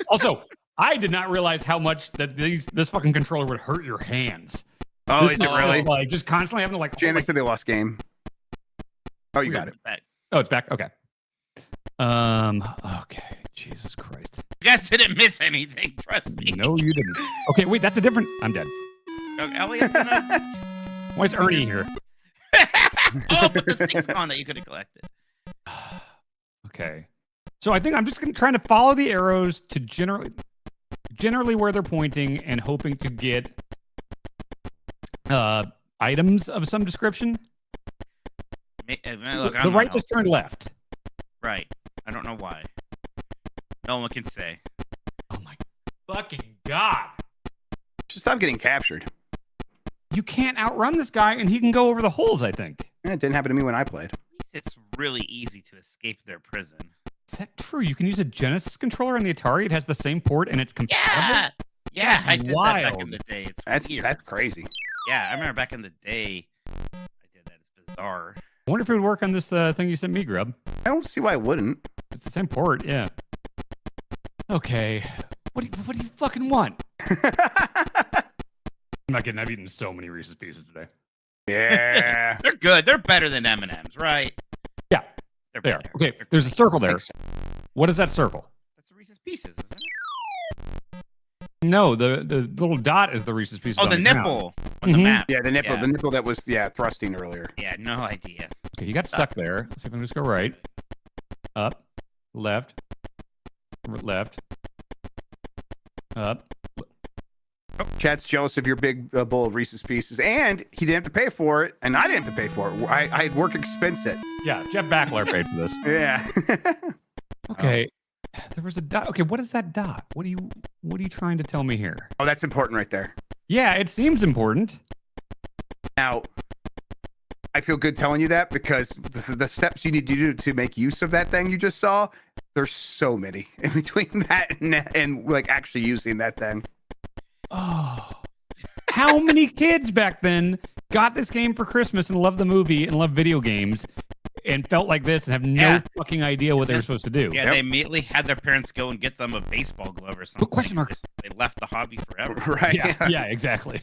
Also, I did not realize how much that this fucking controller would hurt your hands. Oh, is it really? Like just constantly having to like. Janice said they lost game. Oh, you got it. Oh, it's back. Okay. Okay. Jesus Christ. You guys didn't miss anything. Trust me. No, you didn't. Okay, wait. That's a different. I'm dead. Elliot's gonna. Why is Ernie here? Oh, but the thing's gone that you could have collected. Okay. So I think I'm just trying to follow the arrows to generally where they're pointing and hoping to get items of some description. Look, the right just turned left. Right. I don't know why. No one can say. Oh my fucking god. Just stop getting captured. You can't outrun this guy and he can go over the holes, I think. Yeah, it didn't happen to me when I played. It's really easy to escape their prison. Is that true? You can use a Genesis controller on the Atari. It has the same port and it's compatible. Yeah, That's I did wild. that back in the day. That's crazy. Yeah, I remember back in the day. I did that. It's bizarre. I wonder if it would work on this thing you sent me, Grub. I don't see why it wouldn't. It's the same port, yeah. Okay. What do you fucking want? I'm not kidding. I've eaten so many Reese's Pieces today. Yeah. They're good. They're better than M&M's, right? Yeah, they are. Okay, there's a circle there. What is that circle? That's the Reese's Pieces, isn't it? No, the little dot is the Reese's Pieces. Oh, on the ground. nipple on the map. Yeah, the nipple. Yeah. The nipple that was thrusting earlier. Yeah, no idea. Okay, you got stuck there. Let's see if I can just go right, up, left, left, up. Chat's jealous of your big bowl of Reese's Pieces, and he didn't have to pay for it, and I didn't have to pay for it. I had work expense it. Yeah, Jeff Backler paid for this. Yeah. Okay, there was a dot. Okay, what is that dot? What are you trying to tell me here? Oh, that's important right there. Yeah, it seems important. Now, I feel good telling you that because the steps you need to do to make use of that thing you just saw, there's so many in between that and like actually using that thing. Oh, how many kids back then got this game for Christmas and loved the movie and loved video games and felt like this and have no fucking idea what they were supposed to do? Yeah, they immediately had their parents go and get them a baseball glove or something. Question mark. They left the hobby forever. Right. Yeah, exactly.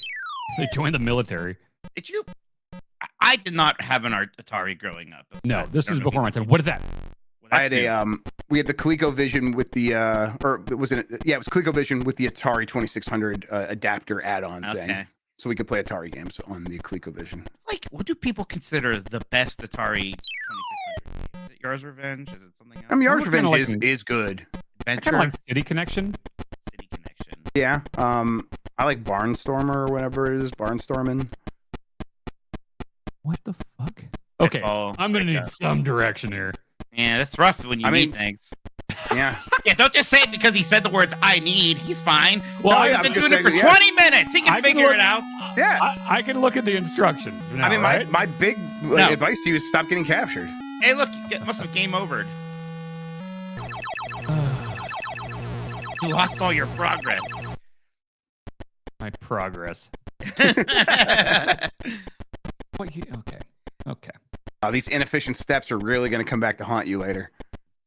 They joined the military. Did you? I did not have an Atari growing up. No, this is before my time. What is that? I had we had the ColecoVision with the it was ColecoVision with the Atari 2600 adapter add-on thing, so we could play Atari games on the ColecoVision. It's like, what do people consider the best Atari 2600 game? Is it Yars' Revenge? Is it something else? I mean, Yars' Revenge is good. I kind of like City Connection. City Connection. Yeah. I like Barnstormer or whatever it is. Barnstorming. What the fuck? Okay, Pitfall, I'm gonna need Breakup. some direction here. Yeah, that's rough when you need things. Yeah. Yeah, don't just say it because he said the words "I need." He's fine. Well, I've I'm been just doing it for saying, yeah. 20 minutes. He can figure it out. Yeah. I can look at the instructions now, I mean, right? my big advice to you is stop getting captured. Hey, look, you must have game overed. You lost all your progress. My progress. Okay. These inefficient steps are really going to come back to haunt you later.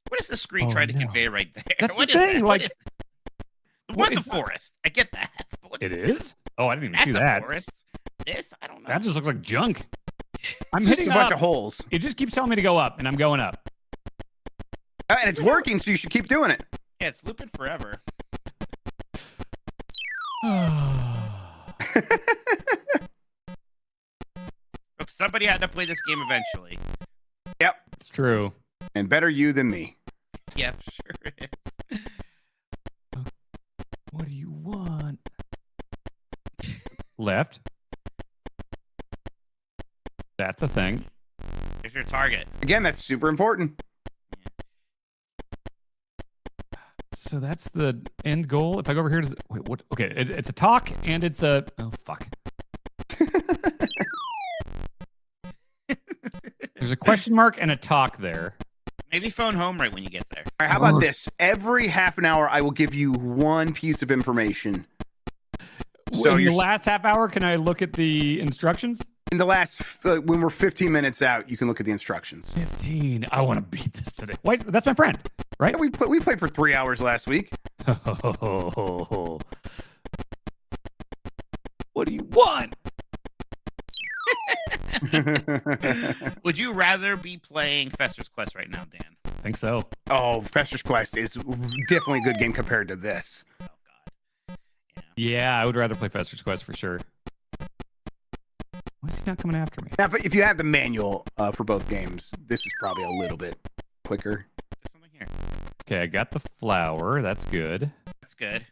What is the screen trying to convey right there? That's What the is thing, that? like- What is the one's a forest. I get that. But what's It this? is? Oh, I didn't even That's see a that. forest. This, I don't know. That just looks like junk. I'm Just hitting a bunch up. of holes. It just keeps telling me to go up, and I'm going up. And it's working, so you should keep doing it. Yeah, it's looping forever. Look, somebody had to play this game eventually. Yep. It's true. And better you than me. Yep, sure is. What do you want? Left. That's a thing. There's your target. Again, that's super important. So that's the end goal. If I go over here, wait, what? Okay, it's a talk and it's a. Oh fuck. There's a question mark and a talk there. Maybe phone home right when you get there. All right, how about this? Every half an hour, I will give you one piece of information. So in the last half hour, can I look at the instructions? In the last, when we're 15 minutes out, you can look at the instructions. 15. I want to beat this today. Wait, that's my friend, right? Yeah, we played for 3 hours last week. What do you want? Would you rather be playing Fester's Quest right now, Dan? I think so. Oh, Fester's Quest is definitely a good game compared to this. Oh, God. Yeah, I would rather play Fester's Quest for sure. Why is he not coming after me? Now, if you have the manual for both games, this is probably a little bit quicker. There's something here. Okay, I got the flower. That's good. That's good.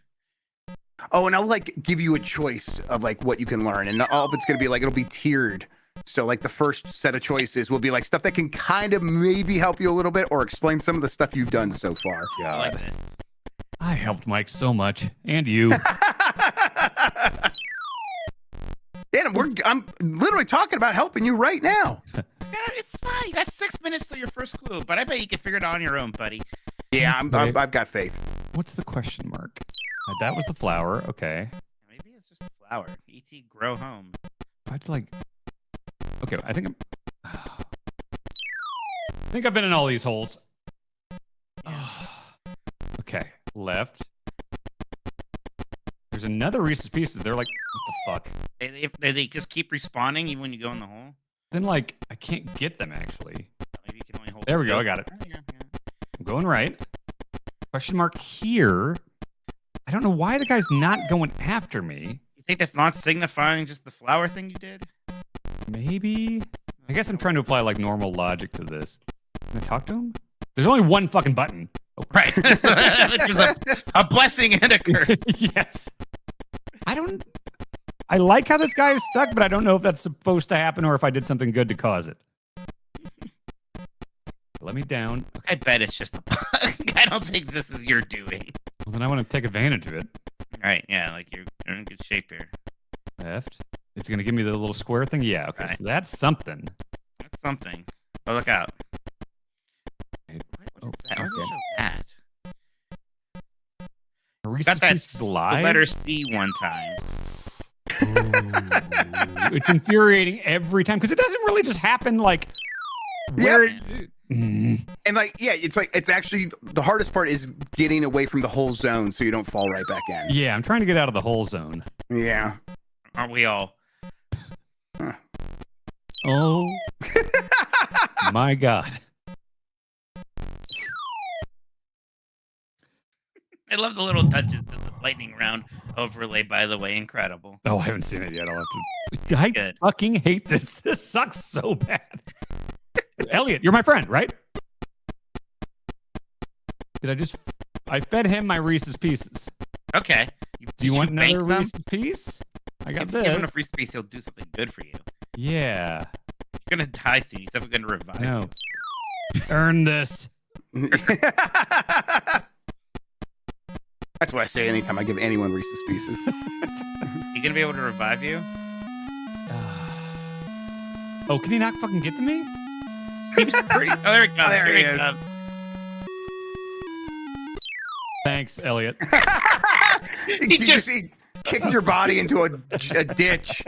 Oh, and I'll give you a choice of what you can learn, and all of it's gonna be it'll be tiered. So the first set of choices will be stuff that can kind of maybe help you a little bit or explain some of the stuff you've done so far. I like this. I helped Mike so much, and you. Dan, I'm literally talking about helping you right now. Yeah, it's fine. You got 6 minutes till your first clue, but I bet you can figure it out on your own, buddy. Yeah, I've got faith. What's the question mark? That was the flower. Okay. Maybe it's just a flower. E.T. grow home. I'd Okay, I think I've been in all these holes. Okay, left. There's another Reese's Pieces. They're what the fuck? They just keep respawning even when you go in the hole. Then I can't get them actually. Maybe you can only hold. There we go. I got it. Oh, yeah. I'm going right. Question mark here. I don't know why the guy's not going after me. You think that's not signifying just the flower thing you did? Maybe. I guess I'm trying to apply normal logic to this. Can I talk to him? There's only one fucking button. Oh. Right. Which is a blessing and a curse. Yes. I like how this guy is stuck, but I don't know if that's supposed to happen or if I did something good to cause it. Let me down. Okay. I bet it's just a bug. I don't think this is your doing. Well, then I want to take advantage of it. All right. Yeah, you're in good shape here. Left. It's going to give me the little square thing? Yeah, okay. Right. So that's something. That's something. Oh, look out. Oh, that? Why does it show that? Got that the live? letter C one time. It's infuriating every time because it doesn't really just happen where. Yep. And it's actually the hardest part is getting away from the whole zone so you don't fall right back in. Yeah, I'm trying to get out of the whole zone. Yeah. Aren't we all? Oh my God. I love the little touches of the lightning round overlay, by the way. Incredible. Oh, I haven't seen it yet. I'll have to. I fucking hate this. This sucks so bad. Elliot, you're my friend, right? Did I just I fed him my Reese's Pieces. Okay. Do you want bank another them? Reese's Piece? I got If you give him a this. Reese's piece, he'll do something good for you. Yeah. You're gonna die soon. He's never gonna revive No. you. Earn this. That's what I say anytime I give anyone Reese's Pieces. You gonna be able to revive you? Oh, can he not fucking get to me? Seems pretty. Oh, there it comes. There There he it is. comes. Thanks, Elliot. he kicked your body into a ditch.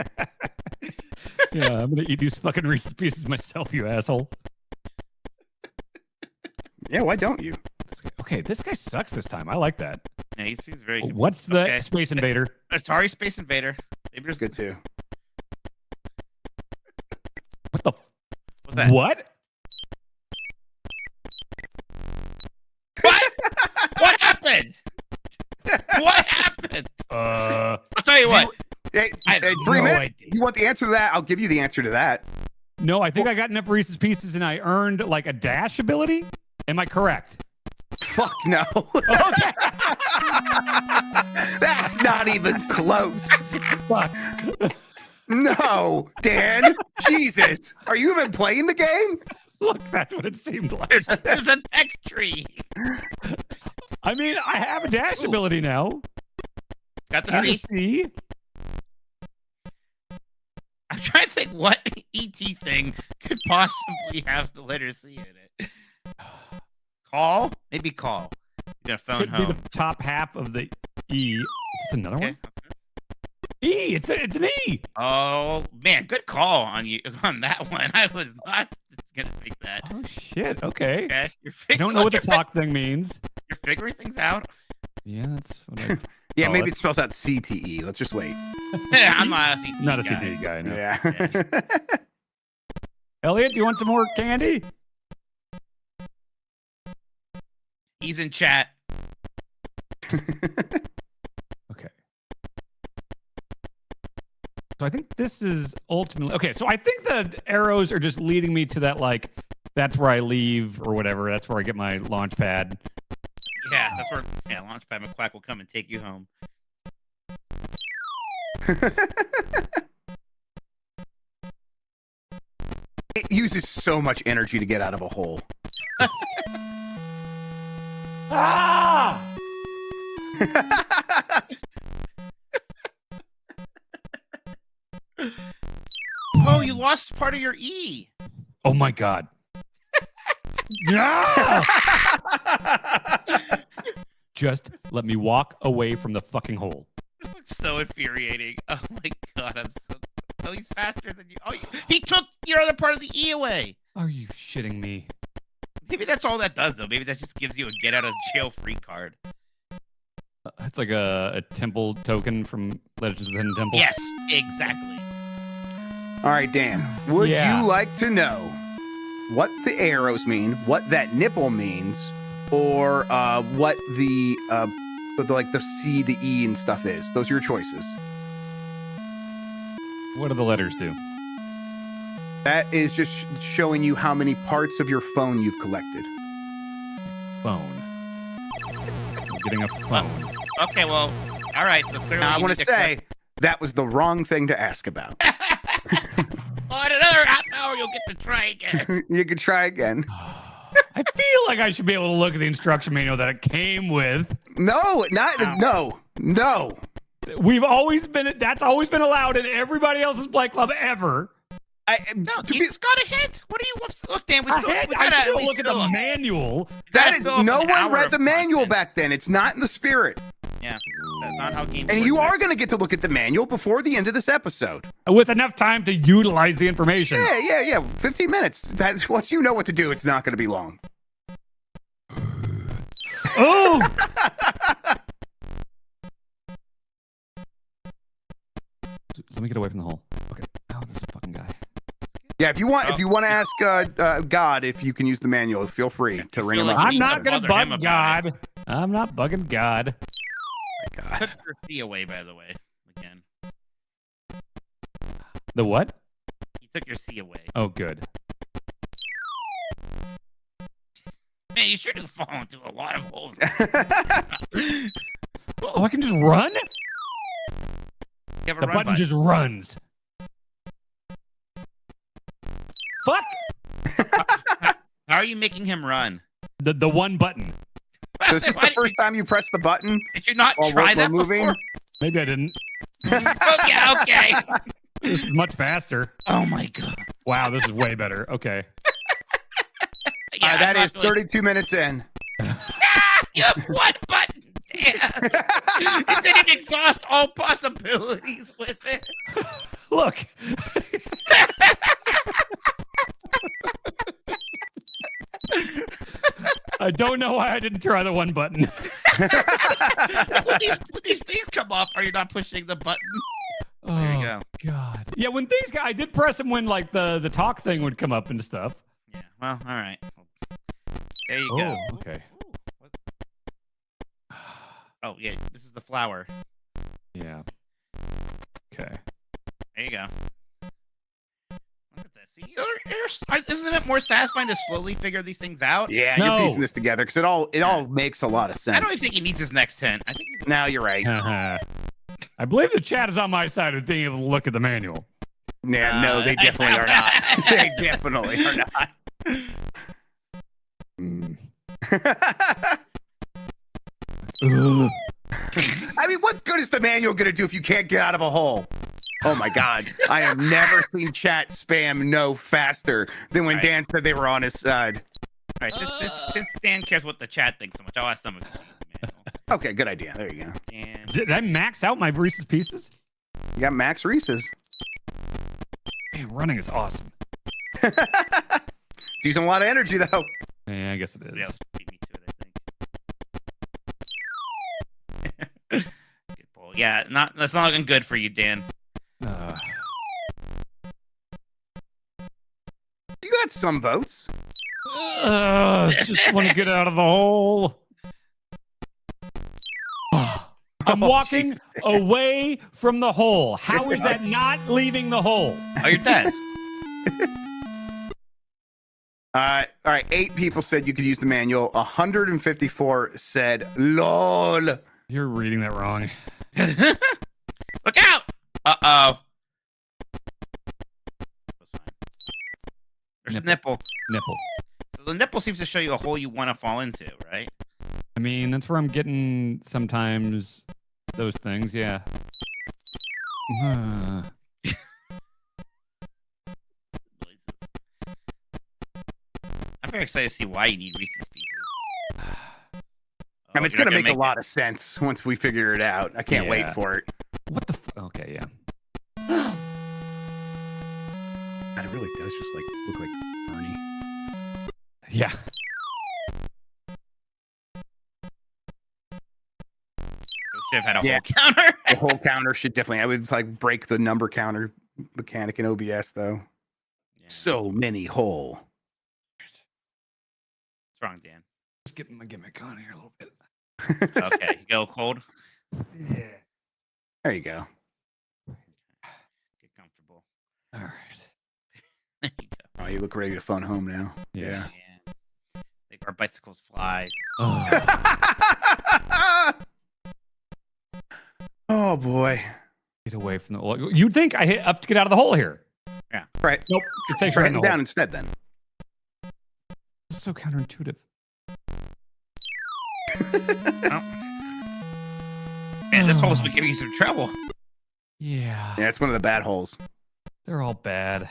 Yeah, I'm gonna eat these fucking Reese's Pieces myself, you asshole. Yeah, why don't you? Okay, this guy sucks this time. I like that. Yeah, he seems very good. What's the Okay. Space Invader? Atari Space Invader. Maybe It's there's good too. What the? What's that? What? What? What happened? What happened? I'll tell you what. Hey, I have 3 no minutes. idea. You want the answer to that? I'll give you the answer to that. No, I think I got enough Reese's Pieces and I earned like a dash ability. Am I correct? Fuck no. Okay. That's not even close. Fuck. No, Dan. Jesus. Are you even playing the game? Look, that's what it seemed like. There's a tech tree. I mean, I have a dash ability now. Got the And a C. C. I'm trying to think what ET thing could possibly have the letter C in it. Call? Maybe call. You're gonna phone Could home. be the top half of the E. Is this another Okay. one? E. It's an E. Oh man, good call on you on that one. I was not gonna pick that. Oh shit. Okay. Okay, I don't know what the talk thing means. You're figuring things out. Yeah, that's what I. Yeah, Oh, maybe it that's- spells out CTE. Let's just wait. Yeah, I'm not a CT Not a guy. CT guy. No. Yeah. Elliot, do you want some more candy? He's in chat. Okay. So I think this is ultimately okay. So I think the arrows are just leading me to that, like, that's where I leave or whatever. That's where I get my launch pad. Yeah, that's where Launchpad McQuack will come and take you home. It uses so much energy to get out of a hole. Ah! Oh, you lost part of your E. Oh my god. No! Just let me walk away from the fucking hole. This looks so infuriating. Oh my god, I'm so. Oh, he's faster than you. Oh, he took your other part of the E away. Are you shitting me? Maybe that's all that does, though. Maybe that just gives you a get out of jail free card. It's like a temple token from Legends of the Hidden Temple. Yes, exactly. All right, Dan. Would Yeah. you like to know what the arrows mean, what that nipple means, or what the like the C, the E, and stuff is? Those are your choices. What do the letters do? That is just showing you how many parts of your phone you've collected. Phone. I'm getting a phone. Okay, well, all right. So clearly, Now, I you want need to say that was the wrong thing to ask about. Oh, in another half hour, you'll get to try again. You could try again. I feel like I should be able to look at the instruction manual that it came with. No, no. We've always been, that's always been allowed in everybody else's Blight Club ever. No, you just got a hint. What do you look, Dan? I should look at the manual. That is, no one read the manual back then. It's not in the spirit. Yeah, that's not how games And work. you are going to get to look at the manual before the end of this episode. With enough time to utilize the information. Yeah. 15 minutes. That's once you know what to do, it's not going to be long. Oh! Let me get away from the hole. Okay. Oh, this is a fucking guy. Yeah, if you want to ask God if you can use the manual, feel free to ring him up. I'm not going to bug God. I'm not bugging God. I took your C away, by the way. Again, The what? he took your C away. Oh, good. Man, man, you sure do fall into a lot of holes. Oh, I can just run? You have a The run button just runs. Fuck! How are you making him run? The one button. So is this the first time you press the button? Did you not while try we're that moving? before? Maybe I didn't. Okay. This is much faster. Oh my god. Wow, this is way better. Okay. Yeah, that I'm is not really- 32 minutes in. You have one button. Damn. It didn't exhaust all possibilities with it. Look. I don't know why I didn't try the one button. when these things come up, are you not pushing the button? There you go. God. Yeah, when things I did press them when like the talk thing would come up and stuff. Yeah. Well, all right. There you go. Okay. Oh yeah, this is the flower. Yeah. Okay. There you go. Look at this. See, isn't it more satisfying to slowly figure these things out? Yeah, you're piecing this together because it all makes a lot of sense. I don't even think he needs his next hint. I think he's... No, you're right. I believe the chat is on my side with being able to look at the manual. Yeah, no, they definitely are not. They definitely are not. I mean, what good is the manual going to do if you can't get out of a hole? Oh my God. I have never seen chat spam no faster than when Dan said they were on his side. All right, since Dan cares what the chat thinks so much, I'll ask them. Okay, good idea. There you go. And... Did I max out my Reese's Pieces? You got Max Reese's. Man, running is awesome. It's using a lot of energy, though. Yeah, I guess it is. Yeah, beat me to it, I think. Good pull. Yeah, that's not looking good for you, Dan. You got some votes. Just want to get out of the hole. I'm walking away from the hole. How is that not leaving the hole? Oh, you're dead. All right. 8 people said you could use the manual. 154 said LOL. You're reading that wrong. Look out! Uh-oh. There's a nipple. Nipple. So the nipple seems to show you a hole you want to fall into, right? I mean, that's where I'm getting sometimes those things, yeah. I'm very excited to see why you need Reese's Pieces. I mean, it's going to make a lot of sense once we figure it out. I can't wait for it. What the okay, yeah. God, it really does just like look like Bernie. Yeah. Should have had a whole counter. The whole counter should definitely. I would like break the number counter mechanic in OBS though. Yeah. So many hole. What's wrong, Dan? Just getting my gimmick on here a little bit. Okay, you go cold. Yeah. There you go. Get comfortable. All right. There you go. Oh, you look ready to phone home now. Yes. Yeah. Make our bicycles fly. Oh boy. Get away from the hole. You'd think I hit up to get out of the hole here. Yeah. Right. Nope. It takes Try right in hitting the down hole. instead then. This is so counterintuitive. Oh. Man, this hole's been giving you some trouble. Yeah. Yeah, it's one of the bad holes. They're all bad.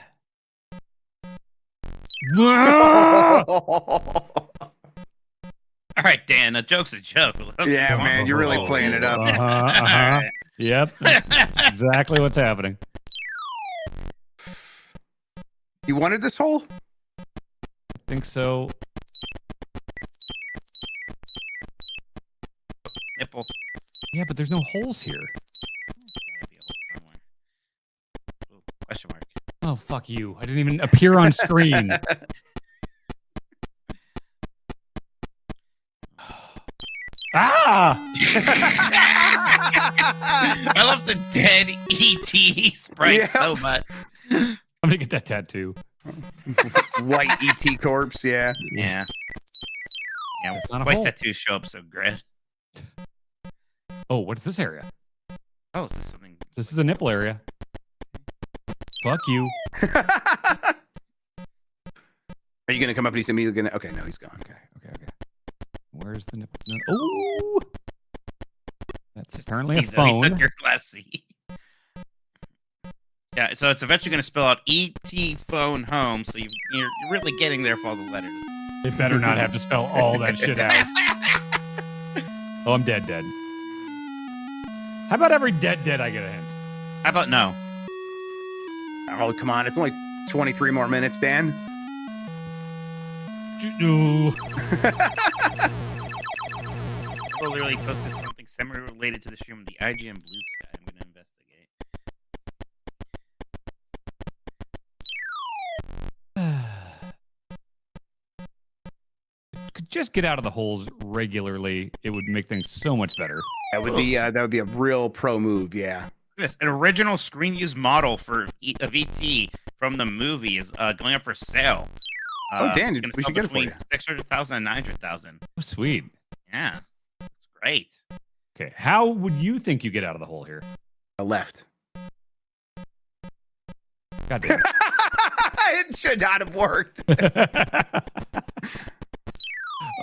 All right, Dan, a joke's a joke. Yeah, man, you're really playing it up. Yep. That's exactly what's happening. You wanted this hole? I think so. Nipple. Yeah, but there's no holes here. Ooh, question mark. Oh, fuck you. I didn't even appear on screen. Ah! I love the dead ET sprite so much. I'm gonna get that tattoo. White ET corpse, yeah. Yeah. Yeah, It's not a white hole. tattoos show up so great. Oh, what is this area? Oh, is this something? This is a nipple area. Fuck you. Are you gonna come up and he's immediately gonna? Okay, no, he's gone. Okay. Where's the nipple? No. Oh, that's apparently a See that he phone. took your class C. Yeah, so it's eventually going to spell out ET phone home, so you're really getting there for all the letters. They better not have to spell all that shit out. Oh, I'm dead. How about every dead I get a hint? How about no? Oh, come on. It's only 23 more minutes, Dan. No. People literally posted something semi-related to the stream on the IGN Blue Sky. I'm going to investigate. Could just get out of the holes regularly. It would make things so much better. That would be a real pro move. Yeah. This an original screen use model of ET from the movie is going up for sale. Oh, Dan, we should get it for you. 600,000 and 900,000. Oh, sweet. Yeah, it's great. Okay, how would you think you get out of the hole here? Left. God damn. It should not have worked.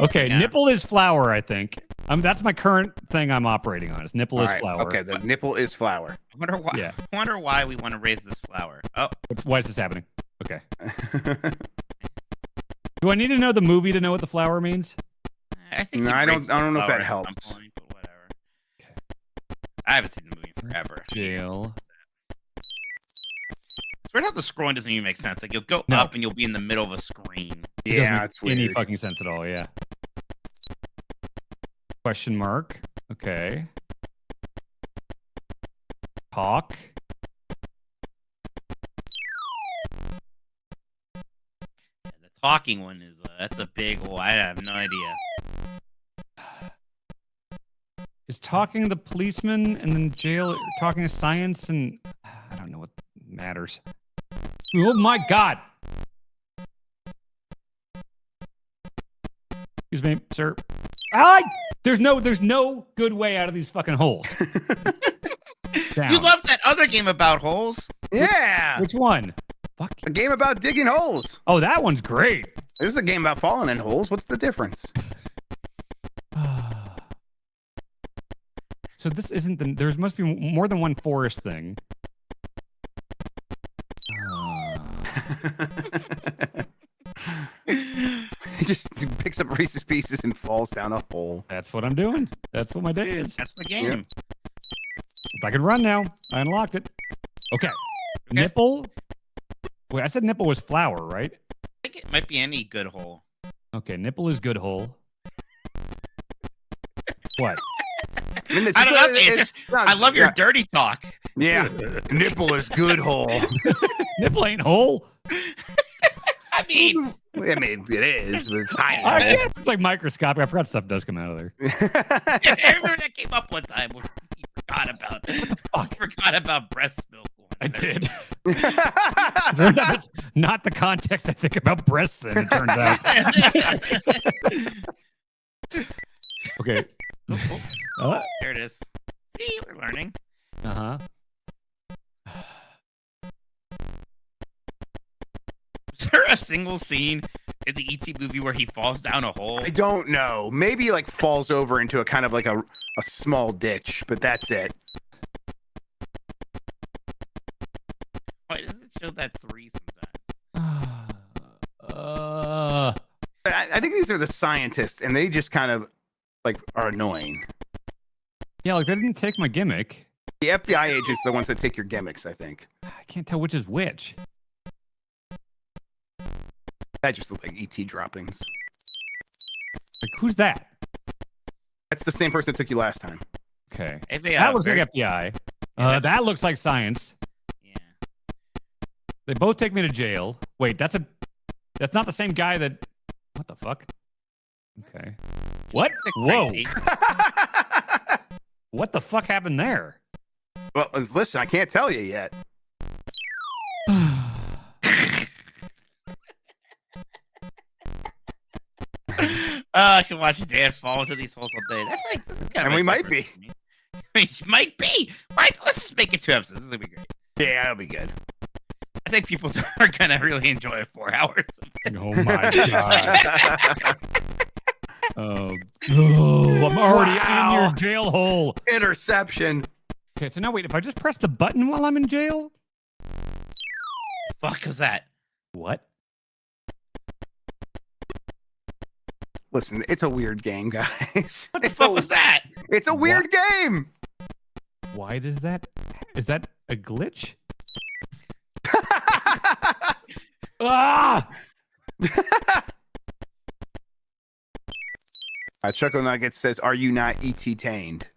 Okay, nipple is flower, I think. That's my current thing I'm operating on. Is nipple is flower. Okay, the nipple is flower. I wonder why. Yeah. I wonder why we want to raise this flower. Oh, Why is this happening? Okay. Do I need to know the movie to know what the flower means? I think. No, I don't know if that helps. Point, but whatever. Okay. I haven't seen the movie forever. Jail. It's weird how the scrolling doesn't even make sense. Like you'll go up and you'll be in the middle of a screen. It doesn't make any fucking sense at all. Yeah. Question mark. Okay. Talk. Yeah, the talking one is that's a big one. I have no idea. Is talking the policeman and then jail talking to science and I don't know what matters. Oh my god. Excuse me, sir. There's no good way out of these fucking holes. You loved that other game about holes. Yeah. Which one? Fuck. A game about digging holes. Oh, that one's great. This is a game about falling in holes. What's the difference? So this isn't the. There must be more than one forest thing. He just picks up Reese's Pieces and falls down a hole. That's what I'm doing. That's what my day is. That's the game. Yep. If I can run now, I unlocked it. Okay. Nipple. Wait, I said nipple was flower, right? I think it might be any good hole. Okay, nipple is good hole. What? I don't know. It's just I love your dirty talk. Yeah. Nipple is good hole. Nipple ain't hole. I mean, it is. I guess it's like microscopic. I forgot stuff does come out of there. I remember that came up one time. You forgot about it. What the fuck? You forgot about breast milk. I did. That's not the context I think about breasts in, it turns out. Okay. There it is. See, we're learning. Uh-huh. Is there a single scene in the ET movie where he falls down a hole? I don't know. Maybe like falls over into a kind of like a small ditch, but that's it. Why does it show that 3 sometimes? I think these are the scientists, and they just kind of like are annoying. Yeah, like they didn't take my gimmick. The FBI agents are the ones that take your gimmicks, I think. I can't tell which is which. That just looked like ET droppings. Like, who's that? That's the same person that took you last time. Okay. FBI, that looks like FBI. That looks like science. Yeah. They both take me to jail. Wait, that's not the same guy that. What the fuck? Okay. What? Whoa. What the fuck happened there? Well, listen, I can't tell you yet. I can watch Dan fall into these holes all day. That's like, this is kind of And we might be. Might be. Right? Let's just make it 2 episodes. This is gonna be great. Yeah, that'll be good. I think people are gonna really enjoy 4 hours. Oh my god. Oh, I'm already in your jail hole. Interception. Okay, so now wait, if I just press the button while I'm in jail? Fuck was that? What? Listen, it's a weird game, guys. What the fuck was that? It's a weird game. Why does that? Is that a glitch? Ah! Chuckle Nugget says, "Are you not ET-tained?"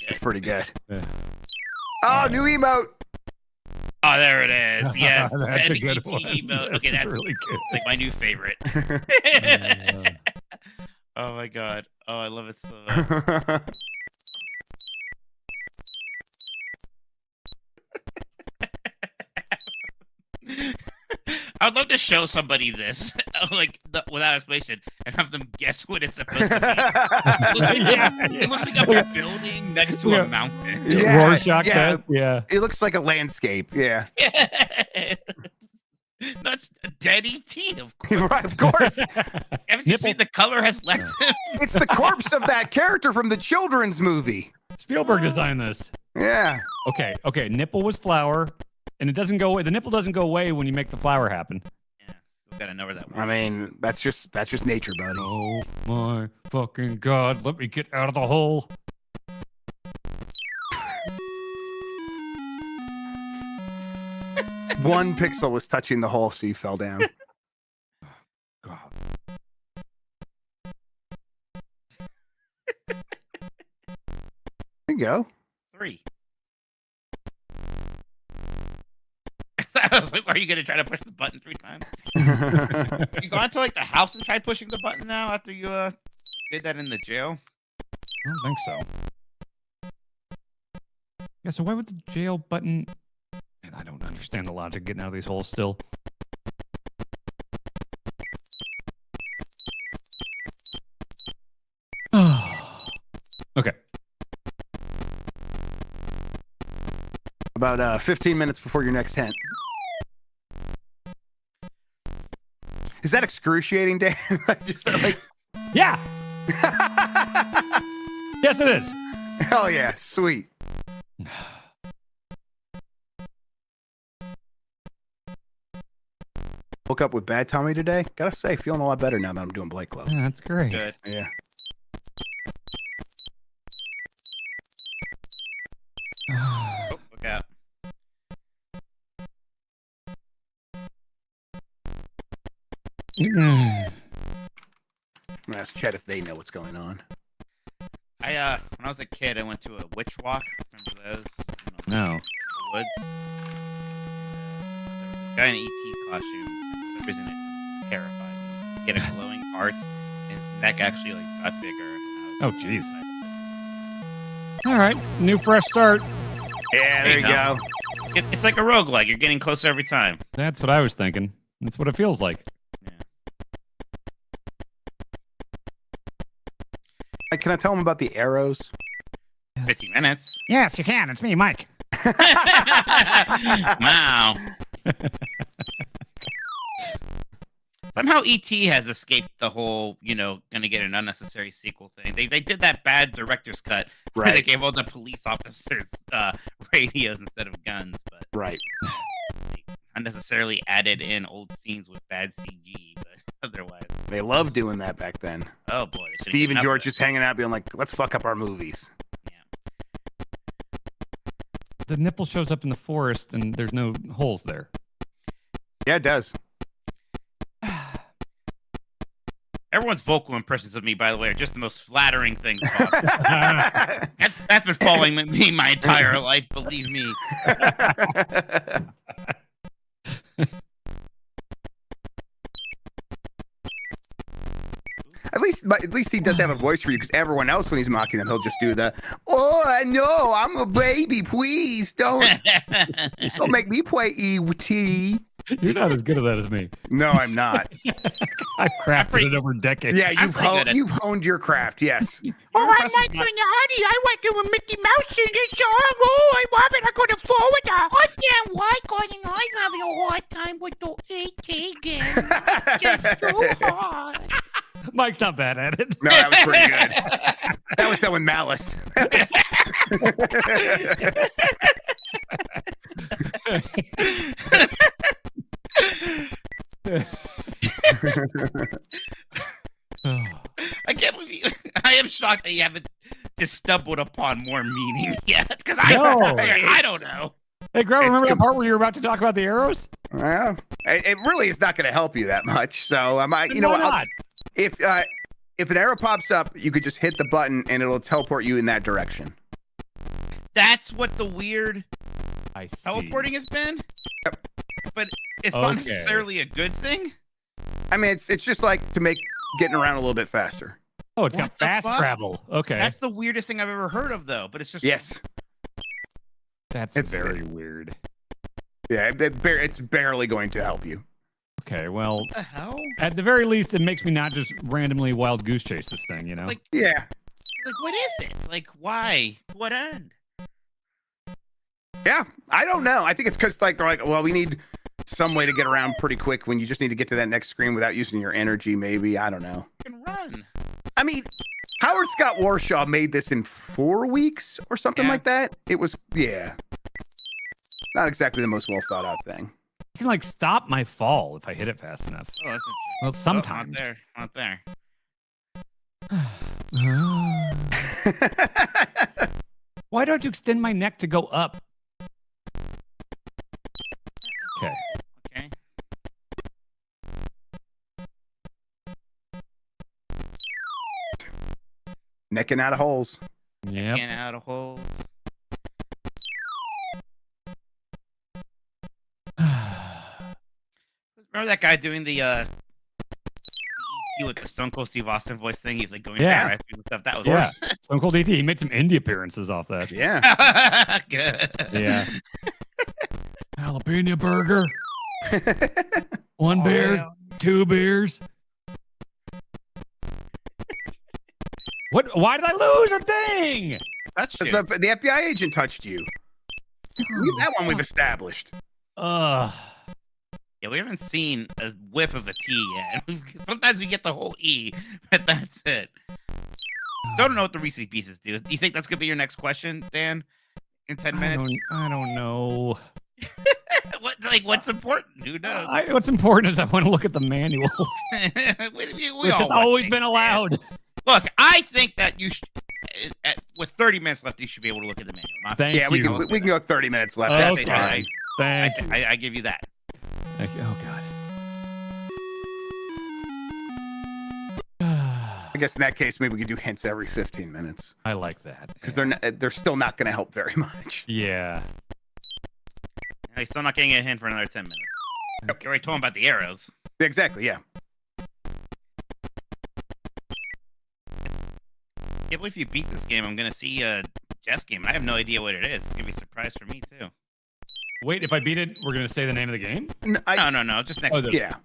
It's pretty good. Oh, new emote. Oh, there it is. Yes, That's a an good ET one. emote. Okay, that's really good. like my new favorite. Oh my god. Oh, I love it so much. I'd love to show somebody this, like without explanation, and have them guess what it's supposed to be. It looks like a building next to a mountain. Rorschach test. Yeah. It looks like a landscape. Yeah. That's a dead ET, of course. Right, of course. Haven't you seen the color has left him? It's the corpse of that character from the children's movie. Spielberg designed this. Yeah. Okay. Nipple was flower, and it doesn't go away. The nipple doesn't go away when you make the flower happen. Yeah, we gotta know where that. I mean, that's just nature, buddy. Oh my fucking god! Let me get out of the hole. One pixel was touching the hole, so you fell down. God. There you go. 3. I was like, are you gonna try to push the button 3 times? You go into like the house and try pushing the button now after you did that in the jail? I don't think so. Yeah, so why would the jail button... Man, I don't understand the logic getting out of these holes still. Okay. About 15 minutes before your next hint. Is that excruciating, Dan? Just like... Yeah! Yes, it is. Hell yeah, sweet. Woke up with bad tummy today. Gotta say, feeling a lot better now that I'm doing Blight Club. Yeah, that's great. Good. Yeah. Oh, look out. I'm gonna ask Chet if they know what's going on. When I was a kid, I went to a witch walk. Remember those? No. In the woods. There was a guy in an ET costume. For some reason, it terrified me. He had a glowing heart, and his neck actually like got bigger. Oh, jeez. All right, new fresh start. Yeah, there you go. It's like a roguelike. You're getting closer every time. That's what I was thinking. That's what it feels like. Can I tell them about the arrows? 50 minutes. Yes, you can. It's me, Mike. Wow. Somehow ET has escaped the whole, gonna get an unnecessary sequel thing. They did that bad director's cut where they gave all the police officers radios instead of guns, but right. They unnecessarily added in old scenes with bad CG, but otherwise. They loved doing that back then. Oh boy. Steve and George just hanging out being like, let's fuck up our movies. The nipple shows up in the forest and there's no holes there. Yeah, it does. Everyone's vocal impressions of me, by the way, are just the most flattering things possible. That's been following me my entire life, believe me. At least he does have a voice for you, because everyone else, when he's mocking them, he'll just do the, "Oh, I know, I'm a baby, please don't make me play ET." You're not as good at that as me. No, I'm not. I've crafted it over decades. Yeah, you've honed your craft. Yes. Oh, I like when honey. I went to a Mickey Mouse singing song. Oh, I love it. I couldn't forward that. I can't like Gordon. I'm having a hard time with the AT game. Just too hard. Mike's not bad at it. No, that was pretty good. That was done with malice. I can't believe you. I am shocked that you haven't just stumbled upon more meaning yet. Because I don't know. Hey, Greg, remember that part where you were about to talk about the arrows? Well, it really is not going to help you that much. So I might, Why not? If an arrow pops up, you could just hit the button and it'll teleport you in that direction. That's what the weird I see. teleporting has been. Yep. But it's not necessarily a good thing. I mean, it's just like to make getting around a little bit faster. Oh, it's got fast travel. Okay. That's the weirdest thing I've ever heard of, though. But it's just That's very weird. Yeah, it's barely going to help you. Okay, well, what the hell? At the very least, it makes me not just randomly wild goose chase this thing, you know? Like, yeah. Like, what is it? Like, why? To what end? Yeah, I don't know. I think it's because they're like, well, we need some way to get around pretty quick when you just need to get to that next screen without using your energy. Maybe, I don't know. You can run. I mean, Howard Scott Warshaw made this in 4 weeks or something like that. It was not exactly the most well thought out thing. You can like stop my fall if I hit it fast enough. Oh, that's well, sometimes. Not there. Why don't you extend my neck to go up? Okay. Okay. Necking out of holes. Yep. Necking out of holes. Remember that guy doing the with the Stone Cold Steve Austin voice thing? He's like going down and stuff. That was Stone Cold DT. He made some indie appearances off that. Yeah. Good. Yeah. Jalapeno burger. 1 beer, 2 beers. What? Why did I lose a thing? Touched you. The FBI agent touched you. That one we've established. Yeah, we haven't seen a whiff of a T yet. Sometimes we get the whole E, but that's it. Don't know what the Reese's Pieces do. Do you think that's gonna be your next question, Dan? In 10 minutes? I don't know. What's important? Who knows? What's important is I want to look at the manual, which has always been allowed. Look, I think that you should, with 30 minutes left, you should be able to look at the manual. Thank you. We can go 30 minutes left. Okay. That's fine. Thanks. I give you that. Thank you. Oh God. I guess in that case, maybe we could do hints every 15 minutes. I like that because they're still not going to help very much. Yeah. He's still not getting a hint for another 10 minutes. You already told him about the arrows. Exactly. Yeah. I can't believe if you beat this game, I'm gonna see a chess game. I have no idea what it is. It's gonna be a surprise for me too. Wait, if I beat it, we're gonna say the name of the game? No. Just next. Yeah.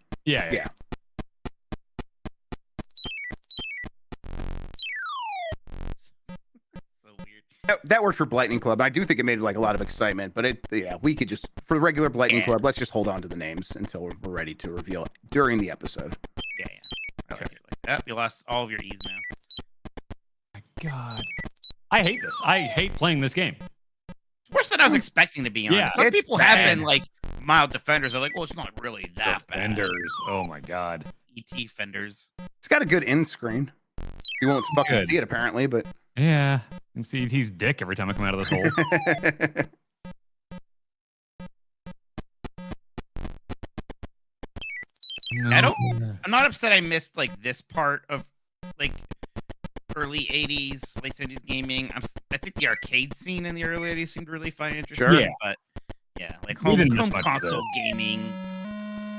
So weird. That worked for Blightning Club. I do think it made like a lot of excitement, but we could just for the regular Blightning Club, let's just hold on to the names until we're ready to reveal it during the episode. Yeah. I like it like that. You lost all of your E's now. My God. I hate this. I hate playing this game. It's worse than I was expecting, to be honest. Yeah, Some people have been like mild defenders. They're like, well, it's not really that Defenders. Oh my God. ET fenders. It's got a good end screen. You won't fucking see it apparently, but yeah, you can see he's dick every time I come out of this hole. I'm not upset I missed like this part of like early 80s, late 70s gaming. I think the arcade scene in the early 80s seemed really fun and interesting. Sure. Yeah. But yeah, like home console gaming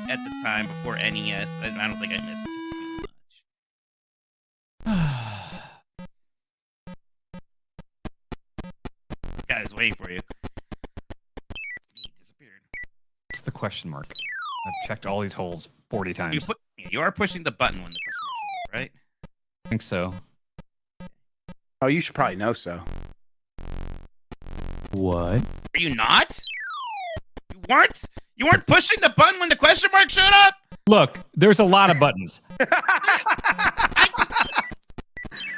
at the time before NES, I don't think I missed too much. Guys, waiting for you. He disappeared. What's the question mark? I've checked all these holes 40 times. You are pushing the button when the question mark is up, right? I think so. Oh, you should probably know so. What? Are you not? You weren't pushing the button when the question mark showed up? Look, there's a lot of buttons.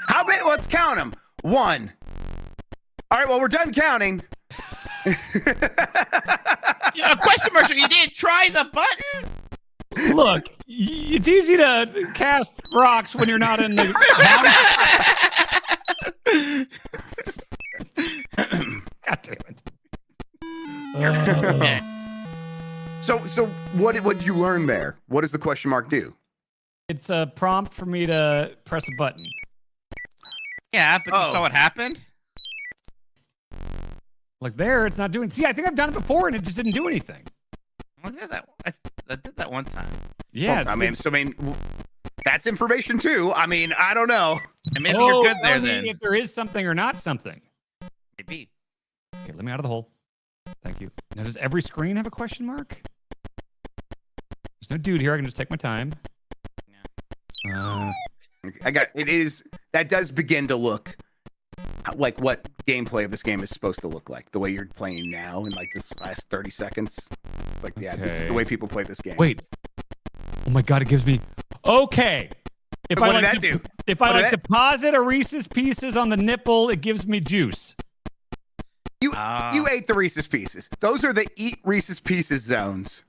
How many? Let's count them. 1. All right, well, we're done counting. A question mark, so you didn't try the button? Look, it's easy to cast rocks when you're not in the God damn it. So what did you learn there? What does the question mark do? It's a prompt for me to press a button. Yeah, but you saw what happened? Like there, it's not doing. See, I think I've done it before and it just didn't do anything. I did that one time. Yeah, well, that's information too. I mean, I don't know. And maybe you're good there then. If there is something or not something. Maybe. Okay, let me out of the hole. Thank you. Now, does every screen have a question mark? There's no dude here. I can just take my time. That does begin to look like what gameplay of this game is supposed to look like. The way you're playing now in like this last 30 seconds. It's like, yeah, this is the way people play this game. Wait. Oh my God, it gives me. Okay. What did that do? If I deposit a Reese's Pieces on the nipple, it gives me juice. You ate the Reese's Pieces. Those are the eat Reese's Pieces zones.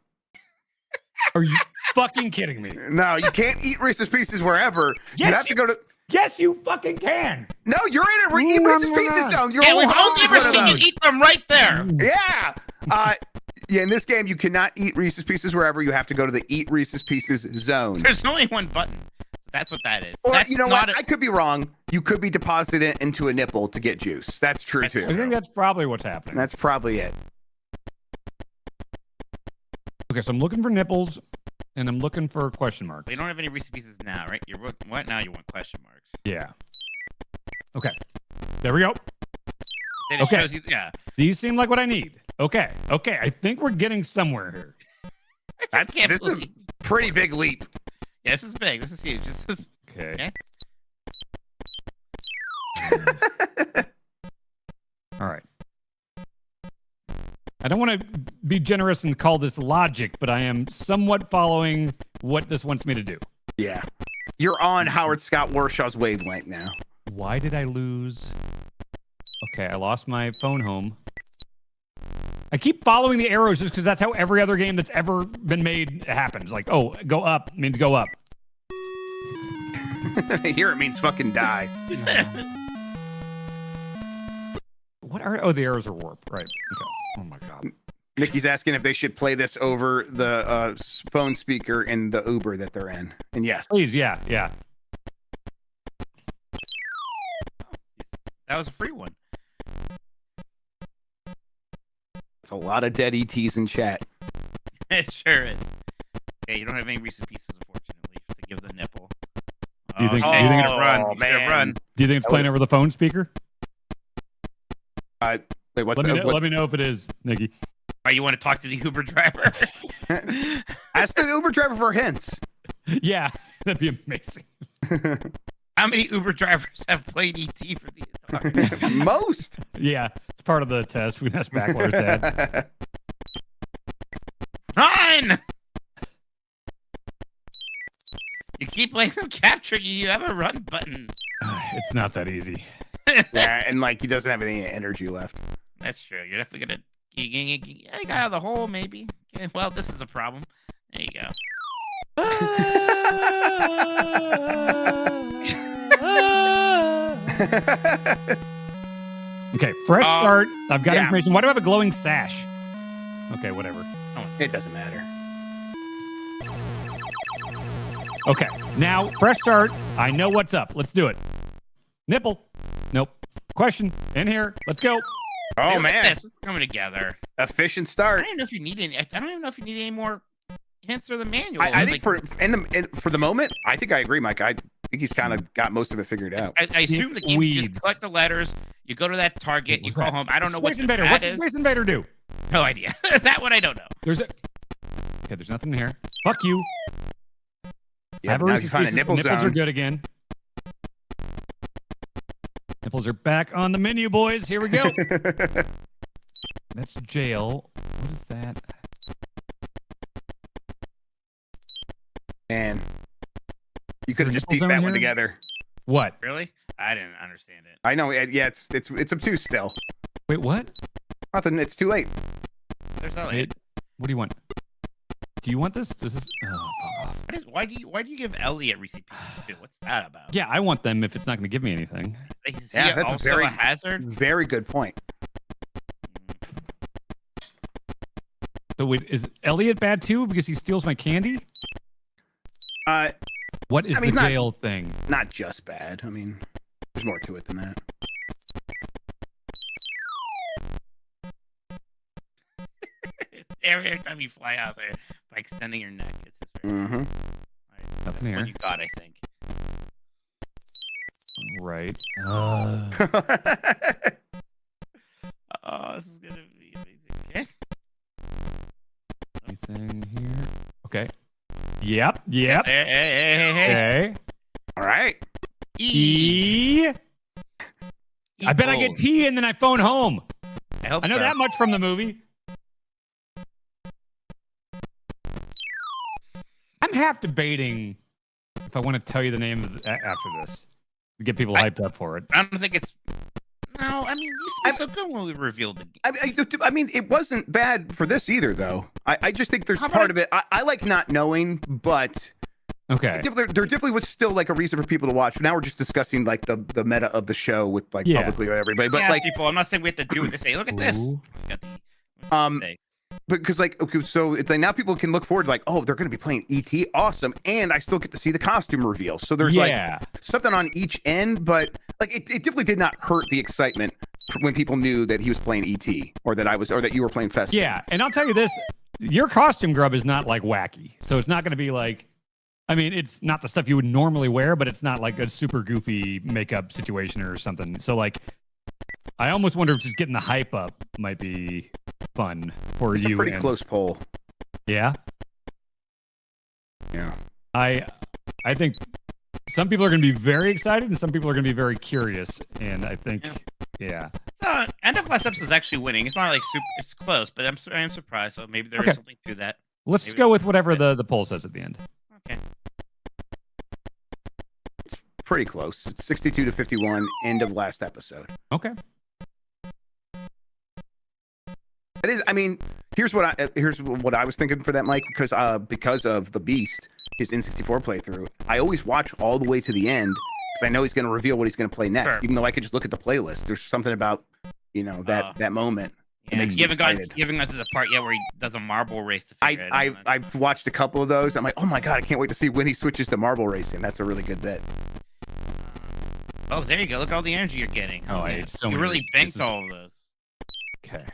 Are you fucking kidding me? No, you can't eat Reese's Pieces wherever. Yes, you have to go to. Yes, you fucking can. No, you're in a eat Reese's Pieces zone. Yeah, we've only ever seen you eat them right there. Yeah. Yeah, in this game, you cannot eat Reese's Pieces wherever. You have to go to the eat Reese's Pieces zone. There's only one button. So that's what that is. Or, that's you know what? I could be wrong. You could be depositing it into a nipple to get juice. That's true, too. I think that's probably what's happening. That's probably it. Okay, so I'm looking for nipples, and I'm looking for question marks. You don't have any Reese's Pieces now, right? What now? You want question marks? Yeah. Okay. There we go. Then it shows you, yeah. These seem like what I need. Okay. Okay. I think we're getting somewhere here. This is a pretty big leap. Yeah, this is big. This is huge. This is okay. All right. I don't want to be generous and call this logic, but I am somewhat following what this wants me to do. Yeah. You're on Howard Scott Warshaw's wavelength now. Why did I lose? Okay, I lost my phone home. I keep following the arrows just because that's how every other game that's ever been made happens. Like, oh, go up means go up. Here it means fucking die. What are... Oh, the arrows are warp. Right. Okay. Oh, my God. Nikki's asking if they should play this over the phone speaker in the Uber that they're in. And yes. Please, yeah. That was a free one. It's a lot of dead ETs in chat. It sure is. Okay, you don't have any Reese's Pieces, unfortunately, to give the nipple. Do you think it's run? Do you think it's playing over the phone speaker? Wait, what's let me know if it is, Nikki. Oh, you want to talk to the Uber driver? Ask the Uber driver for hints. Yeah, that'd be amazing. How many Uber drivers have played ET for the Atari? Most. Yeah, it's part of the test. We can ask Backler's dad. Run! You keep letting them capture you. You have a run button. It's not that easy. Yeah, and like he doesn't have any energy left. That's true. You're definitely gonna. You got out of the hole, maybe. Okay, well, this is a problem. There you go. Okay, fresh start. I've got information. Why do I have a glowing sash? Okay, whatever. It doesn't matter. Okay, now fresh start. I know what's up. Let's do it. Nipple. Nope. Question. In here. Let's go. Oh man, this is coming together. Efficient start. I don't even know if you need any. I don't even know if you need any more hints or the manual. I think for the moment, I think I agree, Mike. I think he's kind of got most of it figured out. I assume the game, you just collect the letters, you go to that target, you go home. I don't know what Space Invader. What's Space Invader do? No idea. That one I don't know. There's a Okay, there's nothing in here. Fuck you. Yeah, Have a now Reese's you find a Pieces. nipple Nipples are zone. good again. Nipples are back on the menu, boys. Here we go. That's jail. What is that? And you Is could there have just nipple pieced zone that one here? together. What? Really? I didn't understand it. I know. Yeah, it's obtuse still. Wait, what? Nothing. It's too late. There's no. Wait, what do you want? Do you want this? This is. Oh, fuck off. Why do you give Elliot Reese's Pieces too? What's that about? Yeah, I want them if it's not going to give me anything. Is Yeah, he that's also a hazard? very good point. So wait, is Elliot bad too because he steals my candy? What is I mean, the he's jail thing? Not just bad. I mean, there's more to it than that. Every time you fly out there by extending your neck, it's just very. Mm-hmm. That's Nothing here. what you got, I think. Right. Oh, this is gonna be amazing. Okay. Anything here? Okay. Yep. Yep. Hey. Okay. All right. E. I bet I get T and then I phone home. I hope I know so. that much from the movie. I'm half debating if I want to tell you the name of after this to get people hyped up for it. I don't think it's. No, I mean, you used to be so good when we revealed the game. I mean, it wasn't bad for this either, though. I just think there's part of it. I like not knowing, but okay, there definitely was still like a reason for people to watch. Now we're just discussing like the meta of the show with like publicly with everybody. But Yeah, like people, I'm not saying we have to do it. They say, look at this. Ooh. Got the, because like okay, so it's like now people can look forward to like, oh, they're going to be playing ET, awesome, and I still get to see the costume reveal. So there's like something on each end, but like it definitely did not hurt the excitement when people knew that he was playing ET or that you were playing Fest. Yeah, and I'll tell you this: your costume grub is not like wacky, so it's not going to be like. I mean, it's not the stuff you would normally wear, but it's not like a super goofy makeup situation or something. So like, I almost wonder if just getting the hype up might be fun for It's you. a pretty close poll. Yeah. Yeah. I think some people are going to be very excited and some people are going to be very curious. And I think, yeah. So, End of Last Episode is actually winning. It's not like super. It's close, but I am surprised. So maybe there is something to that. Let's Maybe- go with whatever the poll says at the end. Okay. Pretty close. It's 62 to 51. End of last episode. Okay. It is. I mean, here's what I was thinking for that, Mike, because of the Beast, his N64 playthrough. I always watch all the way to the end because I know he's going to reveal what he's going to play next. Sure. Even though I could just look at the playlist, there's something about that moment. that Yeah, makes you me haven't gone. excited. You haven't got to the part yet where he does a marble race to figure it out. I've watched a couple of those. I'm like, oh my god, I can't wait to see when he switches to marble racing. That's a really good bit. Oh, there you go. Look at all the energy you're getting. Oh, I man. ate so You many really Reese's banked Pieces. all of those. Okay.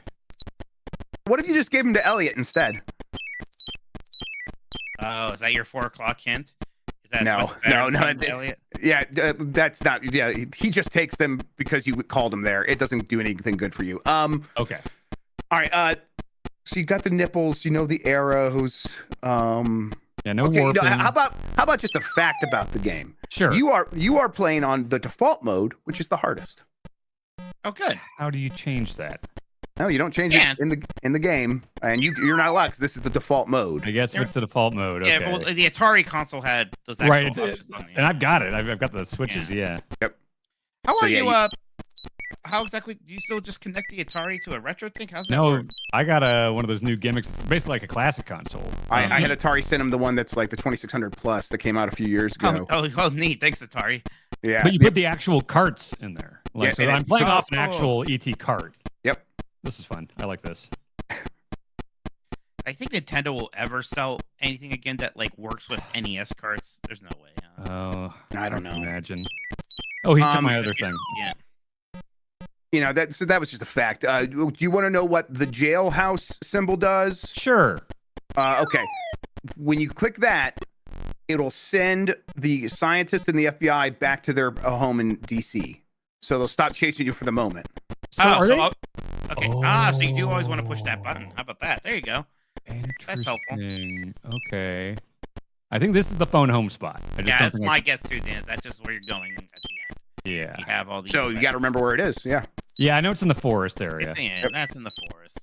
What if you just gave him to Elliot instead? Oh, is that your 4 o'clock hint? Is that No, much better no, than Elliot? Yeah, that's not. Yeah, he just takes them because you called him there. It doesn't do anything good for you. Okay. All right. So you got the nipples. You know the arrows. Yeah. No Okay. warping. How about just a fact about the game? Sure. You are playing on the default mode, which is the hardest. Oh, good. How do you change that? No, you don't change it in the game, and you're not allowed because this is the default mode. I guess it's the default mode. Okay. Yeah, well, the Atari console had those actual Right. options on the And I've got it. I've got the switches. Yeah. Yep. How So, are yeah, you? you- How exactly? Do you still just connect the Atari to a retro thing? How's that No, work? I got one of those new gimmicks. It's basically like a classic console. I had Atari send him the one that's like the 2600 plus that came out a few years ago. Oh, neat. Thanks, Atari. Yeah. But you put the actual carts in there. Like, Yeah, so and I'm it- playing so- off an actual ET cart. Yep. This is fun. I like this. I think Nintendo will ever sell anything again that like works with NES carts. There's no way. Huh? Oh, I don't know. Imagine. Oh, he took my other thing. Yeah. You know that was just a fact. Do you want to know what the jailhouse symbol does? Sure. Okay. When you click that, it'll send the scientists and the FBI back to their home in DC. So they'll stop chasing you for the moment. So are they? Okay. So you do always want to push that button. How about that? There you go. That's helpful. Interesting. Okay. I think this is the phone home spot. I just Yeah, don't that's think my guess too, Dan. That's just where you're going at the end. Yeah. You have all these. So you got to remember where it is. Yeah. Yeah, I know it's in the forest area. It's in, that's in the forest.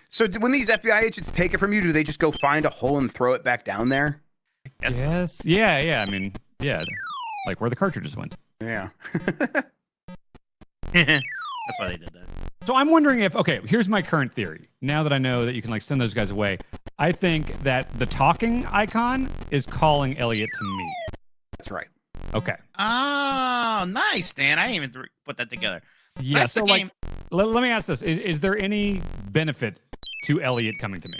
So when these FBI agents take it from you, do they just go find a hole and throw it back down there? Yes. Yeah. I mean, yeah. Like where the cartridges went. Yeah. That's why they did that. So I'm wondering if, okay, here's my current theory. Now that I know that you can like send those guys away, I think that the talking icon is calling Elliot to me. That's right. Okay. Oh, nice, Dan. I didn't even put that together. Yeah. That's So the like, game. let me ask this: Is there any benefit to Elliot coming to me?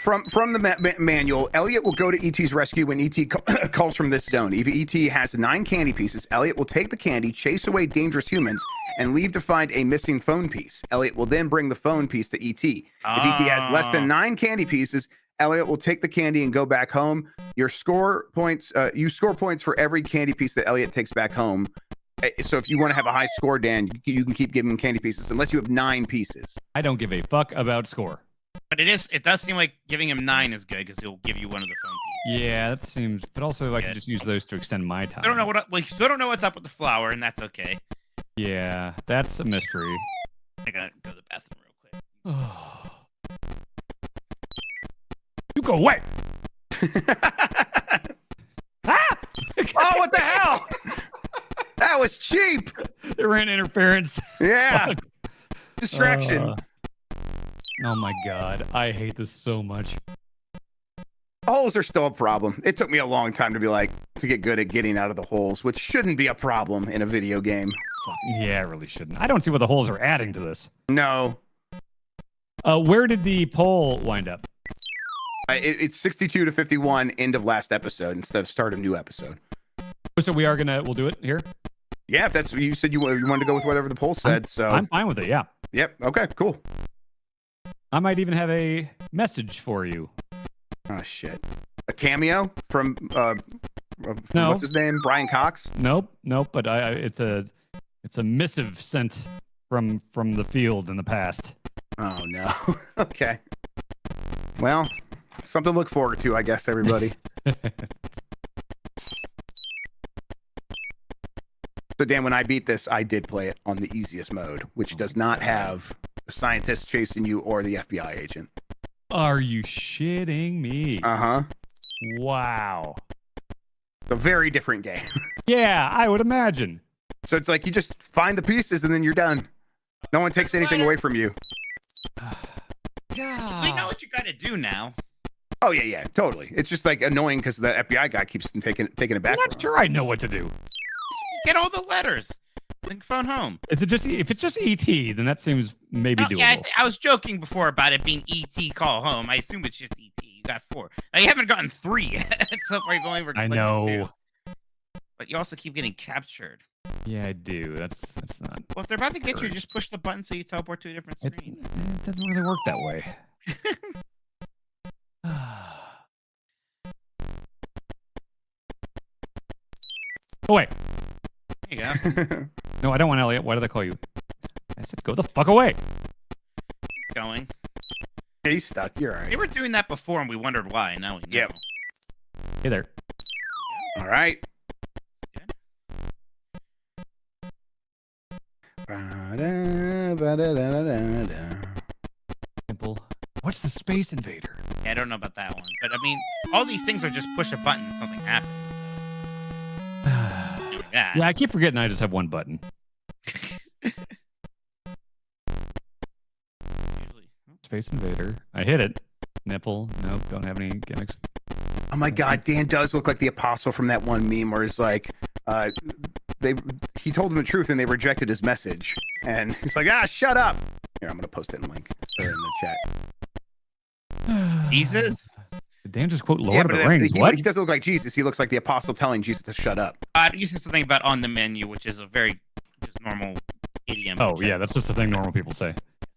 From the manual, Elliot will go to ET's rescue when ET calls from this zone. If ET has 9 candy pieces, Elliot will take the candy, chase away dangerous humans, and leave to find a missing phone piece. Elliot will then bring the phone piece to ET. If ET has less than 9 candy pieces, Elliot will take the candy and go back home. You score points for every candy piece that Elliot takes back home. So if you want to have a high score, Dan, you can keep giving him candy pieces unless you have 9 pieces. I don't give a fuck about score. But it does seem like giving him 9 is good because he'll give you one of the phone pieces. Yeah, that seems. But also, I can just use those to extend my time. I don't know we still don't know what's up with the flower, and that's okay. Yeah, that's a mystery. I gotta go to the bathroom real quick. You go away. Oh, what the hell? That was cheap. They ran interference. Yeah. Fuck. Distraction. Oh my god, I hate this so much. Holes are still a problem. It took me a long time to get good at getting out of the holes, which shouldn't be a problem in a video game. Yeah, it really shouldn't. I don't see what the holes are adding to this. No. Where did the poll wind up? It's 62 to 51, end of last episode instead of start of new episode. So we'll do it here? Yeah, if that's what you said, you wanted to go with whatever the poll said. I'm fine with it, yeah. Yep, okay, cool. I might even have a message for you. Oh, shit. A cameo from No. What's his name? Brian Cox? Nope, but it's a missive sent from the field in the past. Oh, no. Okay. Well, something to look forward to, I guess, everybody. So, Dan, when I beat this, I did play it on the easiest mode, which does not have the scientist chasing you or the FBI agent. Are you shitting me? Uh-huh. Wow. It's a very different game. Yeah, I would imagine. So it's like you just find the pieces and then you're done. No one takes anything away from you. Yeah. We know what you gotta do now. Oh, yeah, totally. It's just like annoying because the FBI guy keeps taking it back. I'm not sure I know what to do. Get all the letters. Then phone home. If it's just ET, then that seems maybe doable. Yeah, I was joking before about it being ET call home. I assume it's just ET. You got 4. Now, you haven't gotten 3 yet. So far, you've only ever I clicked know. 2. But you also keep getting captured. Yeah, I do. That's not. Well, if they're about to get you, just push the button so you teleport to a different screen. It doesn't really work that way. Oh, wait. There you go. No, I don't want Elliot. Why did I call you? I said, go the fuck away. Going. Yeah, he's stuck. You're all right. They were doing that before, and we wondered why. Now we know. Yep. Hey there. All right. Simple. What's the Space Invader? Yeah, I don't know about that one. But, I mean, all these things are just push a button and something happens. Doing that. Yeah, I keep forgetting I just have one button. Space Invader. I hit it. Nipple. Nope, don't have any gimmicks. Oh my God, Dan does look like the apostle from that one meme where it's like, he told them the truth and they rejected his message. And he's like, shut up. Here, I'm going to post it in link or in the chat. Jesus? Did Dan just quote Lord of the Rings? What? He doesn't look like Jesus. He looks like the apostle telling Jesus to shut up. You said something about on the menu, which is a very just normal idiom. Oh, yeah, that's just the thing normal people say.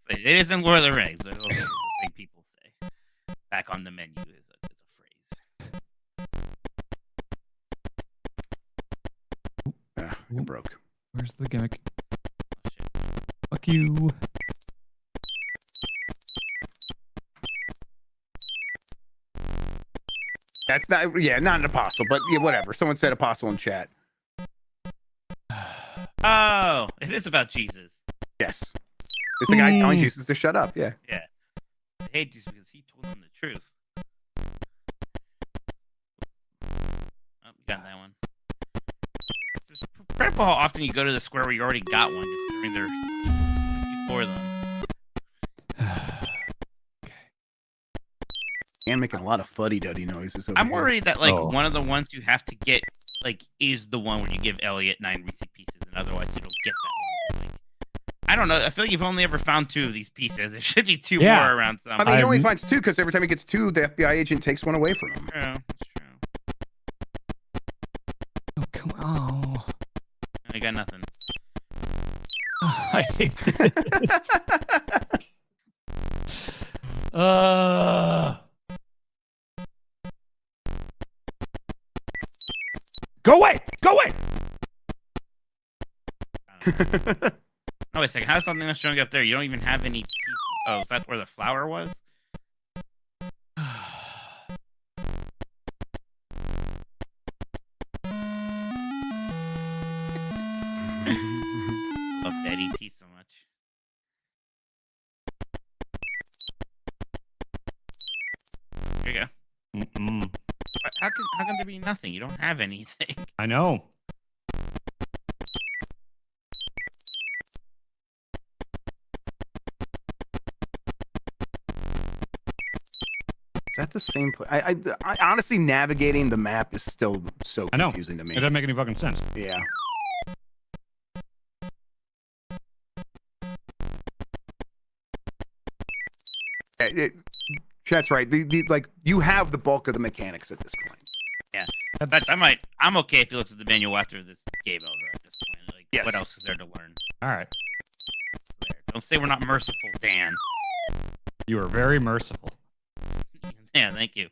It isn't Lord of the Rings. It's also the thing people say. Back on the menu is a phrase. It broke. Where's the gimmick? you. That's not, yeah, not an apostle, but yeah, whatever. Someone said apostle in chat. Oh, it is about Jesus. Yes. It's the guy telling Jesus to shut up, yeah. Yeah. I hate Jesus because he told them the truth. Oh, you got that one. It's incredible how often you go to the square where you already got one, just I mean, they're before them. And making a lot of fuddy-duddy noises over I'm here. worried that, like, one of the ones you have to get, like, is the one where you give Elliot 9 Reese pieces, and otherwise you don't get that one. Like, I don't know. I feel like you've only ever found 2 of these pieces. There should be 2 more around somewhere. I mean, he only finds 2 because every time he gets 2, the FBI agent takes one away from him. Yeah, that's true. Oh, come on. I got nothing. I hate this. Go away! Go away! Oh, wait a second. How's something that's showing up there? You don't even have any... Oh, is that where the flower was? Love that ET so much. There you go. How can there be nothing? You don't have anything. I know. Is that the same place? I honestly, navigating the map is still so I know. confusing to me. It doesn't make any fucking sense. Yeah. Chat's right. Like, you have the bulk of the mechanics at this point. Yeah. But I'm okay if he looks at the manual after this game over at this point. Like, yes. What else is there to learn? All right. There. Don't say we're not merciful, Dan. You are very merciful. Yeah, thank you.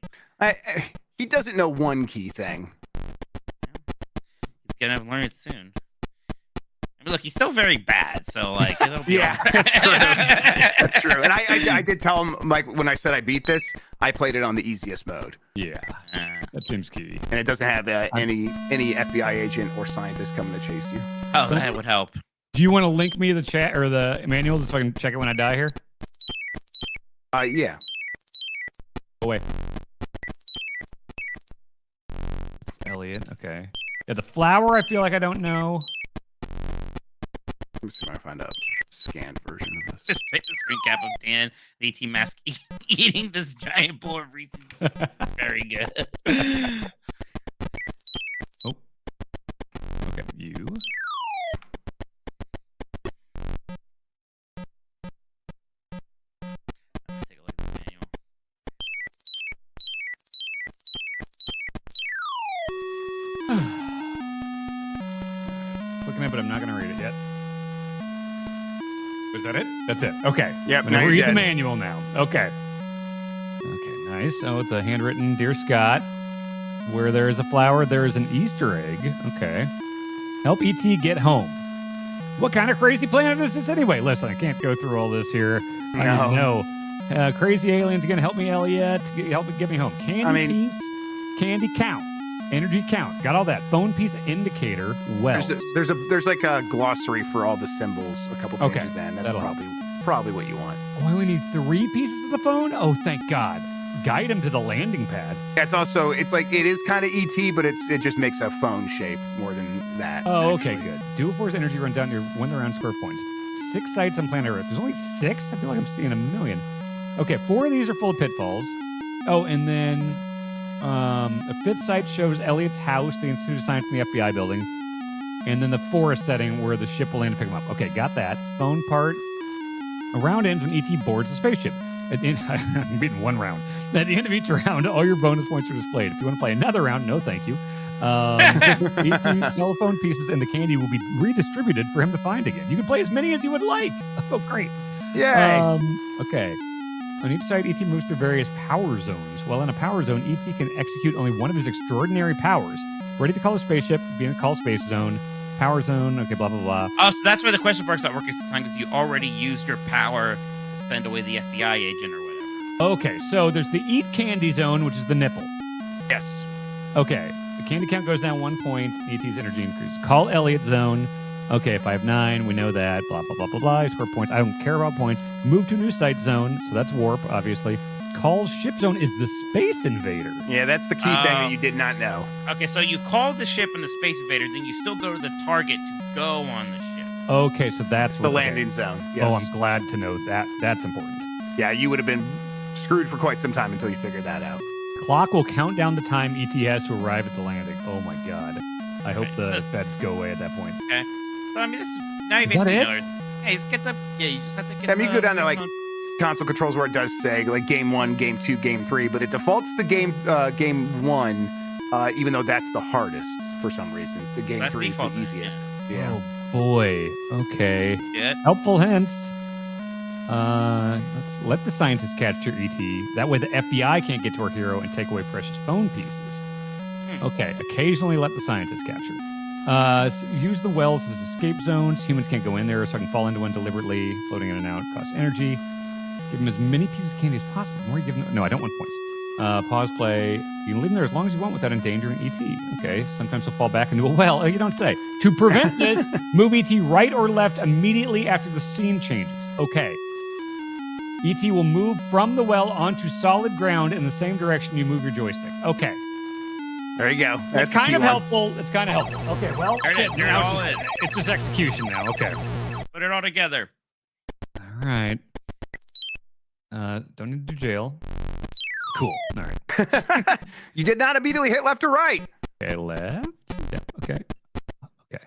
He doesn't know one key thing. He's gonna learn it soon. I mean, look, he's still very bad, so like, it'll be Yeah, that's true. And I did tell him, like, when I said I beat this, I played it on the easiest mode. Yeah, that seems key. And it doesn't have any FBI agent or scientist coming to chase you. Oh, that would help. Do you want to link me the chat or the manual just so I can check it when I die here? Yeah. Oh, wait. It's Elliot. Okay. Yeah, the flower, I feel like I don't know. Let me see if I find a scanned version of this. Just take the screen cap of Dan, the AT mask, eating this giant bowl of Reese's. Very good. Oh. Okay, you. Take a look at this manual. Looking at it, but I'm not going to read it yet. Was that it? That's it. Okay. Yep. I'm going to read the manual now. Okay. Okay, nice. Oh, the handwritten, Dear Scott, where there is a flower, there is an Easter egg. Okay. Help E.T. get home. What kind of crazy planet is this anyway? Listen, I can't go through all this here. I don't know. Crazy aliens are going to help me, Elliot. Help me get me home. Candy piece, candy count, energy count. Got all that. Phone piece indicator. Well, there's like a glossary for all the symbols. A couple pages down. That's probably what you want. Oh, I only need 3 pieces of the phone. Oh, thank God. Guide him to the landing pad. That's also, it's like, it is kind of ET, but it just makes a phone shape more than that. Oh, actually. okay, good. Dual force energy run down your 1 around square points. 6 sites on planet Earth. There's only 6? I feel like I'm seeing a million. Okay, 4 of these are full of pitfalls. Oh, and then a 5th site shows Elliot's house, the Institute of Science, and the FBI building. And then the forest setting where the ship will land to pick him up. Okay, got that. Phone part. A round ends when ET boards the spaceship. I'm beating 1 round. At the end of each round, all your bonus points are displayed. If you want to play another round, no thank you. ET's telephone pieces and the candy will be redistributed for him to find again. You can play as many as you would like. Oh, great. Yay. Okay. On each side, ET moves through various power zones. While in a power zone, ET can execute only one of his extraordinary powers. Ready to call a spaceship, be in a call space zone. Power zone. Okay, blah, blah, blah. Oh, so that's why the question mark's not working sometimes, because you already used your power to send away the FBI agent or whatever. Okay, so there's the eat candy zone, which is the nipple. Yes. Okay, the candy count goes down 1 point. ET's energy increases. Call Elliot zone. Okay, if I have 9, we know that. Blah, blah, blah, blah, blah. I score points. I don't care about points. Move to new site zone, so that's warp, obviously. Call ship zone is the Space Invader. Yeah, that's the key thing that you did not know. Okay, so you call the ship in the Space Invader, then you still go to the target to go on the ship. Okay, so that's the landing zone. Yes. Oh, I'm glad to know that. That's important. Yeah, you would have been screwed for quite some time until you figured that out. Clock will count down the time ET has to arrive at the landing. Oh my god. I hope the feds go away at that point. Okay. So, I mean, this is... Now you Is that basically it? know it. Hey, just get the... Yeah, you just have to get I mean, you go down to, like, console controls where it does say, like, game 1, game 2, game 3, but it defaults to game 1, even though that's the hardest for some reasons. The game 3 is the easiest. Yeah. Oh boy. Okay. Yeah. Helpful hints. Let's let the scientists catch your ET. That way the FBI can't get to our hero and take away precious phone pieces. Okay. Occasionally let the scientists capture. Use the wells as escape zones. Humans can't go in there, so I can fall into one deliberately. Floating in and out costs energy. Give them as many pieces of candy as possible. The more you give them... No, I don't want points. Pause play. You can leave them there as long as you want without endangering ET. Okay. Sometimes they'll fall back into a well. You don't say. To prevent this, move ET right or left immediately after the scene changes. Okay. ET will move from the well onto solid ground in the same direction you move your joystick. Okay. There you go. That's kind of helpful. It's kind of helpful. Okay, well, There it is. There it all is. it's just execution now. Okay. Put it all together. All right. Don't need to do jail. Cool. All right. You did not immediately hit left or right. Okay, left. Yeah. Okay. Okay.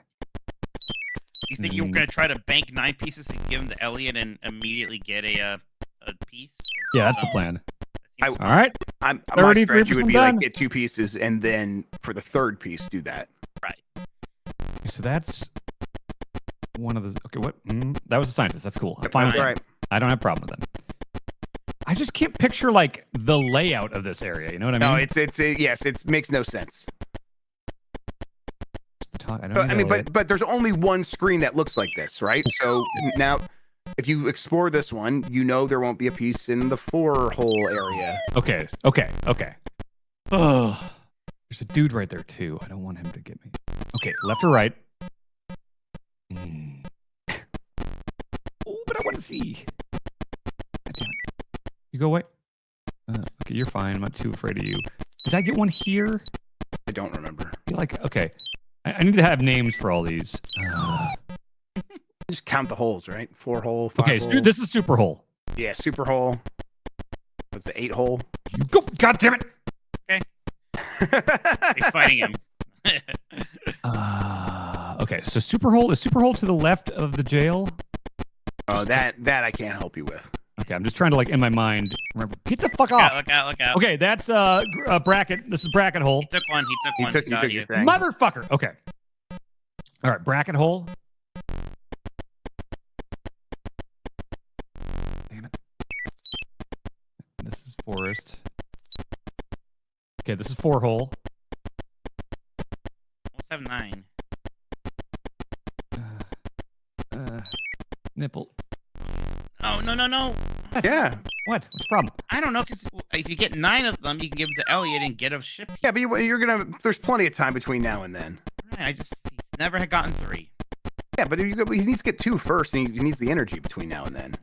You think you were going to try to bank 9 pieces and give them to Elliot and immediately get a piece? Yeah, that's the plan. All right. My 33% strategy would be done. like get 2 pieces and then for the 3rd piece do that. Right. So that's one of the. Okay, what? That was a scientist. That's cool. I'm Yep, fine with that's that. right. I don't have a problem with that. I just can't picture like the layout of this area. You know what I mean? No, it makes no sense. I don't But there's only one screen that looks like this, right? So now, if you explore this one, you know there won't be a piece in the 4-hole area. Okay. Oh, there's a dude right there too. I don't want him to get me. Okay, left or right? Oh, but I want to see. God damn it. You go away. Okay, you're fine. I'm not too afraid of you. Did I get one here? I don't remember. Okay. I need to have names for all these. Just count the holes, right? 4-hole, 5-hole. Okay, so this is super hole. Yeah, super hole. What's the 8-hole? You go. God damn it. Okay. You're fighting him. Okay, so super hole is super hole to the left of the jail. Oh, that I can't help you with. Okay, I'm just trying to in my mind remember. Get the fuck off! Look out! Okay, that's bracket. This is bracket hole. He took one. He took your thing. Motherfucker. Okay. All right, bracket hole. Damn it. This is forest. Okay, this is 4-hole. Almost have 9. Nipple. Oh, no. Yeah. What? What's the problem? I don't know, because if you get 9 of them, you can give them to Elliot and get a ship. Yeah, but there's plenty of time between now and then. He's never had gotten 3. Yeah, but he needs to get 2 first, and he needs the energy between now and then.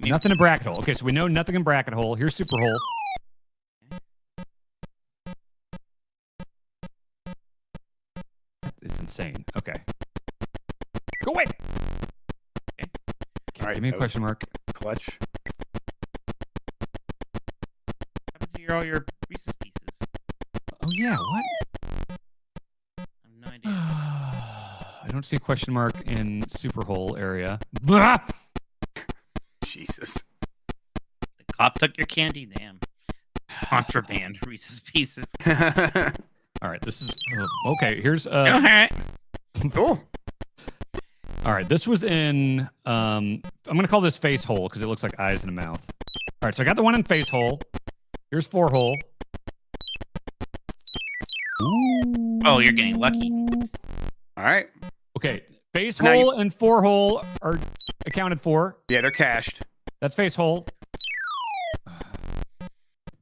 Nothing in bracket hole. Okay, so we know nothing in bracket hole. Here's super hole. It's insane. Okay. Go away. Okay. All right. Give me a question mark. Clutch. What happened to all your Reese's pieces? Oh yeah, what? I have no idea. I don't see a question mark in super hole area. Jesus. The cop took your candy. Damn. Contraband Reese's pieces. All right, this is okay. Here's All right. Cool. All right, this was in I'm gonna call this face hole because it looks like eyes and a mouth. All right, so I got the one in face hole. Here's 4-hole. Ooh. Oh, you're getting lucky. All right. Okay. Face Now hole and 4 hole are accounted for. Yeah, they're cached. That's face hole.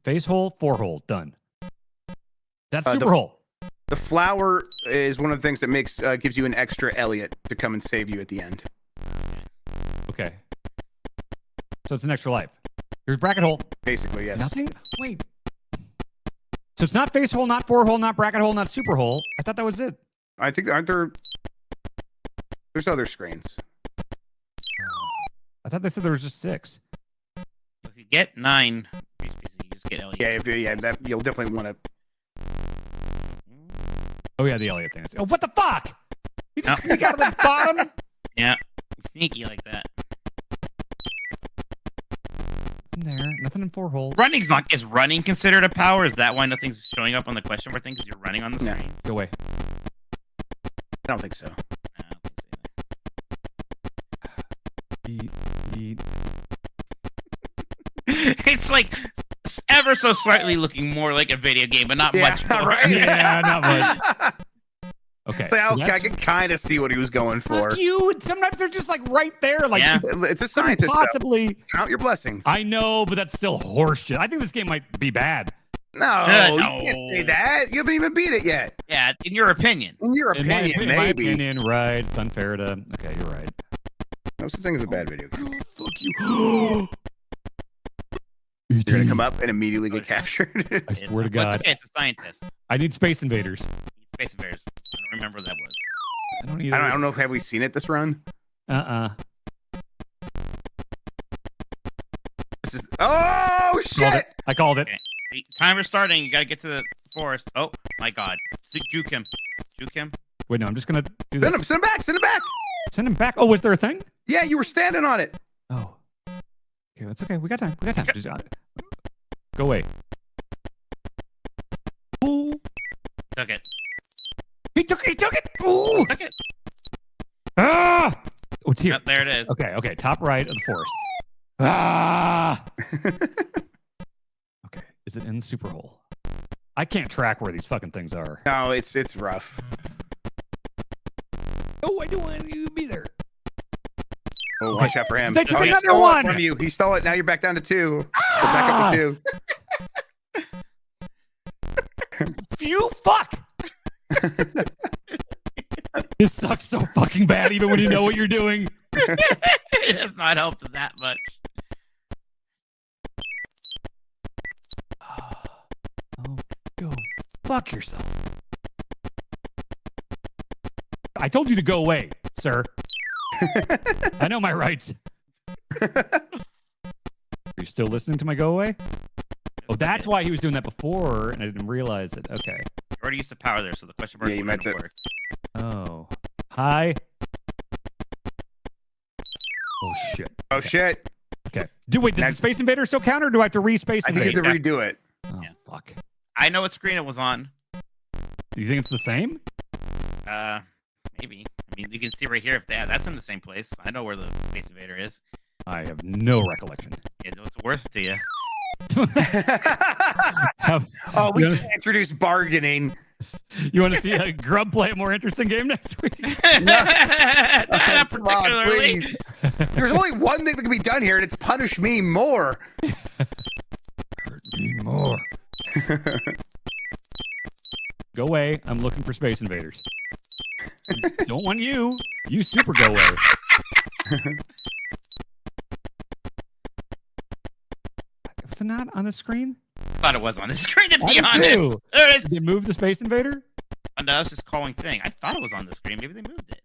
Face hole, 4 hole, done. That's super hole. The flower is one of the things that makes gives you an extra Elliot to come and save you at the end. Okay. So it's an extra life. Here's bracket hole. Basically, yes. Nothing? Wait. So it's not face hole, not 4 hole, not bracket hole, not super hole. I thought that was it. I think aren't there? There's other screens. I thought they said there was just 6. If you get 9, you just get Elliot. Yeah, that you'll definitely want to. Oh yeah, the Elliot thing. Oh, what the fuck? You just sneak out of the bottom? Yeah, sneaky like that. There, nothing in 4 hole. Running's not. Is running considered a power? Is that why nothing's showing up on the question mark thing? Because you're running on the screen. Go away. I don't think so. Eat. It's like ever so slightly looking more like a video game, but not much more. Right? Yeah, not much. Okay. So I can kind of see what he was going for. Fuck you. Sometimes they're just like right there. Like It's a scientist. Possibly count your blessings. I know, but that's still horseshit. I think this game might be bad. No, you can't say that. You haven't even beat it yet. Yeah, in your opinion. In your In my opinion, opinion, maybe. my opinion, right. It's unfair to... Okay, you're right. No such thing as a bad video game. Fuck you. You're going to come up and immediately get captured. I swear to Well, God. it's okay, it's a scientist. I need Space Invaders. Space Invaders. I don't remember what that was. I don't either. I don't know if have we seen it this run. This is. Oh shit! I called it. Okay. Timer's starting. You gotta get to the forest. Oh my God! Juke him. Juke him. Wait, no, I'm just gonna do this. Send him back. Send him back. Send him back. Oh, was there a thing? Yeah, you were standing on it. Oh. Okay, that's okay. We got time. Just, go away. Ooh. Took it. He took it. Ooh. Took it. Ah! Oh, it's here. Yep, there it is. Okay. Top right of the forest. Ah! Okay. Is it in the super hole? I can't track where these fucking things are. No, it's rough. Oh, I don't want you to be there. Oh, watch out for him. They took he another stole one it from you. He stole it. Now you're back down to 2. We're back up to 2. You fuck! This sucks so fucking bad, even when you know what you're doing. It has not helped that much. Oh, go fuck yourself. I told you to go away, sir. I know my rights. Are you still listening to my go away? Oh, that's why he was doing that before, and I didn't realize it. Okay. You already used the power there, so the question mark. Yeah, you meant to. Work. Oh. Hi. Oh, shit. Oh, shit. Okay. Wait, does the Space Invader still count, or do I have to re-Space I invade? think you have to redo it. Oh, fuck. I know what screen it was on. Do you think it's the same? Maybe. I mean, you can see right here if that's in the same place. I know where the Space Invader is. I have no recollection. It's worth it to you. We can introduce bargaining. You want to see a Grub play a more interesting game next week? Not Come on, particularly. please. There's only one thing that can be done here, and it's punish me more. Hurt me more. Go away. I'm looking for Space Invaders. Don't want you. You super go away. Was it not on the screen? I thought it was on the screen, to I be did honest. too. There it is. Did they move the Space Invader? Oh, no, it's just calling thing. I thought it was on the screen. Maybe they moved it.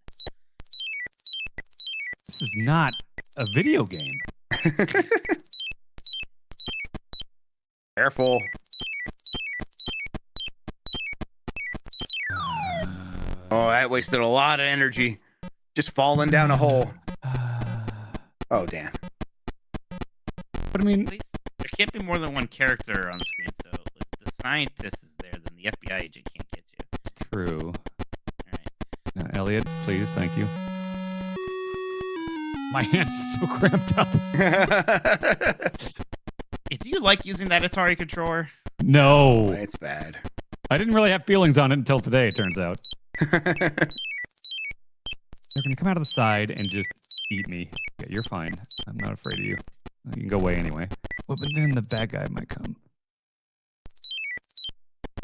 This is not a video game. Careful. Oh, that wasted a lot of energy. Just falling down a hole. Oh, damn. But I mean, there can't be more than one character on the screen, so if the scientist is there, then the FBI agent can't get you. true. Now, Elliot, please, thank you. My hand is so cramped up. Do you like using that Atari controller? No. It's bad. I didn't really have feelings on it until today, it turns out. They're going to come out of the side and just eat me. Yeah, you're fine. I'm not afraid of you. You can go away anyway. Well, but then the bad guy might come.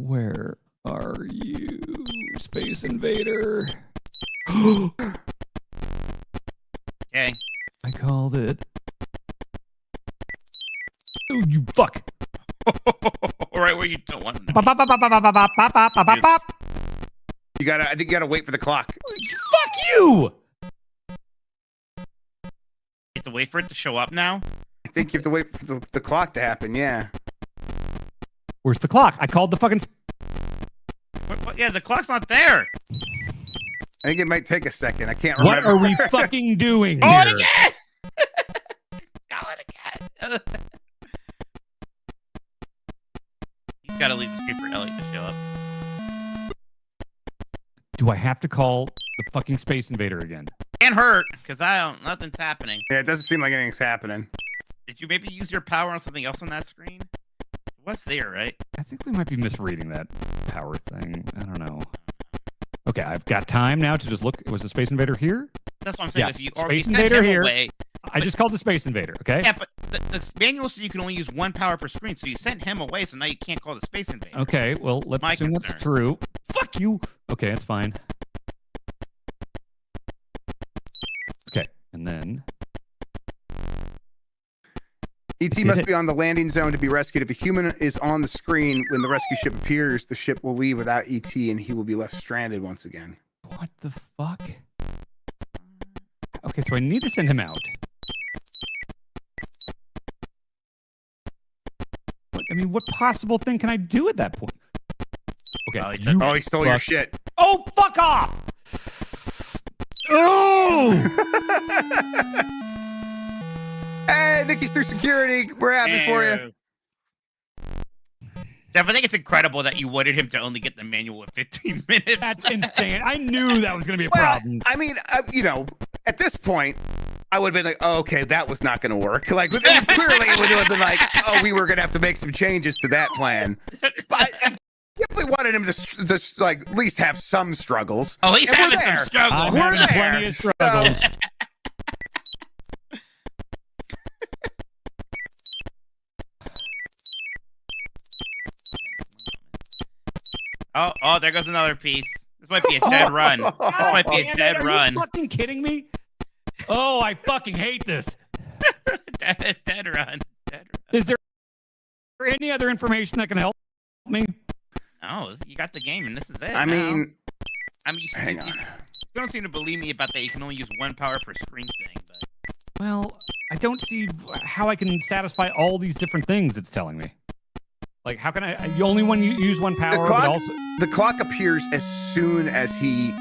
Where are you, Space Invader? Okay. I called it. Oh, you fuck. Right where you don't want him to You gotta. I think you gotta wait for the clock. Fuck you! You have to wait for it to show up now? I think you have to wait for the clock to happen. Yeah. Where's the clock? I called the fucking. What? Yeah, the clock's not there. I think it might take a second. I can't remember. What are we fucking doing Call it here? again! Call it again. He's got to leave the screen for Elliot to show up. Do I have to call the fucking Space Invader again? Can't hurt, because nothing's happening. Yeah, it doesn't seem like anything's happening. Did you maybe use your power on something else on that screen? What's there, right? I think we might be misreading that power thing. I don't know. Okay, I've got time now to just look. Was the Space Invader here? That's what I'm saying. Yes, If you, Space you Invader here. away, I just called the Space Invader, okay? Yeah, but the manual said you can only use one power per screen, so you sent him away, so now you can't call the Space Invader. Okay, well, let's My assume concern. that's true. Fuck you! Okay, it's fine. Okay, and then... ET must be on the landing zone to be rescued. If a human is on the screen when the rescue ship appears, the ship will leave without ET and he will be left stranded once again. What the fuck? Okay, so I need to send him out. What possible thing can I do at that point? Okay. Oh, he stole your shit. Oh, fuck off! Oh! Hey, Nikki's through security. We're happy for you. Jeff, I think it's incredible that you wanted him to only get the manual in 15 minutes. That's insane. I knew that was going to be a problem. I mean, at this point, I would have been like, oh, okay, that was not going to work. Like, clearly it would have been like, oh, we were going to have to make some changes to that plan. But I definitely wanted him to just like at least have some struggles. Oh, he's having some struggles. I'm We're having there. plenty of struggles. Oh, there goes another piece. This might be a dead run. This might be a dead run. Are you fucking kidding me? Oh, I fucking hate this. Dead run. Is there any other information that can help me? No, you got the game, and this is it. I mean, you hang on. You don't seem to believe me about that. You can only use one power per screen thing. But Well, I don't see how I can satisfy all these different things it's telling me. Like, how can I? You only when you use one power, but also the clock appears as soon as he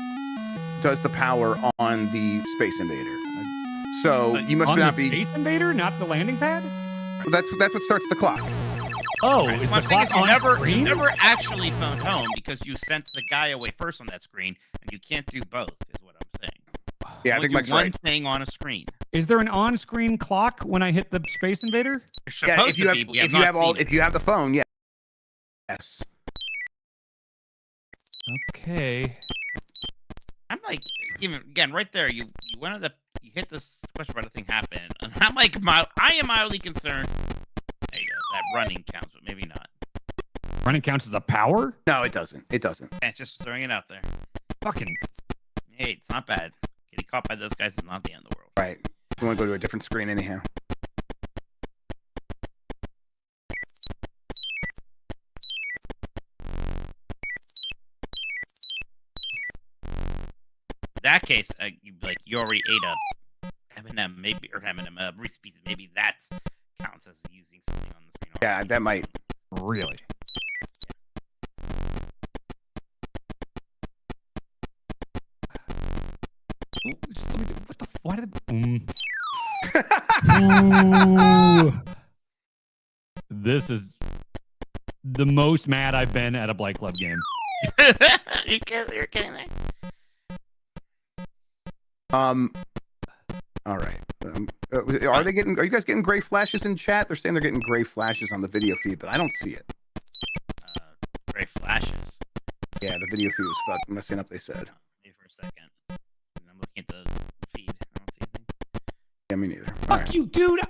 does the power on the Space Invader. So you must on not the be Space Invader, not the landing pad. That's what starts the clock. Oh, right. is Well, the I'm saying clock is on screen? you never actually phoned home because you sent the guy away first on that screen, and you can't do both. Is what I'm saying. Yeah, I think Mike's one right. thing on a screen. Is there an on-screen clock when I hit the Space Invader? Yeah, if you have the phone, yeah. Yes. Okay. I'm like, even again, right there. You went on you hit this question about the thing happened, and I'm like, I am mildly concerned. There you go. That running counts, but maybe not. Running counts as a power? No, it doesn't. It doesn't. Just throwing it out there. Fucking. Hey, it's not bad. Getting caught by those guys is not the end of the world. Right. You want to go to a different screen anyhow. In that case, you already ate a M&M, maybe, or M&M, Reese's Pieces. Maybe that counts as using something on the screen. Yeah, that might. Really? What the? Why did? Ooh. This is the most mad I've been at a Blight Club game. You're kidding there. All right. Are you guys getting gray flashes in chat? They're saying they're getting gray flashes on the video feed, but I don't see it. Gray flashes. Yeah, the video feed was messing up. They said. Wait for a second. I'm looking at the feed. I don't see anything. Yeah, me neither. Fuck you, dude.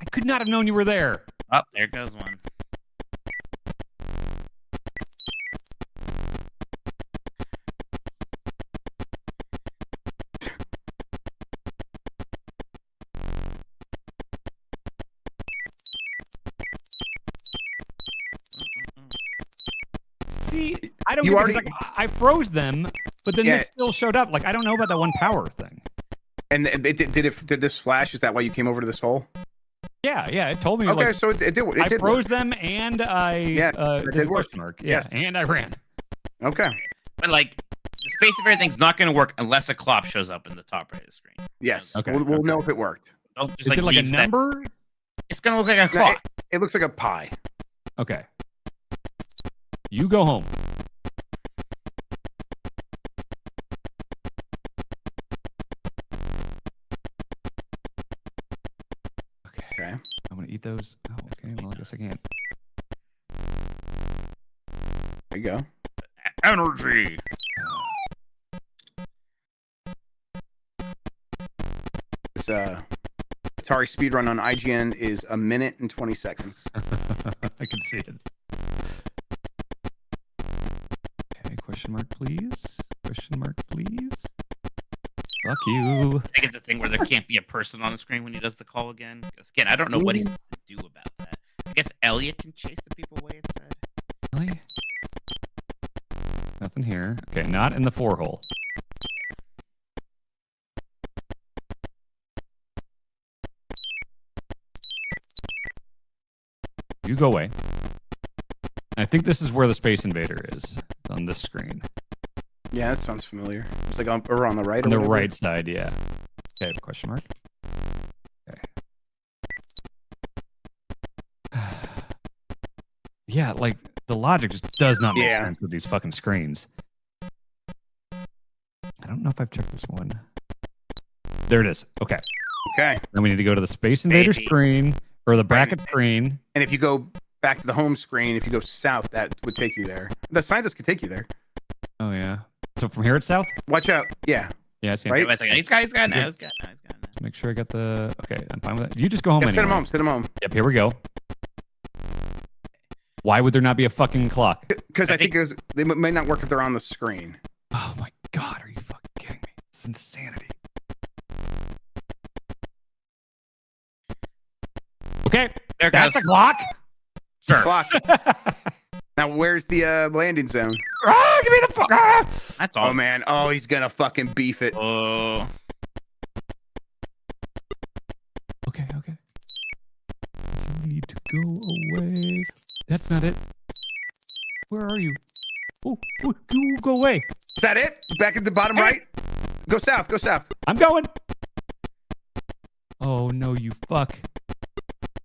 I could not have known you were there. Oh, there goes one. See, I don't You get already- it, 'cause, like, I froze them, but then Yeah. this still showed up. Like, I don't know about that one power thing. And did this flash? Is that why you came over to this hole? Yeah, it told me. Okay, like, so it did. I did froze work. them, and I it did did a work. question mark. Yeah, Yes. and I ran. Okay. But like, the space of everything's not going to work unless a clock shows up in the top right of the screen. Yes. Okay, We'll know if it worked. Don't just, Is it like a leave that- number? It's going to look like a No, clock. it looks like a pie. Okay. You go home. Okay. I'm gonna eat those. Oh, okay. Well, I guess I can't. There you go. Energy. This Atari speedrun on IGN is 1 minute and 20 seconds. I can see it. Okay, question mark, please. Question mark, please. Fuck you. I think it's a thing where there can't be a person on the screen when he does the call again. Again, I don't know what he's supposed to do about that. I guess Elliot can chase the people away instead. Really? Nothing here. Okay, not in the 4-hole. You go away. I think this is where the Space Invader is on this screen. Yeah, that sounds familiar. It's like over on the right. On the or whatever. right side, yeah. Okay, question mark. Okay. Yeah, like the logic just does not make sense with these fucking screens. I don't know if I've checked this one. There it is. Okay. Okay. Then we need to go to the Space Invader screen or the bracket screen. And if you go back to the home screen, if you go south, that would take you there. The scientist could take you there. Oh yeah. So from here it's south? Watch out. Yeah. Yeah, I see him. Right? Wait a second. He's got it now. Okay. He's got it now. Let's make sure I got the. Okay, I'm fine with that. You just go home. Yeah, anyway. send him home. Send him home. Yep, here we go. Why would there not be a fucking clock? Because I think they might not work if they're on the screen. Oh my god, are you fucking kidding me? It's insanity. Okay, there that's goes a clock. Sure. Clock. Now where's the landing zone? Ah, give me the fuck. Ah! That's all. Oh man. Oh, he's gonna fucking beef it. Oh. Okay. You need to go away. That's not it. Where are you? Oh, you go away. Is that it? Back at the bottom right? Go south. Go south. I'm going. Oh no, you fuck.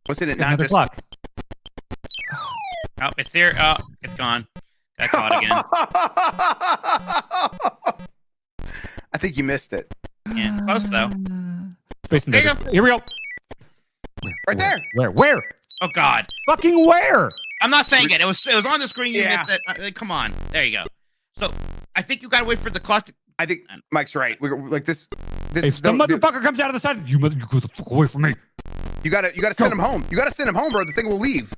What's in it? Another Not just clock. Oh, it's here. Oh, it's gone. Got caught again. I think you missed it. Yeah, close though. Space There you Invader. Here we go. Right there. Where? Oh God. Fucking where? I'm not saying it. It was on the screen. You Yeah. missed it. Come on. There you go. So I think you gotta wait for the clock to. I think Mike's right. We're like this. This If is the motherfucker comes out of the side, you go the fuck away from me. You gotta send him home. You gotta send him home, bro. The thing will leave.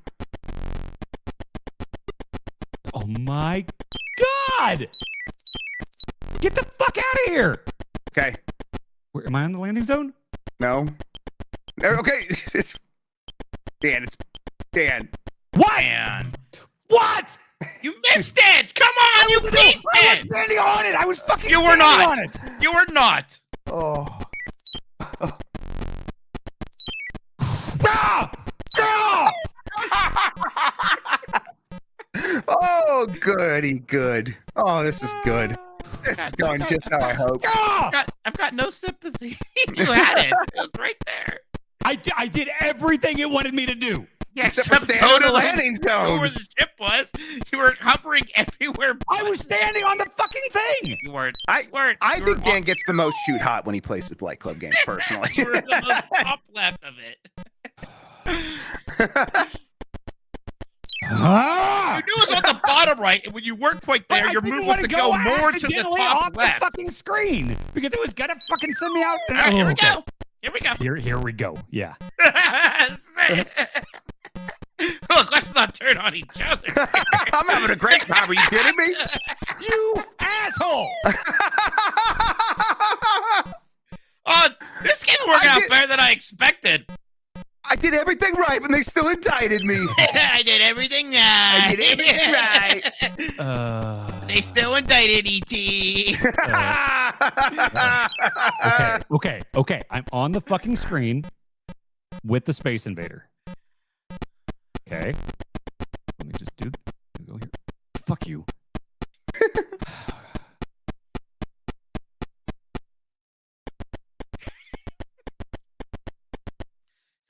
Oh my god! Get the fuck out of here! Okay. Where am I on the landing zone? No. Okay. It's Dan. It's Dan. What? Man, What? you missed it. Come on, you beat I was it. standing on it. I was fucking. You were standing not. on it. You were not. Oh. Ah! Ah! Oh, goody good. Oh, this is good. This is going just how I hope. Ah! I've got no sympathy. You had it. It was right there. I did everything it wanted me to do. Yes, Except for staying on the landing Know zone. where the ship was. You were hovering everywhere. I was standing on the fucking thing. You weren't. I You think were Dan gets the most shoot hot when he plays his Blight Club games, personally. You were the most top left of it. Ah! knew it was on the bottom right, and when you weren't quite there, your move was to go more to the top off left. the fucking screen because it was gonna fucking send me out. All right, here we go. Here we go. Here we go. Yeah. Look, let's not turn on each other. I'm having a great time. Are you kidding me? You asshole! Oh, this game worked out better than I expected. I did everything right, but they still indicted me. I did everything right. I did everything right. They still indicted E.T. Okay. I'm on the fucking screen with the Space Invader. Okay. Let me just go here. Fuck you.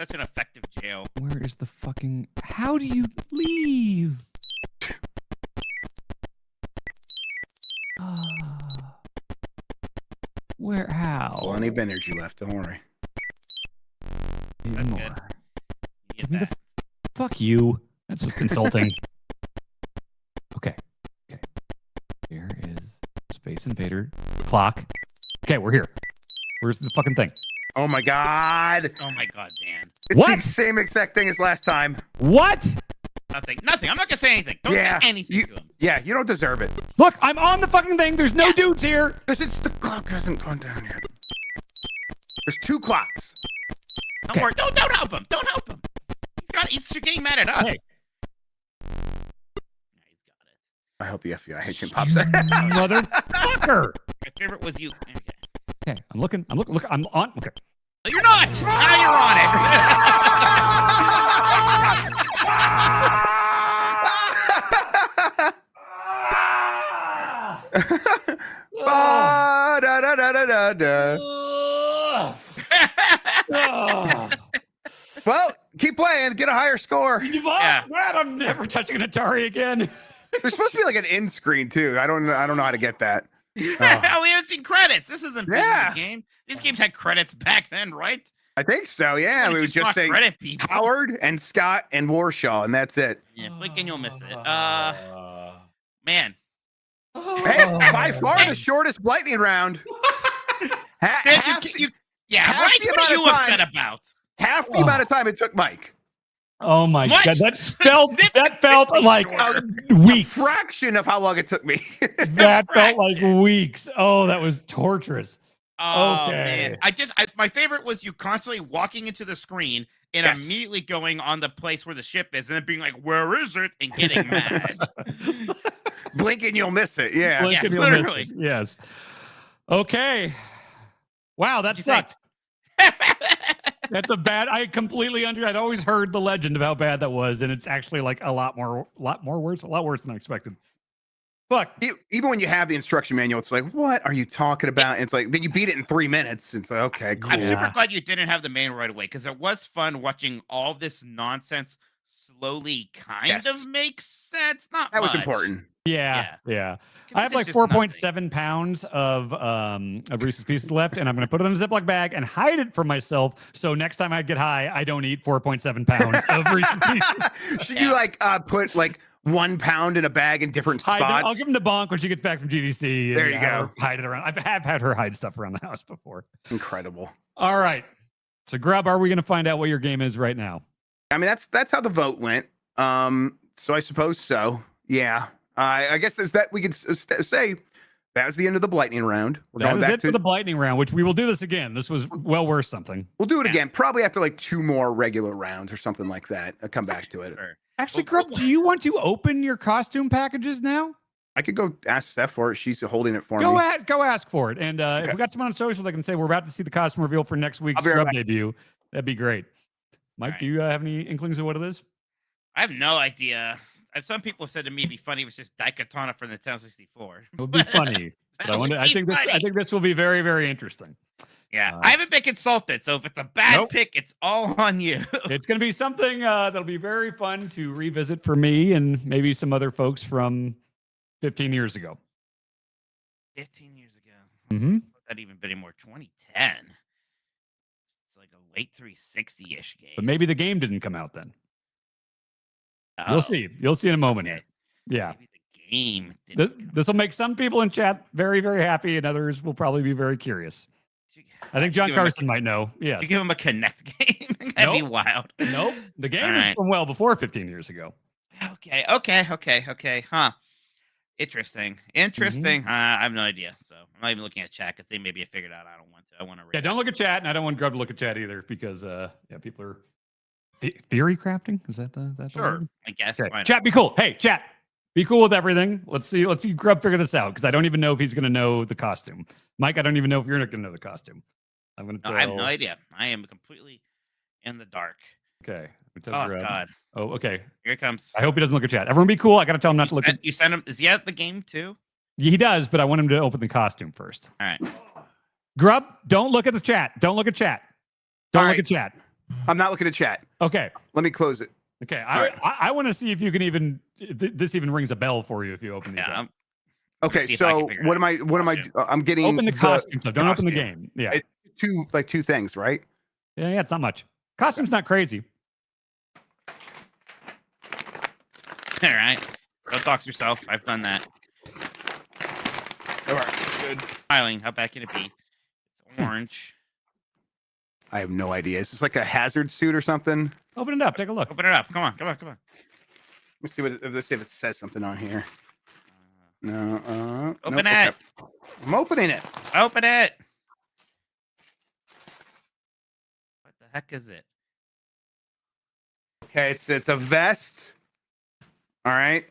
Such an effective jail. Where is the fucking... How do you leave? Where? How? Plenty of energy left. Don't worry. Even more. Give me the... Fuck you. That's just insulting. Okay. Here is Space Invader. Clock. Okay, we're here. Where's the fucking thing? Oh my god. Oh my god, Dan. It's What? the same exact thing as last time. What? Nothing. I'm not gonna say anything. Don't say anything to him. Yeah, you don't deserve it. Look, I'm on the fucking thing. There's no dudes here. Because it's the clock hasn't gone down yet. There's 2 clocks. Don't worry. Don't help him. Don't help him. He's getting mad at us. Hey. I hope the FBI agent pops out. Motherfucker. My favorite was you. Okay, I'm looking. Look, I'm on. Okay. No, you're not. Now you're on it. Well, keep playing. Get a higher score. Yeah. I'm never touching an Atari again. There's supposed to be like an end screen too. I don't know how to get that. We haven't seen credits. This isn't big in the game. These games had credits back then, right? I think so. Yeah, we would just say credit people. Howard and Scott and Warshaw, and that's it. Yeah, blink and you'll miss it. Man. Hey, by far the shortest Blightning round. Right? What are you upset about? Half the amount of time it took Mike. Oh my What? god, that felt like weeks. A fraction of how long it took me. That felt like weeks. Oh, that was torturous. Oh Okay. man, my favorite was you constantly walking into the screen and immediately going on the place where the ship is, and then being like, "Where is it?" and getting mad. Blink and you'll miss it. Yeah, Blink and you'll miss literally. it. Yes. Okay. Wow, that sucked. That's a bad. I'd always heard the legend of how bad that was, and it's actually like a lot worse than I expected. Fuck. Even when you have the instruction manual, it's like, what are you talking about? And it's like, then you beat it in 3 minutes. It's like, okay, cool. I'm super glad you didn't have the manual right away, because it was fun watching all this nonsense slowly kind of make sense. Not that was much. important. Yeah. I have like 4.7 pounds of Reese's Pieces left, and I'm going to put it in a Ziploc bag and hide it from myself. So next time I get high, I don't eat 4.7 pounds of Reese's Pieces. Should you put like 1 pound in a bag in different spots? I'll give them to Bonk when she gets back from GDC. There you go. Hide it around. I have had her hide stuff around the house before. Incredible. All right. So Grub, are we going to find out what your game is right now? I mean, that's how the vote went. So I suppose so. Yeah. I guess there's that we could say that was the end of the Blightning round. We're That going was back it for the Blightning round, which we will do this again. This was well worth something. We'll do it again, probably after like 2 more regular rounds or something like that. I'll come back to it. Actually, Grub, do you want to open your costume packages now? I could go ask Steph for it. She's holding it for me. Go ask for it. And if we got someone on social that can say we're about to see the costume reveal for next week's Grub debut, that'd be great. Mike, do you have any inklings of what it is? I have no idea. Some people have said to me it'd be funny if it was just Daikatana from the Nintendo 64. It would be funny. But I think this will be very, very interesting. Yeah, I haven't been consulted, so if it's a bad pick, it's all on you. It's going to be something that'll be very fun to revisit for me and maybe some other folks from 15 years ago. 15 years ago. Mm-hmm. That even been anymore. 2010. It's like a late 360-ish game. But maybe the game didn't come out then. You'll see. You'll see in a moment. Okay. Yeah. Maybe the game. This will make some people in chat very, very happy, and others will probably be very curious. I think John Carson might know. Yes. You give him a Connect game? That'd be wild. Nope. The game All is right. from well before 15 years ago. Okay. Huh. Interesting. I have no idea. So I'm not even looking at chat because they maybe have figured out I don't want to. I want to. Yeah, don't look at chat, and I don't want Grub to look at chat either because people are theory crafting. Is that the Sure? word? I guess. Okay. Why not? Chat, be cool. Hey, chat, be cool with everything. Let's see Grub figure this out because I don't even know if he's going to know the costume. Mike, I don't even know if you're not going to know the costume. I'm going to tell. No, I have no idea. I am completely in the dark. Okay. Oh God. Oh, okay. Here it comes. I hope he doesn't look at chat. Everyone, be cool. I got to tell him not to look at. You sent him. Is he at the game too? He does, but I want him to open the costume first. All right. Grub, don't look at the chat. Don't look at chat. Don't look at chat. I'm not looking at chat. Okay. Let me close it. Okay. I want to see if you can even if this even rings a bell for you if you open these up. Okay, so what am I? I'm getting open the costume stuff. Don't open the game. Yeah. It's two things, right? Yeah, it's not much. Costume's not crazy. All right. Don't dox yourself. I've done that. All right. Good. Smiling. How bad can it be? It's orange. I have no idea. Is this like a hazard suit or something? Open it up. Take a look. Open it up. Come on. Let me see let's see if it says something on here. No. Open nope, it. Okay. I'm opening it. Open it. What the heck is it? Okay, it's a vest. All right.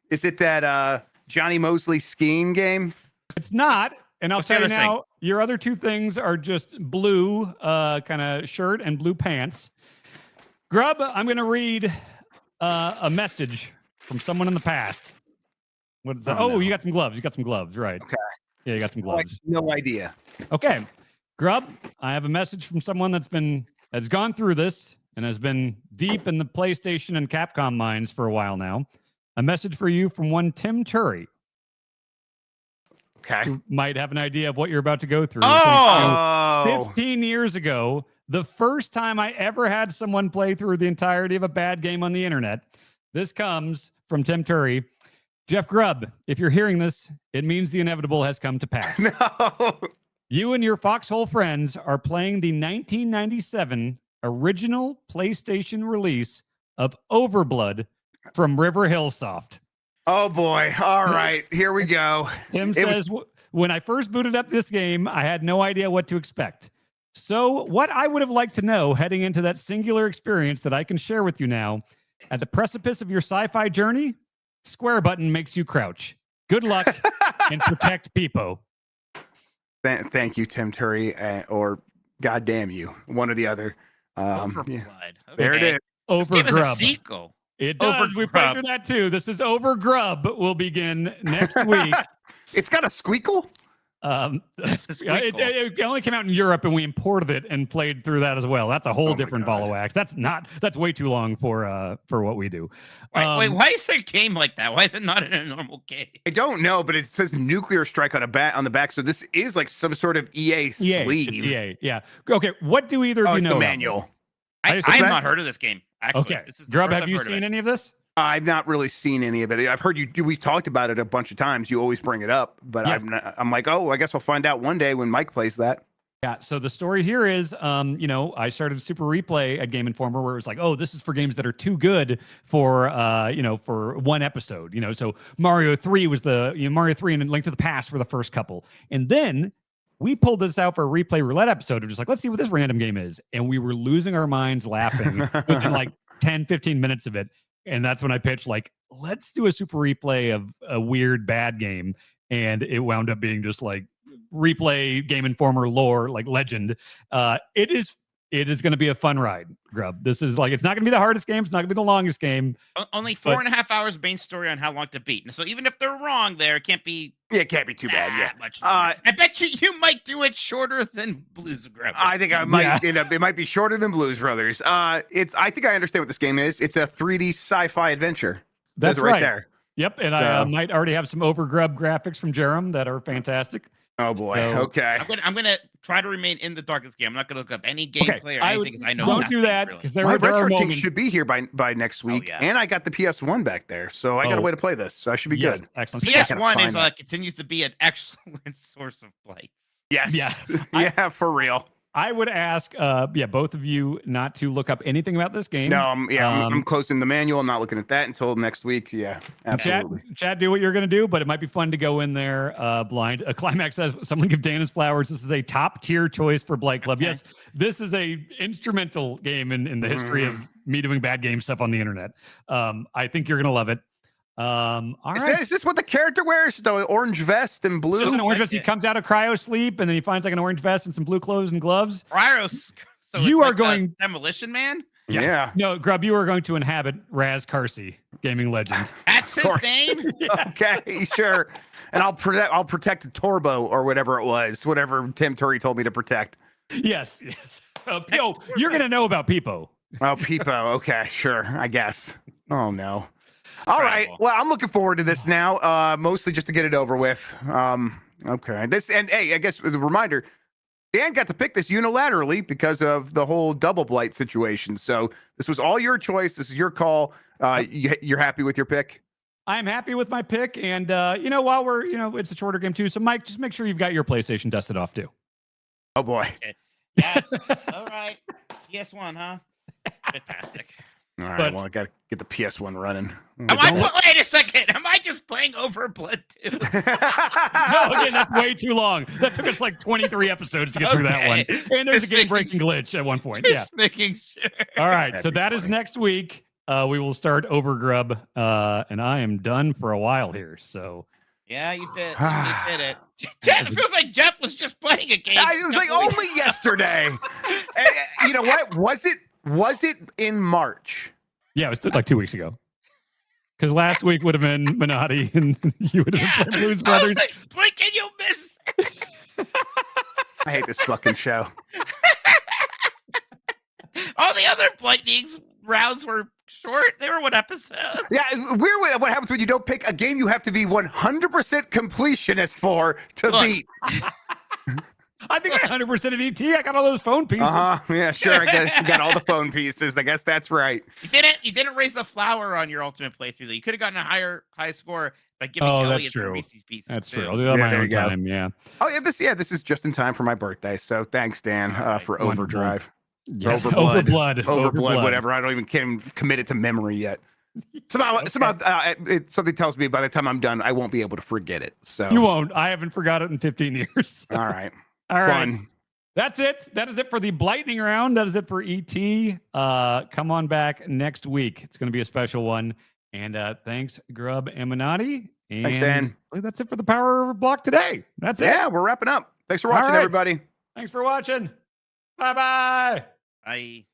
Is it that Johnny Mosley skiing game? It's not. And I'll What's the tell you other now, your other two things are just blue kind of shirt and blue pants. Grub, I'm going to read a message from someone in the past. What is that? Oh, no. You got some gloves. You got some gloves, right? Okay. Yeah, you got some gloves. No idea. Okay. Grub, I have a message from someone that's gone through this and has been deep in the PlayStation and Capcom minds for a while now. A message for you from one Tim Turry. Okay. You might have an idea of what you're about to go through. Oh! 15 years ago, the first time I ever had someone play through the entirety of a bad game on the internet. This comes from Tim Turry. Jeff Grubb, if you're hearing this, it means the inevitable has come to pass. No. You and your foxhole friends are playing the 1997 original PlayStation release of Overblood from River Hill Soft. Oh boy. All right. Here we go. Tim says, when I first booted up this game, I had no idea what to expect. So what I would have liked to know heading into that singular experience that I can share with you now, at the precipice of your sci-fi journey, square button makes you crouch. Good luck and protect Peepo. Thank you, Tim Turry, or goddamn you, one or the other. Overblood. Yeah. Okay. There it is. Over This game is a Grub. sequel. It does. We played through that too. This is Over Grub. Will begin next week. It's got a squeakle. It only came out in Europe, and we imported it and played through that as well. That's a whole different ball of wax. That's way too long for what we do. Wait, why is there a game like that? Why is it not in a normal game? I don't know, but it says Nuclear Strike on the back, so this is like some sort of EA sleeve. EA, yeah. Okay, what do either of you it's know? the about manual. this? I have not heard of this game. Actually, Okay, this is the Grub, first have I've you heard of seen it. any of this? I've not really seen any of it. I've heard we've talked about it a bunch of times. You always bring it up, but Yes. I'm like, oh, I guess I'll find out one day when Mike plays that. Yeah, so the story here is, I started Super Replay at Game Informer where it was like, oh, this is for games that are too good for, for one episode. So Mario 3 was Mario 3 and Link to the Past were the first couple. And then we pulled this out for a Replay Roulette episode of just like, let's see what this random game is. And we were losing our minds laughing within like 10, 15 minutes of it. And that's when I pitched like, let's do a Super Replay of a weird bad game. And it wound up being just like Replay Game Informer lore, like legend. It is going to be a fun ride, Grub. This is like, it's not going to be the hardest game. It's not going to be the longest game. Only 4.5 hours main story on how long to beat. So even if they're wrong there, it can't be. Yeah, it can't be too bad. Yeah. Much I bet you might do it shorter than Blues Brothers. I think I might end up. It might be shorter than Blues Brothers. I think I understand what this game is. It's a 3D sci-fi adventure. That's right there. Yep, and I might already have some Overgrub graphics from Jerem that are fantastic. Oh boy. So- Okay. I'm gonna try to remain in the dark this game. I'm not gonna look up any gameplay or anything because I know don't nothing, do that really. because My there are retro king moments. should be here by next week, yeah. and I got the PS1 back there, so I got a way to play this. So I should be Yes, good. excellent. So yeah, PS1 is continues to be an excellent source of blights. Yes. Yeah. Yeah, for real. I would ask, both of you not to look up anything about this game. No, I'm closing the manual. I'm not looking at that until next week. Yeah, absolutely. Chat, do what you're going to do, but it might be fun to go in there blind. A Climax says, someone give Dan his flowers. This is a top tier choice for Blight Club. Yes, this is a instrumental game in the history of me doing bad game stuff on the internet. I think you're going to love it. All right. Is this what the character wears? The orange vest and blue? Just an orange vest. He comes out of cryo sleep and then he finds like an orange vest and some blue clothes and gloves. Cryos. So You it's are like going- Demolition Man. Yeah. No, Grub, you are going to inhabit Raz Carsey, gaming legend. That's his name. Okay, sure. And I'll protect Torbo or whatever it was, whatever Tim Turry told me to protect. Yes. You're going to know about Peepo. Oh, Peepo. Okay, sure. I guess. Oh no. All right. Well, I'm looking forward to this now. Mostly just to get it over with. Okay. Hey, I guess as a reminder, Dan got to pick this unilaterally because of the whole double blight situation. So this was all your choice. This is your call. You're happy with your pick? I'm happy with my pick. And, while we're, it's a shorter game too. So, Mike, just make sure you've got your PlayStation dusted off too. Oh, boy. Okay. Yeah. All right. PS1, huh? Fantastic. All right. Well, I got to get the PS1 running. Wait a second. Am I just playing Overblood too? No, again, that's way too long. That took us like 23 episodes to get through that one. And there's a game-breaking glitch at one point. Yeah. Making sure. All right. So that is next week. We will start Overgrub. And I am done for a while here. So. Yeah, you did. You did it. Jeff, it feels like Jeff was just playing a game. It was like only yesterday. You know what? Was it in March? Yeah, it was like 2 weeks ago. Because last week would have been Minotti and you would have been playing Blues Brothers. Boy, can you miss? I hate this fucking show. All the other Blightning's rounds were short. They were one episode. Yeah, weird. What happens when you don't pick a game you have to be 100% completionist for to beat? I think I 100% at ET. I got all those phone pieces. Yeah, sure. I guess you got all the phone pieces. I guess that's right. You didn't raise the flower on your ultimate playthrough. You could have gotten a high score by giving Elliot some Reese's Pieces. That's too. true. I'll do that my own time. Yeah. Oh yeah, this is just in time for my birthday. So thanks, Dan, for wonderful. Overdrive. Yes. Overblood, Overblood. whatever. I don't even commit it to memory yet. Somehow, something tells me by the time I'm done, I won't be able to forget it. So You won't. I haven't forgot it in 15 years. All right. All right. Fun. That's it. That is it for the Blightning round. That is it for ET. Come on back next week. It's going to be a special one. And thanks, Grub and Minotti. And Thanks, Dan. That's it for the Power Block today. That's it. Yeah, we're wrapping up. Thanks for watching, everybody. Thanks for watching. Bye-bye. Bye.